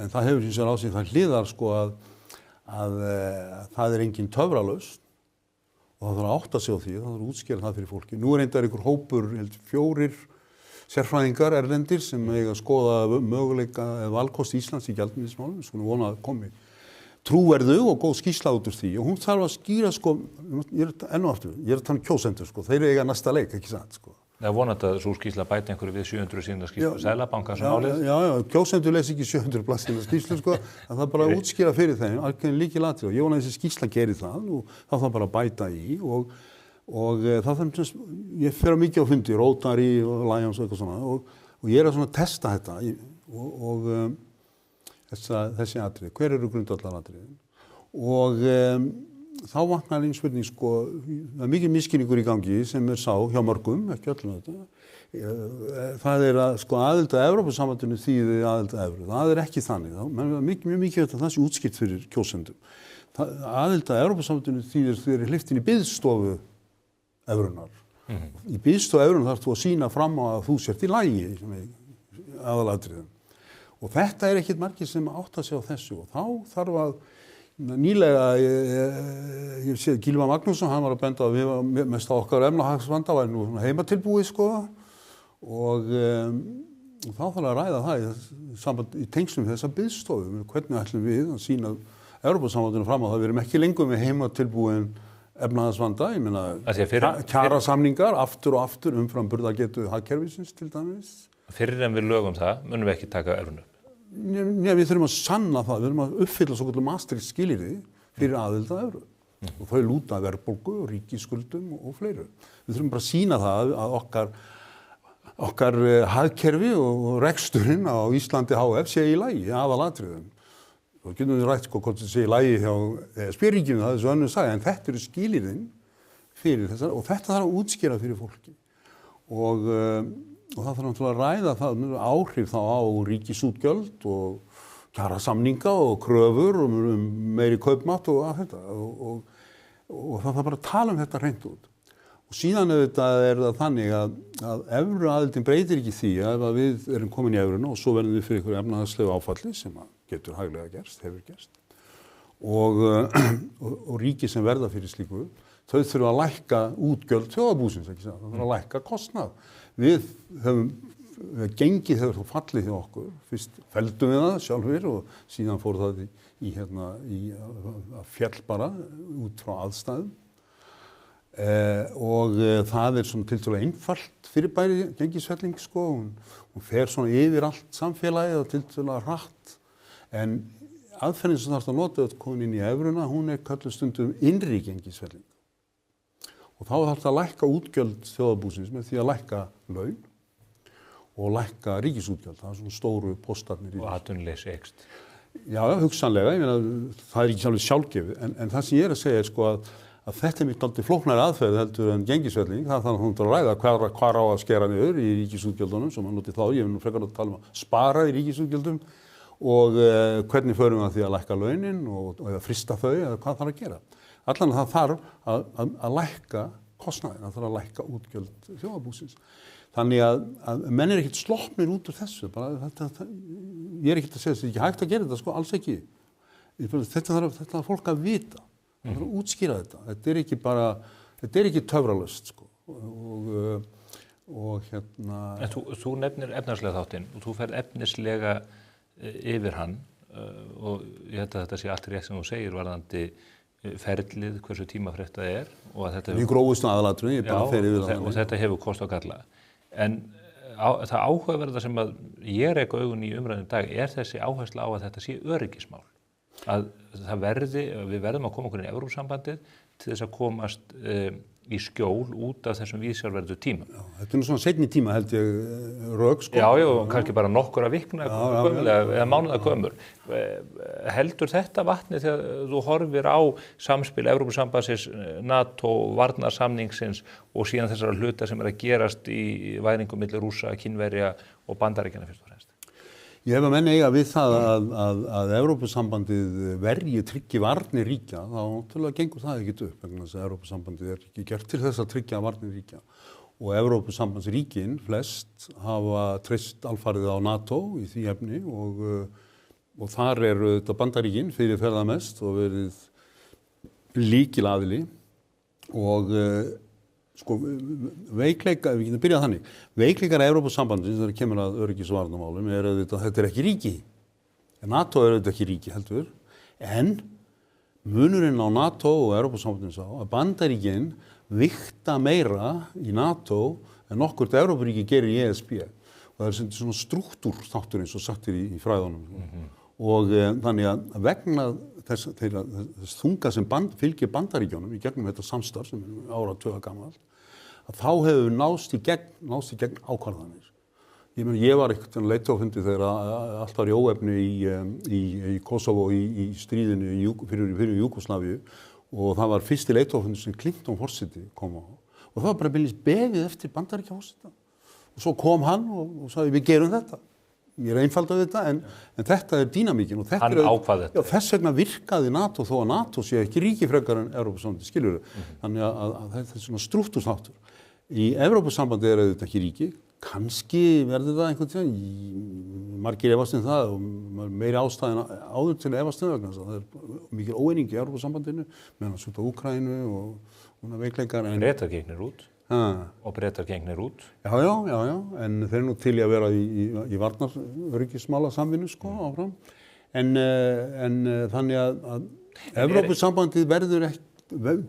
það hefur hins vegar á sig það hliðar sko að það er engin töfralausn og það þarf að átta sig á því, það þarf að útskýra það fyrir fólki. Nú er reyndar einhver hópur, 4 sérfræðingar erlendir sem eiga að skoða möguleika eða valkost Íslands í gjaldmiðilsmálum. Við skulum vona að komi trúverðug og góð skýrsla út úr því og hún þarf að skýra sko, ég er að tala um kjósendur sko, þeir eiga næsta leik, ekki satt sko. Það er vonandi að sú skýrsla bæti einhverju við 700 síðan skýrslu Seðlabankans málið. Já, kjósendur les ekki 700 blaðsíðna skýrslu sko, en það er bara að útskýra fyrir þeim, alveg lykilatriði og ég vona að þessi skýrsla geri það og það þarf bara að bæta í og það þarf, ég fer mikið á fundi, Rotary og Lions og eitthvað svona og ég er að svona testa þetta og þessi atriði, hver eru grundvallaratriðin og þá vaknar einn spurning sko, það er mikið misskilningur í gangi sem sá hjá mörgum, ekki öllum þetta. Það er að sko aðild að Evrópusambandinu þýðir aðild að evru. Það er ekki þannig. Mjög mikið þetta það sé útskýrt fyrir kjósendum. Aðild að Evrópusambandinu þýðir þeir eru hleypt inn í biðstofu evrunar. Í biðstofu evrunar þarf þú að sýna fram á að þú sért í lagi aðalatriðum. Og þetta er ekkert margir sem átta sig á þessu og þá þarf að nýlega, ég sé Gylfa Magnússon, hann var að benda að við varum mest á okkar efnahagsvanda var nú heimatilbúið sko og þá þarf að ræða það í tengslum þessa biðstofu, hvernig ætlum við að sýna Evrópusambandinu fram á það, við erum ekki lengur með heimatilbúin efnahagsvanda, ég meina kjarasamningar aftur og aftur umfram burðargetu hagkerfisins til dæmis. Fyrir en við lögum það, munum við ekki taka evrunu. Nei, við þurfum að sanna það, við þurfum að uppfylla svo kallar Maastricht skilyrði fyrir aðild að evru. Og þau lúta verðbólgu og ríkisskuldum og fleiru. Við þurfum bara að sýna það að okkar hagkerfi og reksturinn á Íslandi HF sé í lagi, aðalatriðum. Þá getum við rætt hvort það sé í lagi hjá ESB-ríkjum, það er svo önnur saga, en þetta eru skilyrðin fyrir þessar og þetta þarf að útskýra fyrir fólki. Og það þarf náttúrulega að ræða það áhrif þá á ríkisútgjöld og kjarasamninga og kröfur og meiri kaupmátt og allt þetta og það þarf bara að tala um þetta hreint út. Og síðan auðvitað er það þannig að evruaðildin breytir ekki því að ef við erum komin í evruna og svo verðum við fyrir einhverju efnahagslegu áfalli sem getur hæglega gerst, hefur gerst og ríki sem verða fyrir slíku, þau þurfa að lækka útgjöld þjóðarbúsins, ekki það þurfa að lækka kostnað. Gengið hefur þá fallið hjá okkur, fyrst feldum við það sjálfur og síðan fór það í fjall bara út frá aðstæðum og það er svona tiltölulega einfalt fyrirbæri gengisfelling sko, hún fer svona yfir allt samfélagið og tiltölulega hratt en aðferðin sem þarf að nota að koma inn í evruna, hún er kölluð stundum innri gengisfelling. Og þá þarf það að lækka útgjöld þjóðarbúsins með því að lækka laun og lækka ríkisútgjöld. Það er svona stóru postarnir í. Og atvinnuleysi eykst. Já, hugsanlega, ég meina, það er ekki sjálfgefið. En það sem ég er að segja er sko að þetta er dálítið flóknari aðferð heldur en gengisfelling. Það þarf að ræða hvar á að skera niður í ríkisútgjöldunum, sem hann notið þá. Ég vil nú frekar að tala um að spara í ríkisútgjöldum og hvernig förum við að því að lækka launin og eða frysta þau eða hvað þarf að gera. Allan það þarf að lækka kostnaðinn, það þarf að lækka útgjöld þjóðarbúsins. Þannig að menn er ekkert sloppnir út úr þessu. Ég er ekkert að segja að þetta er ekki hægt að gera þetta, sko, alls ekki. Þetta þarf fólk að vita, það þarf að útskýra þetta. Þetta er ekki töfralaust, sko. En þú nefnir efnahagslega þáttinn og þú ferð efnislega yfir hann og ég held að þetta sé allt rétt sem þú segir varðandi ferlið, hversu tímafrekt það er og að þetta mjög grófustu aðalatriðum, ég bara fer yfir það. Og þetta hefur kost og galla. En það áhugaverða sem að ég rek augun í umræðum í dag er þessi áhersla á að þetta sé öryggismál. Að við verðum að koma okkur inn í Evrópusambandið til þess að komast í skjól út af þessum víðsjárverðu tíma. Já, þetta er nú svona seinni tíma held ég rök sko. Já, kannski bara nokkura vikna eða mánuða gömur. Heldur þetta vatni þegar þú horfir á samspil Evrópusambandsins, NATO, varnarsamningsins og síðan þessara hluta sem að gerast í væðingum milli Rússa, Kínverja og Bandaríkjanna fyrst og fremst? Ef að menn eiga við það að Evrópusambandið verji tryggi varnir ríkja, þá náttúrulega gengur það ekkert upp, vegna þess að Evrópusambandið ekki gert til þess að tryggja varnir ríkja. Og Evrópusambandsríkin flest hafa treyst alfarið á NATO í því efni og þar eru þetta Bandaríkin fyrir ferðamest og verið lykilaðili og sko veikleika, við getum byrjað þannig, veikleikar Evrópusambandsins þegar kemur að öryggis- og varnarmálum þetta er ekki ríki. NATO þetta ekki ríki heldur, en munurinn á NATO og Evrópusambandins að Bandaríkin vigta meira í NATO en nokkurt Evrópuríki gerir í ESB. Og það er svona strúktúrþáttur eins og sagt í fræðunum. Og þannig að vegna þess þunga sem fylgir Bandaríkjunum í gegnum þetta samstarf sem er áratuga gamalt, að þá hefur náðst í gegn ákvarðanir. Ég var einhvern leiðtogafundi þegar allt var í óefni í Kosovo í stríðinu fyrir Júgóslavíu og það var fyrsti leiðtogafundur sem Clinton forseti kom á. Og það var bara beinlínis beðið eftir Bandaríkjaforseta. Og svo kom hann og sagði við gerum þetta. Ég einfalda þetta en þetta er dýnamíkin og þetta hann ákvað þetta. Já, þess vegna virkaði NATO þó að NATO sé ekki ríki frekar en Evrópusambandið, skilurðu. Þannig að þetta er svona strúktúrþáttur. Í Evrópusambandið þetta ekki ríki, kannski verður það einhvern tímann, margir efast það og meiri ástæðin áður til efast vegna þess að það er mikil óeining í Evrópusambandinu, meðan út á Úkraínu og veikleikar. Bretar gengnir út. Og Bretar gengnir út. Já, en þeir nú til í að vera í varnaröryggismála samvinnu sko áfram. En þannig að Evrópusambandið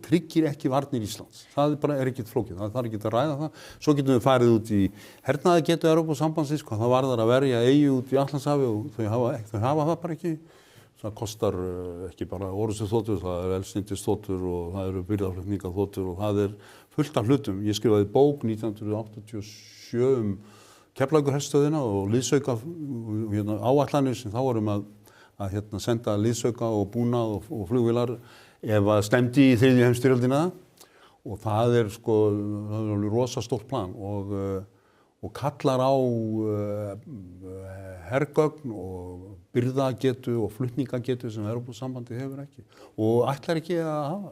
tryggir ekki varnir Íslands. Það bara ekkert flókið, það þarf ekki að ræða það. Svo getum við farið út í hernaðargetu Evrópusambandsins, hvað það varðar að verja eyju út í Atlantshafi og þau hafa það bara ekki. Það kostar ekki bara orrustuþotur, það er eldsneytisþotur og það eru birgðaflutningaþotur og það er fullt af hlutum. Ég skrifaði bók 1987 Keflavíkurherstöðina og liðsauka áætlanir sem þá vorum að senda liðsauka og búnað og flugvélar ef að stemdi í þriðju heimsstyrjöldina og það er alveg rosa stórt plan og kallar á hergögn og birgðagetu og flutningagetu sem Evrópusambandið hefur ekki og ætlar ekki að hafa.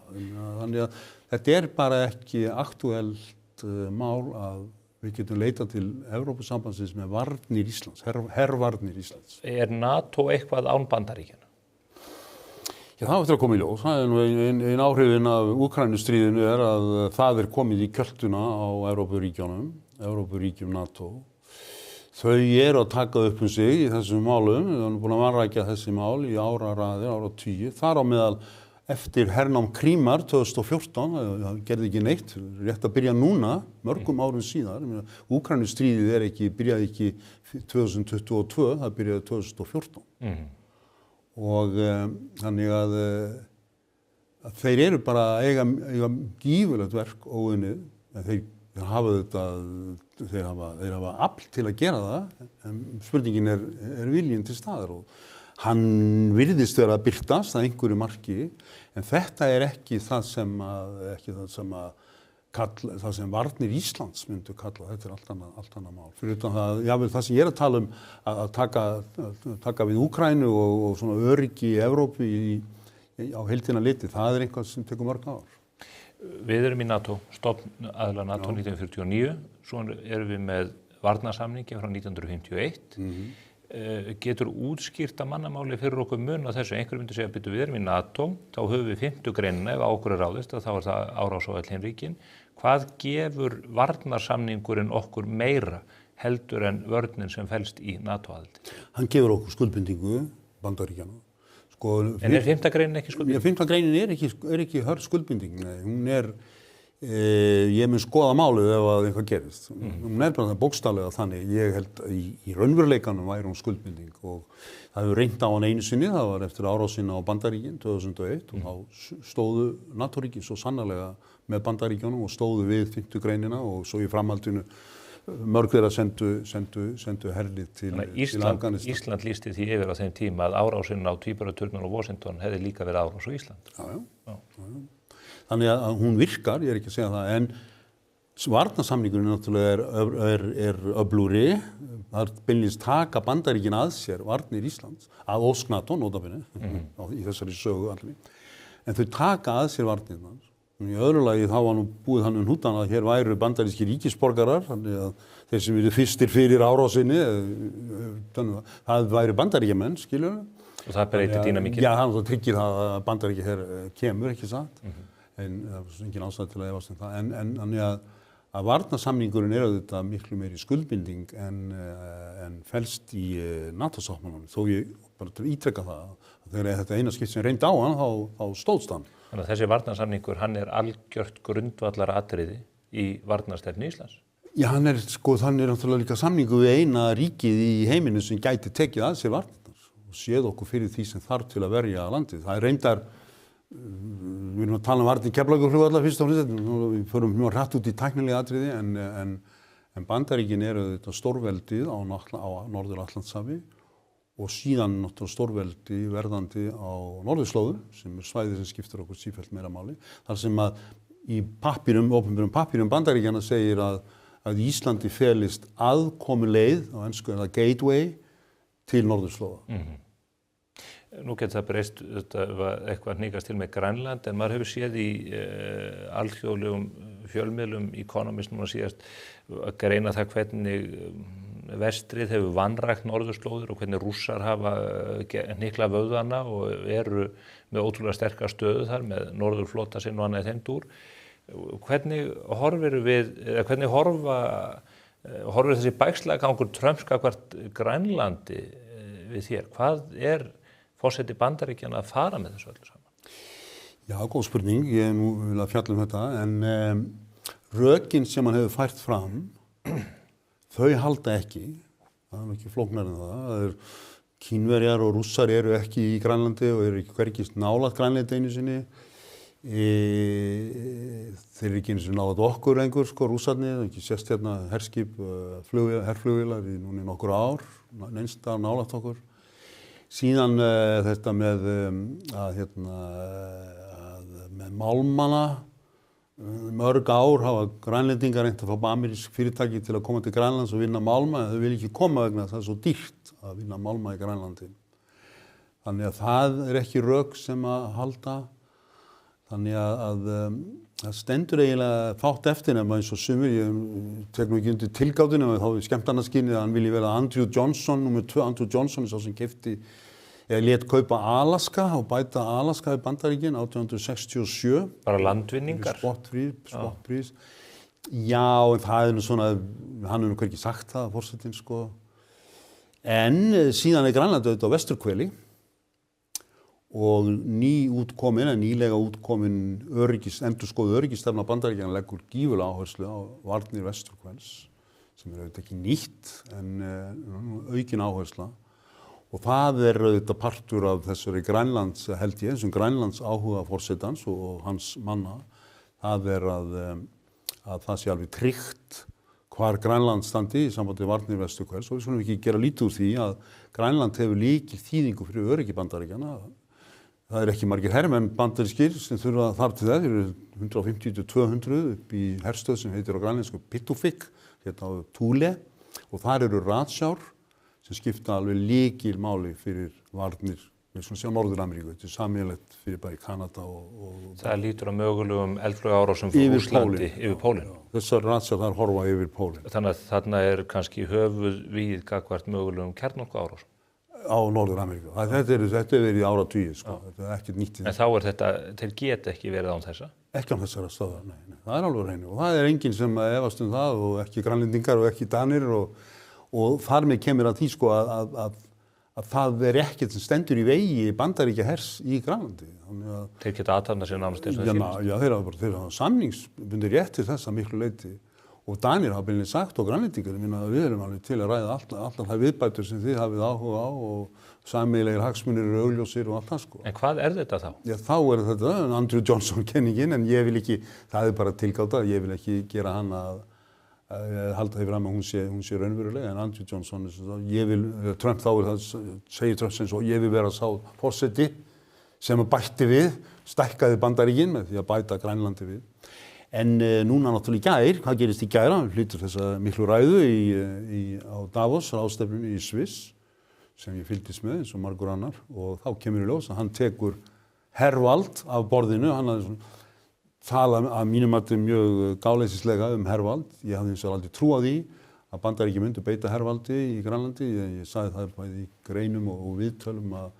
Þannig að þetta er bara ekki aktúelt mál að við getum leitað til Evrópusambandsins með varnir Íslands, hervarnir Íslands. Er NATO eitthvað án Bandaríkjanna? Já, það eftir að koma í ljós. Það er nú ein áhrifin af Úkraínustríðinu er að það er komið í kjöltuna á Evrópuríkjum NATO. Þau eru að taka upp sig í þessum málum, við erum búin að vanrækja þessi mál í áratugi. Þar á meðal eftir hernám Krímar 2014, það gerði ekki neitt, rétt að byrja núna, mörgum árum síðar. Úkraínustríðið byrjaði ekki 2022, það byrjaði 2014. Og þannig að þeir eru bara að eiga gífurlegt verk óunnið, en þeir hafa afl til að gera það, en spurningin er viljinn til staðar og hann virðist vera að birtast að einhverju marki, en þetta er ekki það sem varnir Íslands myndu kalla, þetta er allt annað mál. Fyrir utan það sem ég er að tala um að taka við Úkraínu og svona öryggi í Evrópu á heildina litið, það er eitthvað sem tekur mörg ár. Við erum í NATO, stofnaðilar NATO 1949, svo erum við með varnarsamningi frá 1951. Getur útskýrt að mannamáli fyrir okkur mun á þessu? Einhverjum myndi segja að við erum í NATO, þá höfum við 5. greinina ef okkur er ráðist, þá er það árás á öll hin ríkin. Hvað gefur varnarsamningurinn okkur meira heldur en vörnin sem felst í NATO-aðildi? Hann gefur okkur skuldbindingu Bandaríkjanna. En er 5. greinin ekki skuldbinding? 5. greinin er ekki hörð skuldbinding, nei, hún er, ég mun skoða málið ef að eitthvað gerist. Hún er bara bókstaflega þannig, ég held í raunveruleikanum væri hún skuldbinding og það hefur reynt á hann einu sinni, það var eftir árásina á Bandaríkin 2001 og þá stóðu NATO-ríkin svo sannarlega með Bandaríkjunum og stóðu við 5. greinina og svo í framhaldinu mörg þeirra sendu herlið til Afganistan. Ísland lýsti því yfir á þeim tíma að árásin á Tvíburaturnum og Washington hefði líka verið árás á Ísland. Já. Þannig að hún virkar, ég er ekki að segja það, en Varnarsamningurinn náttúrulega er öflugri. Það beinlínis taka Bandaríkin að sér varnir Íslands, að ósk NATO, notabene, í þessari sögu allri. En þau taka að sér varnirnar. Í öðru lagi þá var nú búið þannig hnútan að hér væru bandaríski ríkisborgarar, þannig að þeir sem eru fyrstir fyrir árásinni, það væru bandaríkjamenn, skiljum við. Og það breytir dýnamíkinn? Já, það tryggir það að bandaríki hér kemur, ekki satt. En það er engin ástæða til að efast það. En þannig að varnarsamningurinn er auðvitað miklu meiri skuldbinding en felst í NATO-sáttmálanum. Þó ég bara til að ítreka það, að þegar þetta eina skipt sem reyndi á hann, þá stóðst hann. Þannig að þessi varnarsamningur, hann er algjört grundvallar atriði í varnarstefnu Íslands? Já, hann er náttúrulega líka samningur við eina ríkið í heiminu sem gæti tekið að sér varnirnar og séð okkur fyrir því sem þarf til að verja landið. Það er reyndar, við erum að tala um varnir Keflavíkurflugvallar fyrst og fremst, við förum mjög hratt út í tæknilega atriði en Bandaríkin eru þetta stórveldið á Norður-Atlantshafi og síðan náttúrulega stórveldi verðandi á norðurslóðum sem er svæði sem skiptir okkur sífellt meira máli. Þar sem að í opinberum pappírum Bandaríkjanna segir að Íslandi felist aðkomuleið, á ensku er það gateway, til norðurslóða. Nú getur það breyst eitthvað hnikast til með Grænland, en maður hefur séð í alþjóðlegum fjölmiðlum, Economist núna síðast, að greina það hvernig vestrið hefur vanrækt norðurslóðir og hvernig Rússar hafa hnyklað vöðvana og eru með ótrúlega sterka stöðu þar með norðurflota sinn og annað í þeim dúr. Hvernig horfir þessi bægslagangur Trumps gagnvart Grænlandi við þér? Hvað er forseti Bandaríkjanna að fara með þessu öllu saman? Já, góð spurning. Ég nú vil að fjalla þetta, en rökin sem hann hefur fært fram, þau halda ekki. Það er ekki flóknar en það. Kínverjar og Rússar eru ekki í Grænlandi og eru hvergi nálægt Grænlandi einu sinni. Þeir eru ekki einu sinni nálægt okkur lengur, Rússarnir, ekki sést hérna herskip, herflugvélar í núna í nokkur ár, neinst nálægt okkur. Síðan þetta með málmana, mörg ár hafa Grænlendingar reynt að fá amerísk fyrirtæki til að koma til Grænlands og vinna málma, en þau vil ekki koma vegna það er svo dýrt að vinna málma í Grænlandi. Þannig að það er ekki rök sem að halda. Þannig að það stendur eiginlega fátt eftir nema eins og sumir, ég tek nú ekki undir tilgáttuna, þá er skemmtarnarskynnið að hann vilji vera Andrew Johnson, númer 2 Andrew Johnson er sá sem lét kaupa Alaska og bæta Alaska í Bandaríkin 1867. Bara landvinningar? Spottprís. Já, en það er nú svona, hann hefur nú hvergi sagt það, forsetinn En síðan er Grænland auðvitað á vesturhveli og nýlega útkomin endurskoðuð öryggisstefna Bandaríkjanna leggur gífurlega áherslu á varnir vesturhvels sem er auðvitað ekki nýtt en aukin áhersla. Og það er auðvitað partur af þessari Grænlands, held ég, þessum Grænlands áhuga forsetans og hans manna. Það er að það sé alveg tryggt hvar Grænland standi í sambandi við varnir vesturhvels og við skulum ekki gera lítið úr því að Grænland hefur lykil þýðingu fyrir öryggi Bandaríkjanna. Það er ekki margir hermenn bandarískir sem þurfa þar til það, þeir eru 150-200 upp í herstöð sem heitir á grænlensku Pituffik, hérna á Thule, og þar eru ratsjár sem skipta alveg lykilmáli fyrir varnir, við skulum sjá Norður-Ameríku, þetta er sameiginlegt fyrir bæði Kanada og það lítur að mögulegum eldflugárásum frá Rússlandi yfir Pólinn. Þessar ratsjár þar horfa yfir Pólinn. Þannig að þarna er kannski höfuðvíð gagnvart mögulegum kjarnorkuárásum. Á Norður-Ameríku. Þetta er verið í áratugi, þetta er ekkert nýtt í þessu. En þá er þeir geta ekki verið án þessa? Ekki án þessara stöðar, nei. Það er alveg hreinu og það er enginn sem efast það og ekki Grænlendingar og ekki Danir og þar með kemur að því að það er ekkert sem stendur í vegi Bandaríkjahers í Grænlandi. Þeir geta athafnað sér nánast eins og það sýnist? Já, þeir hafa samningsbundið rétt til þessa miklu leyti. Og Danir hafa beinlega sagt og Grænlendingar, við erum alveg til að ræða allar það viðbætur sem þið hafið áhuga á og sameiginlegir hagsmunir eru augljósir og allt það En hvað er þetta þá? Já, þá er þetta Andrew Johnson kenningin, en ég vil ekki, það er bara tilgáta, ég vil ekki gera hann að halda því fram að hún sé raunverulega, en Andrew Johnson, Trump þá er það, segir Trump sem svo, ég vil vera sá forseti sem bætti við, stækkaði Bandaríkin með því að bæta Grænlandi við. En núna náttúrulega í gær, hvað gerist í gær? Hann flytur þessa miklu ræðu á Davos, ráðstefnunni í Sviss, sem ég fylgdist með eins og margur annar, og þá kemur í ljós að hann tekur hervald af borðinu. Hann hafði talað að mínum mati mjög gáleysislega hervald. Ég hafði eins og aldrei trú á því að Bandaríkin myndu beita hervaldi í Grænlandi. Ég sagði það bæði í greinum og viðtölum að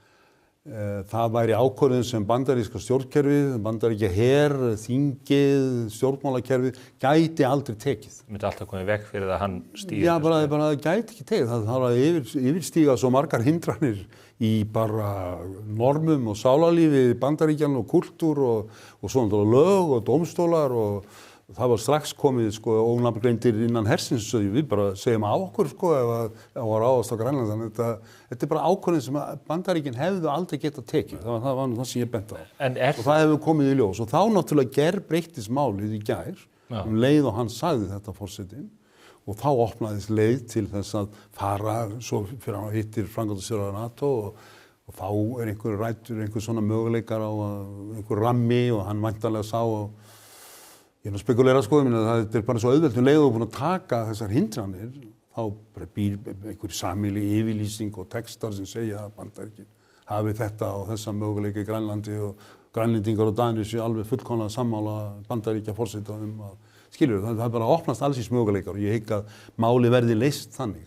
það væri ákvörðun sem bandaríska stjórnkerfið, bandaríkja her, þingið, stjórnmálakerfið gæti aldrei tekið. Það myndi alltaf komið vekk fyrir að hann stýri. Já, bara það gæti ekki tekið. Það þarf að yfirstíga svo margar hindranir í bara normum og sálarlífi Bandaríkjanna og kultúr og svona lög og dómstólar og það var strax komið ónafngreindir innan hersins og við bara segjum á okkur ef það var ráðast á Grænland. Þannig þetta bara ákvörðun sem Bandaríkin hefðu aldrei getað tekið. Það var það sem ég benti á. Og það hefur komið í ljós og þá náttúrulega gerbreyttist málið í gær leið og hann sagði þetta forsetinn og þá opnaðist leið til þess að fara svo fyrir hann hittir framkvæmdastjóra NATO og þá einhver svona möguleikar á einhver rammi og hann væntanlega sá ég er að spekulera það er bara svo auðvelt leið og búin að taka þessar hindranir þá býr einhver sameiginleg yfirlýsing og textar sem segja að Bandaríkin hafi þetta og þessa möguleika í Grænlandi og Grænlendingar og Danir séu alveg fullkomlega sammála Bandaríkja forseta að skilur það er bara að opnast alls ís möguleikar og ég hygg að máli verði leyst þannig.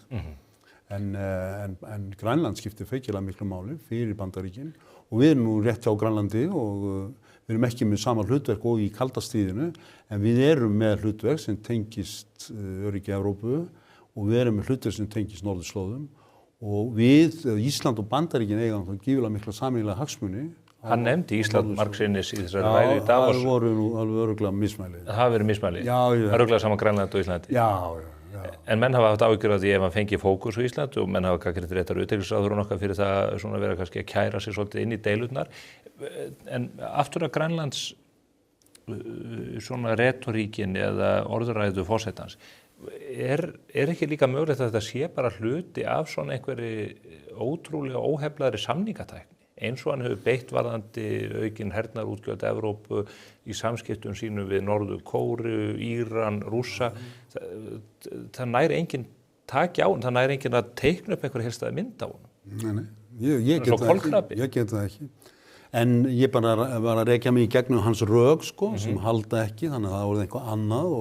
En Grænland skiptir feikilega miklu máli fyrir Bandaríkin og við erum nú rétt hjá Grænlandi og við erum ekki með sama hlutverk og í kalda stríðinu en við erum með hlutverk sem tengist öryggi Evrópu og við erum með hlutverk sem tengist norðurslóðum og við, Ísland og Bandaríkin eiga gífurlega mikla sameiginlega hagsmuni. Hann nefndi Ísland margsinnis í þessari ræðu í Davos. Já, það voru nú alveg örugglega mismæli. Það hafi verið mismæli? Já. Örugglega saman Grænland og Íslandi? Já. En menn hafa haft áhyggjur af því ef hann fengi fókus á Ísland og menn hafa gagnrýnt réttar utanríkisráðherra okkar fyrir það svona vera kannski að kæra sig svolítið inn í deilurnar. En aftur að Grænlands svona retoríkin eða orðuræðu forsetans, er ekki líka mögulegt að þetta sé bara hluti af svona einhverju ótrúlega óheflaðri samningatækni? Eins og hann hefur beitt varðandi aukin hernaðarútgjöld Evrópu í samskiptum sínum við Norður Kóreu, Íran, Rússa. Það næri enginn taki á hann, það næri enginn að teikna upp einhverja helstaði mynd á hann. Nei, ég get það ekki. En ég bara var að rekja mig í gegnum hans rög sem halda ekki, þannig að það voru eitthvað annað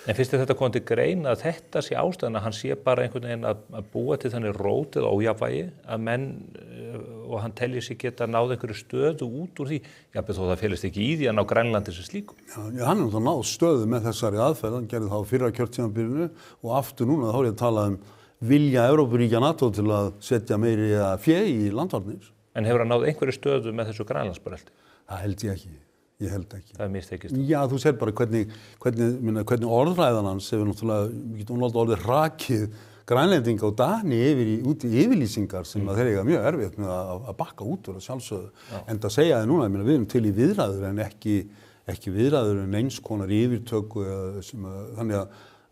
En finnst þetta komið til greina að þetta sé ástæðan að hann sé bara einhvern veginn að búa til þannig rót eða ójafnvægi að menn og hann telji sig geta náð einhverju stöðu út úr því, jafnveg þó það felist ekki í því að ná Grænlandi sem slíkum. Já, hann hefur náð stöðu með þessari aðferð, hann gerði það á fyrra kjörtímabilinu og aftur núna þá er ég að tala vilja Evrópuríkja NATO til að setja meiri fé í landvarnir. En hefur hann náð einhverju stöðu með þessu Grænlandsbareldi? Það held ég ekki. Ég held ekki. Það er mistekist. Já, þú sér bara hvernig orðræðan hans hefur náttúrulega, við getum orðið rakið Grænlendinga og Dani út í yfirlýsingar sem þeir eiga mjög erfitt með að bakka út úr að sjálfsögðu. En það segja þið núna, við erum til í viðræður en ekki viðræður en eins konar yfirtöku þannig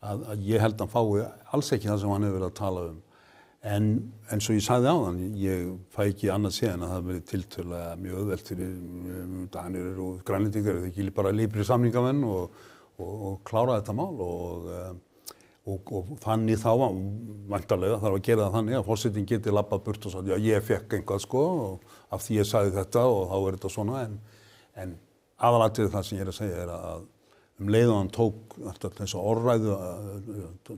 að ég held að hann fái alls ekki það sem hann hefur verið að tala um. En svo ég sagði áðan, ég fæ ekki annað séð en að það verið tiltölulega mjög auðvelt fyrir Danir og Grænlendingar, þeir ekki bara lífri samningamenn og klára þetta mál og þannig þá væntanlega þarf að gera það þannig að forsetinn geti labbað burt og sagt já ég fekk einhvað og af því ég sagði þetta og þá er þetta svona en aðalatriðið það sem ég er að segja er að leið og hann tók þessu orðræðu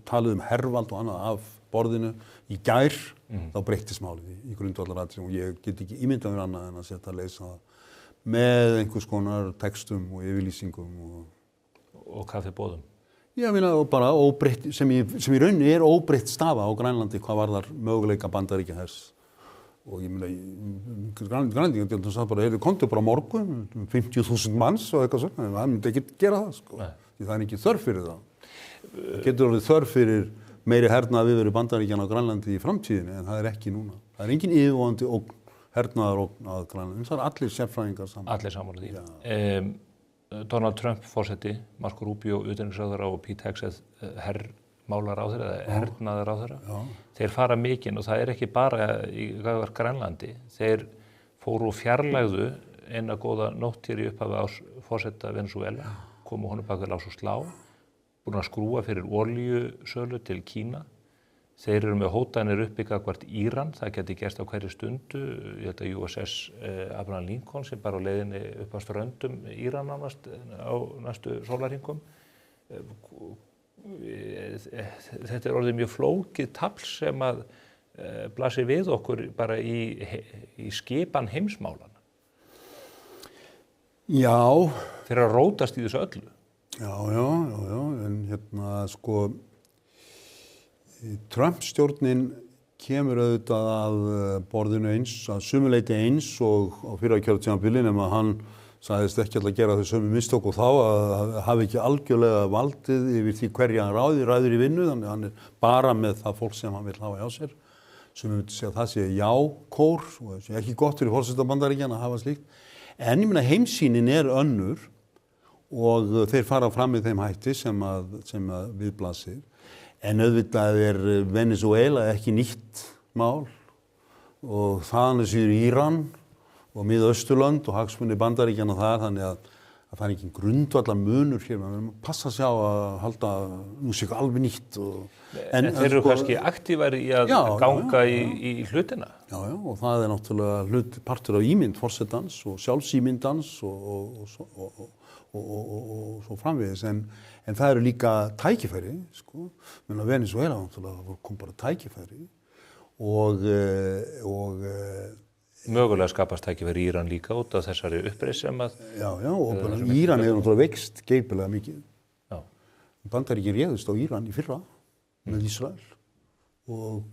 talið hervald og annað af borðinu í gær þá breyttist málið í grundvallaratriðum og ég get ekki ímyndað mér annað en að setja að leysa með einhvers konar textum og yfirlýsingum og kaffiboðum. Já, ég meina og bara óbreytt sem í rauninni er óbreytt staða á Grænlandi hvað varðar möguleika Bandaríkja hers og ég meina Grænlendingar til þess að bara komdu bara morgun 50.000 manns og eitthvað svona en það myndi ekki gera það því það er ekki þörf fyrir það. Það getur orðið þörf fyrir meiri hernaðarviðveru Bandaríkjanna á Grænlandi í framtíðinni en það er ekki núna. Það er engin yfirvofandi hernaðarógn að Grænlandi. Það er allir sérfræðingar saman. Allir saman því. Donald Trump forseti, Marco Rubio utanríkisráðherra og Pete Hegseth hermálaráðherra eða hernaðarráðherra. Þeir fara mikinn og það er ekki bara í Grænlandi. Þeir fóru og fjarlægðu eina góða nótt hér í upphafi árs forseta Venezuela. komu honum bak við lás og slá, búin að skrúa fyrir olíusölu til Kína. Þeir eru með hótanir uppi gagnvart Íran, það geti gerst á hverju stundu. Ég held að USS Abraham Lincoln sem bara á leiðinni upp að ströndum Íran nánast á næstu sólarhringum. Þetta er orðið mjög flókið tafl sem að blasir við okkur bara í skipan heimsmálanna. Já. Þeir eru að rótast í þessu öllu. Já, en sko, Trump-stjórnin kemur auðvitað að borðinu eins, að sumu leyti eins og á fyrra kjörtímabili nema hann sagðist ekki alltaf að gera þau sömu mistök og þá að hafi ekki algjörlega valdið yfir því hverja hann ræður í vinnu, þannig að hann er bara með það fólk sem hann vil hafa hjá sér. Sem við myndum segja að það sé já-kór og það sé ekki gott fyrir forseta Bandaríkjanna að hafa slíkt. En ég meina heimsýnin er önnur og þeir fara fram í þeim hætti sem að við blasir. En auðvitað er Venezuela ekki nýtt mál og þaðan er síður Íran og Mið-Austurlönd og hagsmunir Bandaríkjanna þar, þannig að það er ekki grundvallar munur hér, maður verður að passa að sjá að halda nú sé ekki alveg nýtt. En þeir eru kannski aktífari í að ganga í hlutina? Já, og það er náttúrulega partur af ímynd forsetans og sjálfsímyndans og svo framvegis, en það eru líka tækifæri, sko. Menn að Venezuela náttúrulega kom bara tækifæri og mögulega skapast tækifæri í Íran líka út af þessari uppreis sem að... Já, og Íran hefur náttúrulega veikst geypilega mikið. Já. Bandaríkin réðust á Íran í fyrra með Ísrael og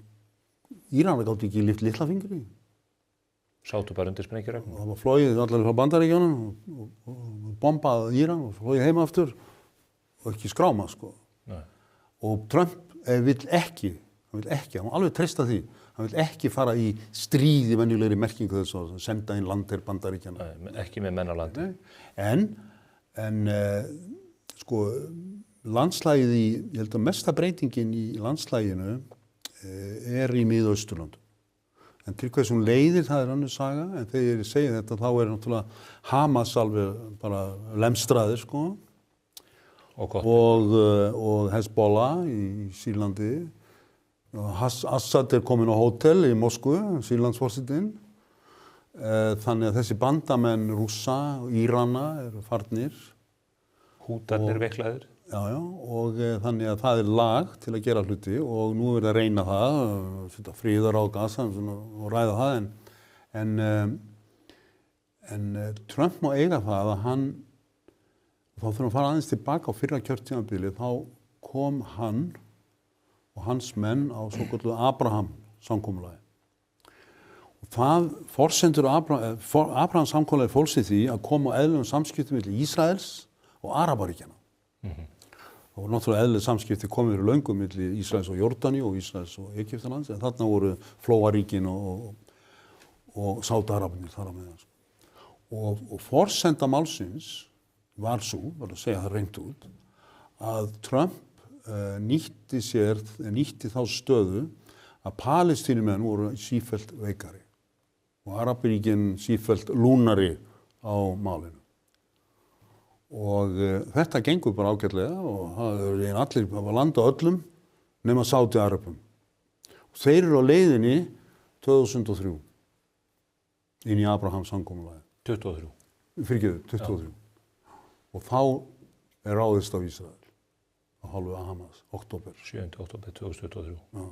Íranar gátu ekki lyft litla fingri. Sátu bara undir sprengjuregn. Það var flogið allir frá Bandaríkjunum og bombað Íran og flogið heima aftur og ekki skráma, sko. Nei. Og Trump vill ekki, hann alveg treysta því, hann vill ekki fara í stríð í venjulegri merkingu þess að senda inn landherr Bandaríkjanna. Nei, ekki með menn á landi. En sko, landslægið ég held að mesta breytingin í landslæginu er í Mið-Austurlöndum. En til hvers hún leiðir, það er önnur saga, en þegar ég segi þetta þá er náttúrulega Hamas alveg bara lemstraðir, sko. Og Hezbollah í Sýrlandi. Assad er komin á hótel í Moskvu, Sýrlandsforsetinn. Þannig að þessi bandamenn Rússa og Írana eru farnir. Hútarnir veiklaðir. Já, og þannig að það er lag til að gera hluti og nú er að reyna það, setja friðar á Gaza og ræða það, en Trump má eiga það að hann, þá þurfum að fara aðeins tilbaka á fyrra kjörtímabili, þá kom hann og hans menn á svokölluðu Abraham samkomulagi. Og það forsendur Abraham samkomulagi fólst í því að koma á eðlilegum samskiptum milli Ísraels og Arabaríkjanna. Það voru náttúrulega eðlileg samskipti komið fyrir löngum milli Ísraels og Jórdaníu og Ísraels og Egyptalands, en þarna voru Flóaríkin og Sádi-Arabinir þar á meðan. Og forsenda málsins var svo, var að segja það reynt út, að Trump nýtti þá stöðu að Palestínumenn voru sífellt veikari og Arabaríkin sífellt lúnari á málinu. Og þetta gengur bara ágætlega og það var landa öllum nema Sádi-Arabum. Þeir eru á leiðinni 2003 inn í Abraham samkomulagið. 23. Fyrirgefðu, 23. Og þá er ráðist á Ísrael á hálfu Hamas, október. 7. október 2023. Já.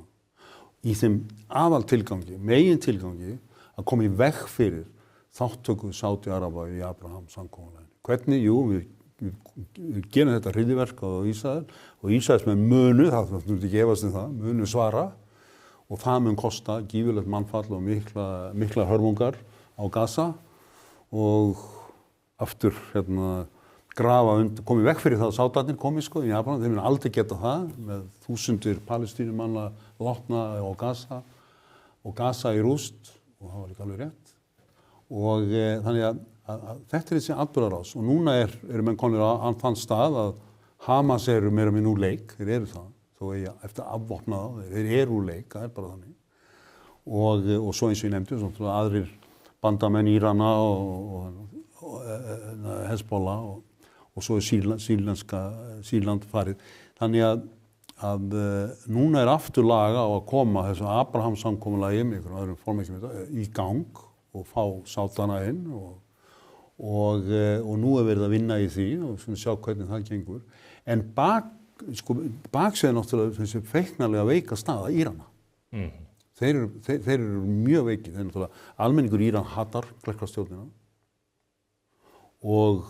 Í þeim aðaltilgangi, megin tilgangi að koma í veg fyrir þáttöku Sádi-Araba í Abraham samkomulagið. Hvernig? Jú, við gerum þetta hryðjuverk á Ísrael og Ísraels með munu, það þurfum ekki gefast um það, munu svara og það mun kosta gífurlegt mannfall og mikla hörmungar á Gaza og aftur komið vekk fyrir það að sátarnir komið, sko, í Japan, þeir mun aldrei geta það með þúsundir palestínumanna látna á Gaza og Gaza í rúst og það var líka alveg rétt og þannig að þetta er þessi atburðarás og núna eru menn komnir á þann stað að Hamas eru meira með nú leik, þeir eru það, þó eftir að afvopna þá, þeir eru úr leik, það er bara þannig. Og svo eins og ég nefndi, svona aðrir bandamenn Írana og Hezbollah og og svo Sýrland farið. Þannig að núna aftur laga á að koma þessu Abraham-samkomulagi með einhverjum öðrum formækjum í gang og fá sátana inn og nú verið að vinna í því og sjá hvernig það gengur. En baksveið náttúrulega þessi feiknarlega veika staða Írana. Þeir eru mjög veikir. Þeir náttúrulega almenningur Íran hatar klerkastjórnina og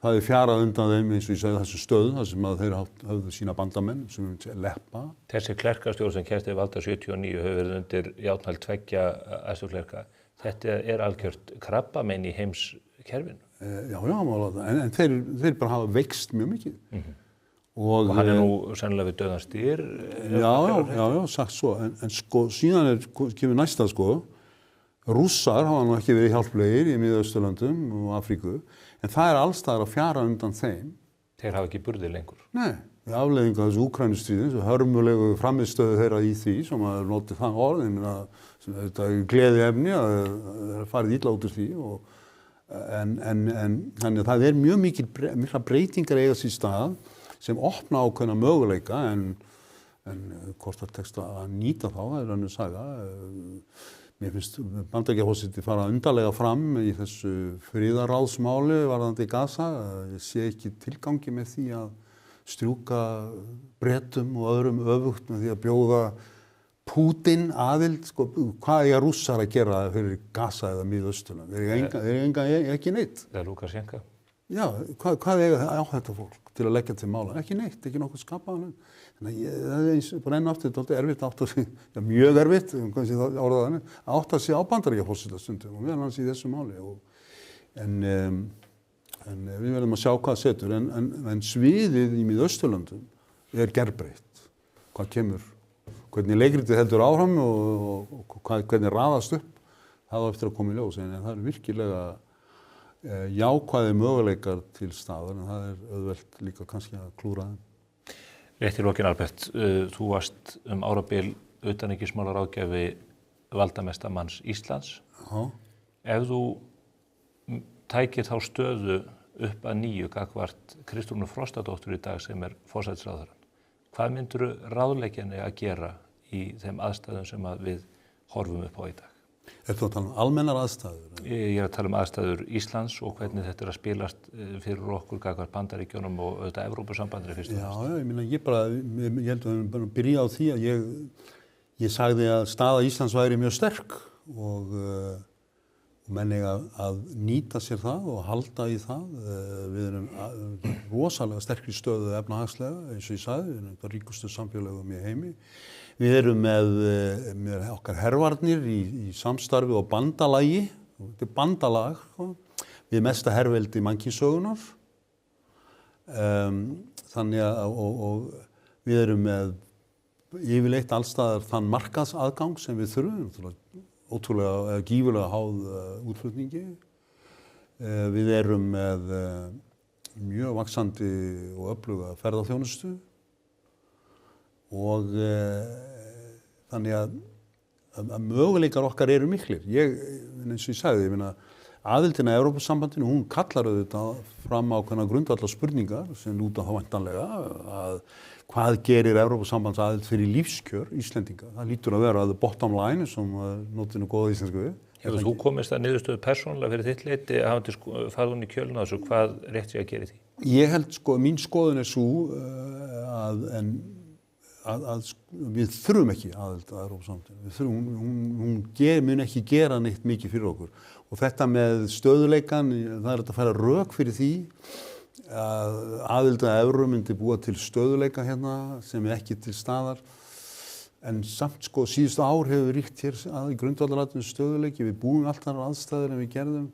það fjarað undan þeim eins og ég segi þessu stöðu þar sem að þeir höfðu sína bandamenn sem leppa. Þessi klerkastjórn sem kemst til valda 79 hefur verið undir játnhald 2 æðstu klerka. Þetta algjört krabbamein í heimskerfinu. Já, en þeir bara hafa veikst mjög mikið. Og hann nú sennilega við dauðan styr? Já, sagt svo. En sko, síðan kemur næsta sko. Rússar hafa nú ekki verið hjálplegir í Miðausturlöndum og Afríku, en það allstaðar að fjara undan þeim. Þeir hafa ekki burði lengur? Nei, afleiðingu af þessu Úkraínustríði, þessu hörmulegu framistöðu þeirra í því, sem að notið það orð, þetta gleði efni að það farið illa út úr því. En þannig að það mjög mikla breytingar eiga sér stað sem opna ákveðna möguleika en hvort það tekst að nýta þá, það önnur saga. Mér finnst Bandaríkjaforseti fara undarlega fram í þessu friðarráðsmáli varðandi Gaza. Ég sé ekki tilgangi með því að strjúka Bretum og öðrum öfugt með því að bjóða Pútín aðild. Sko, hvað eiga Rússar að gera fyrir Gaza eða Miðausturlönd? Þeir ekki neitt. Það Lúkasjenko. Já, hvað eiga á þetta fólk til að leggja til mála? Ekki neitt, ekki nokkuð skapaðan. Þannig að það eins bara enn aftur, þetta erfitt átt að sig, mjög erfitt, átt að sig á Bandaríkjaforseta stundum og meðal hans í þessu máli. En við verðum að sjá hvað setur, en sviðið í Miðausturlöndum gerbreytt. Hvað kemur, hvernig leikritið heldur áfram og hvernig raðast upp, það á eftir að koma í ljós, en það virkilega jákvæði möguleikar til staðar, en það auðvelt líka kannski að klúra þeim. Rétt í lokin, Albert, þú varst árabil utanríkismálaráðgjafi valdamesta manns Íslands. Já. Ef þú tækir þá stöðu upp að nýju gagnvart Kristrúnu Frostadóttur í dag sem forsætisráðherrann, hvað myndirðu ráðleggja henni að gera í þeim aðstæðum sem við horfum upp á í dag? Ertu að tala almennar aðstæður? Ég að tala aðstæður Íslands og hvernig þetta að spilast fyrir okkur gagnvart Bandaríkjunum og auðvitað Evrópusambandinu fyrst og fremst. Já, ég held að við bara byrja á því að ég sagði að staða Íslands væri mjög sterk og menn eiga að nýta sér það og halda í það. Við erum rosalega sterkri stöðu efnahagslega, eins og ég sagði, við erum það ríkustu samfélögum í heimi. Við erum með okkar hervarnir í samstarfi og bandalagi, þetta bandalag, við mesta herveldi mannkynssögunar. Þannig að við erum með yfirleitt allstaðar þann markaðsaðgang sem við þurfum, ótrúlega gífurlega háð útflutningi. Við erum með mjög vaxandi og öfluga ferðaþjónustu og þannig að möguleikar okkar eru miklir. Eins og ég sagði, aðildin að Evrópusambandinu, hún kallar auðvitað fram ákveðna grundvallar spurningar sem lúta þá væntanlega að hvað gerir Evrópusambands aðild fyrir lífskjör Íslendinga. Það lítur að vera bottom line sem notið nú góða íslensku við. Hefur þú komist að niðurstöðu persónulega fyrir þitt leyti að farið hún í kjöluna þessu, hvað rétt sé að gera í því? Ég held mín skoðun sú að við þurfum ekki aðild að Evrópusambandinu. Hún mun ekki gera neitt mikið fyrir okkur. Og þetta með stöðuleikan, það er að færa rök fyrir því að aðild að Evru myndi búa til stöðuleika hérna sem ekki til staðar. En samt síðustu ár hefur ríkt hér í grundvallaratriðum stöðuleiki. Við búum alltaf aðstæður en við gerðum.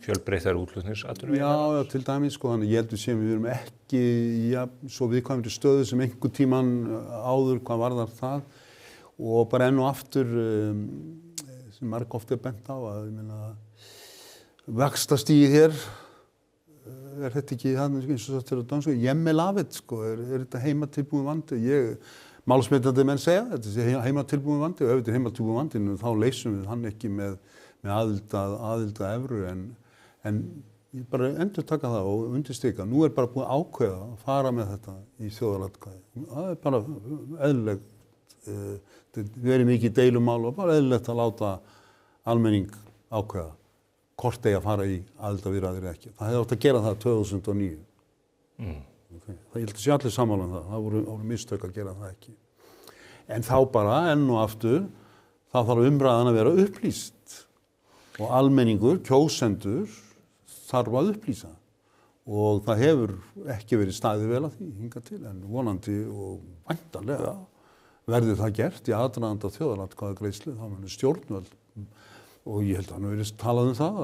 Fjölbreyttar útflutningsatvinnuvegir? Já, til dæmis, þannig ég held við erum ekki svo viðkvæmri stöðu sem einhvern tímann áður hvað varðar það. Og bara enn og aftur, sem margoft bent á að vaxtastigið hér, þetta ekki eins og þetta dansku, jemmelavit, er þetta heimatilbúin vandi? Málsmetandi menn segja, þetta er heimatilbúin vandi og ef þetta er heimatilbúin vandi, þá leysum við hann ekki með aðild að Evru en ég bara endur taka það og undirstrika, nú bara búið að ákveða að fara með þetta í þjóðaratkvæði. Það bara eðlilegt, við erum mikið deilumál og bara eðlilegt að láta almenning ákveða hvort eigi að fara í aðildarviðræður eða ekki. Það hefði átt að gera það 2009. Okay. Það held að sé allir sammála um það. Það voru mistök að gera það ekki. En þá bara, enn og aftur, þá þarf umræðan að vera upplýst. Og almenningur, kjósendur, þarf að upplýsa. Og það hefur ekki verið staðið vel að því hingað til, en vonandi og væntanlega verður það gert í aðdraganda þjóðaratkvæðagreiðslu, þá munu stjórnvöld. Og ég held að hann verið talað um það,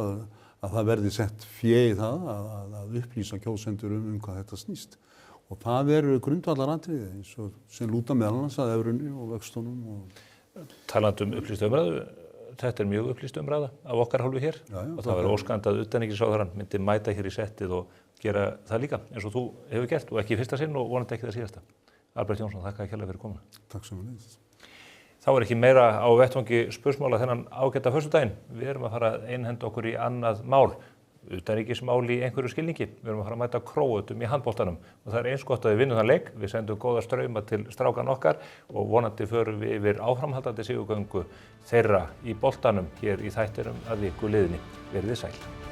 að það verði sett fé í það að upplýsa kjósendur hvað þetta snýst. Og það eru grundvallaratriði eins og sem lúta meðal annars að evrunni og vöxtunum. Talandi upplýst umræðu, þetta mjög upplýst umræða af okkar hálfu hér. Já, og það verður óskandi að utanríkisráðherrann myndi mæta hér í settið og gera það líka eins og þú hefur gert og ekki í fyrsta sinn og vonandi ekki það síðasta. Albert Jónsson, þakka kærlega fyrir komuna. Takk sömuleiðis. Þá ekki meira á vettvangi spursmála þennan ágæta föstudaginn. Við erum að fara að einhenda okkur í annað mál, utanríkismál í einhverju skilningi. Við erum að fara að mæta Króötum í handboltanum og það eins gott að við vinnum þann leik. Við sendum góða strauma til strákan okkar og vonandi förum við yfir áframhaldandi sigurgöngu þeirra í boltanum hér í þættinum að viku liðinni. Verið þið sæl.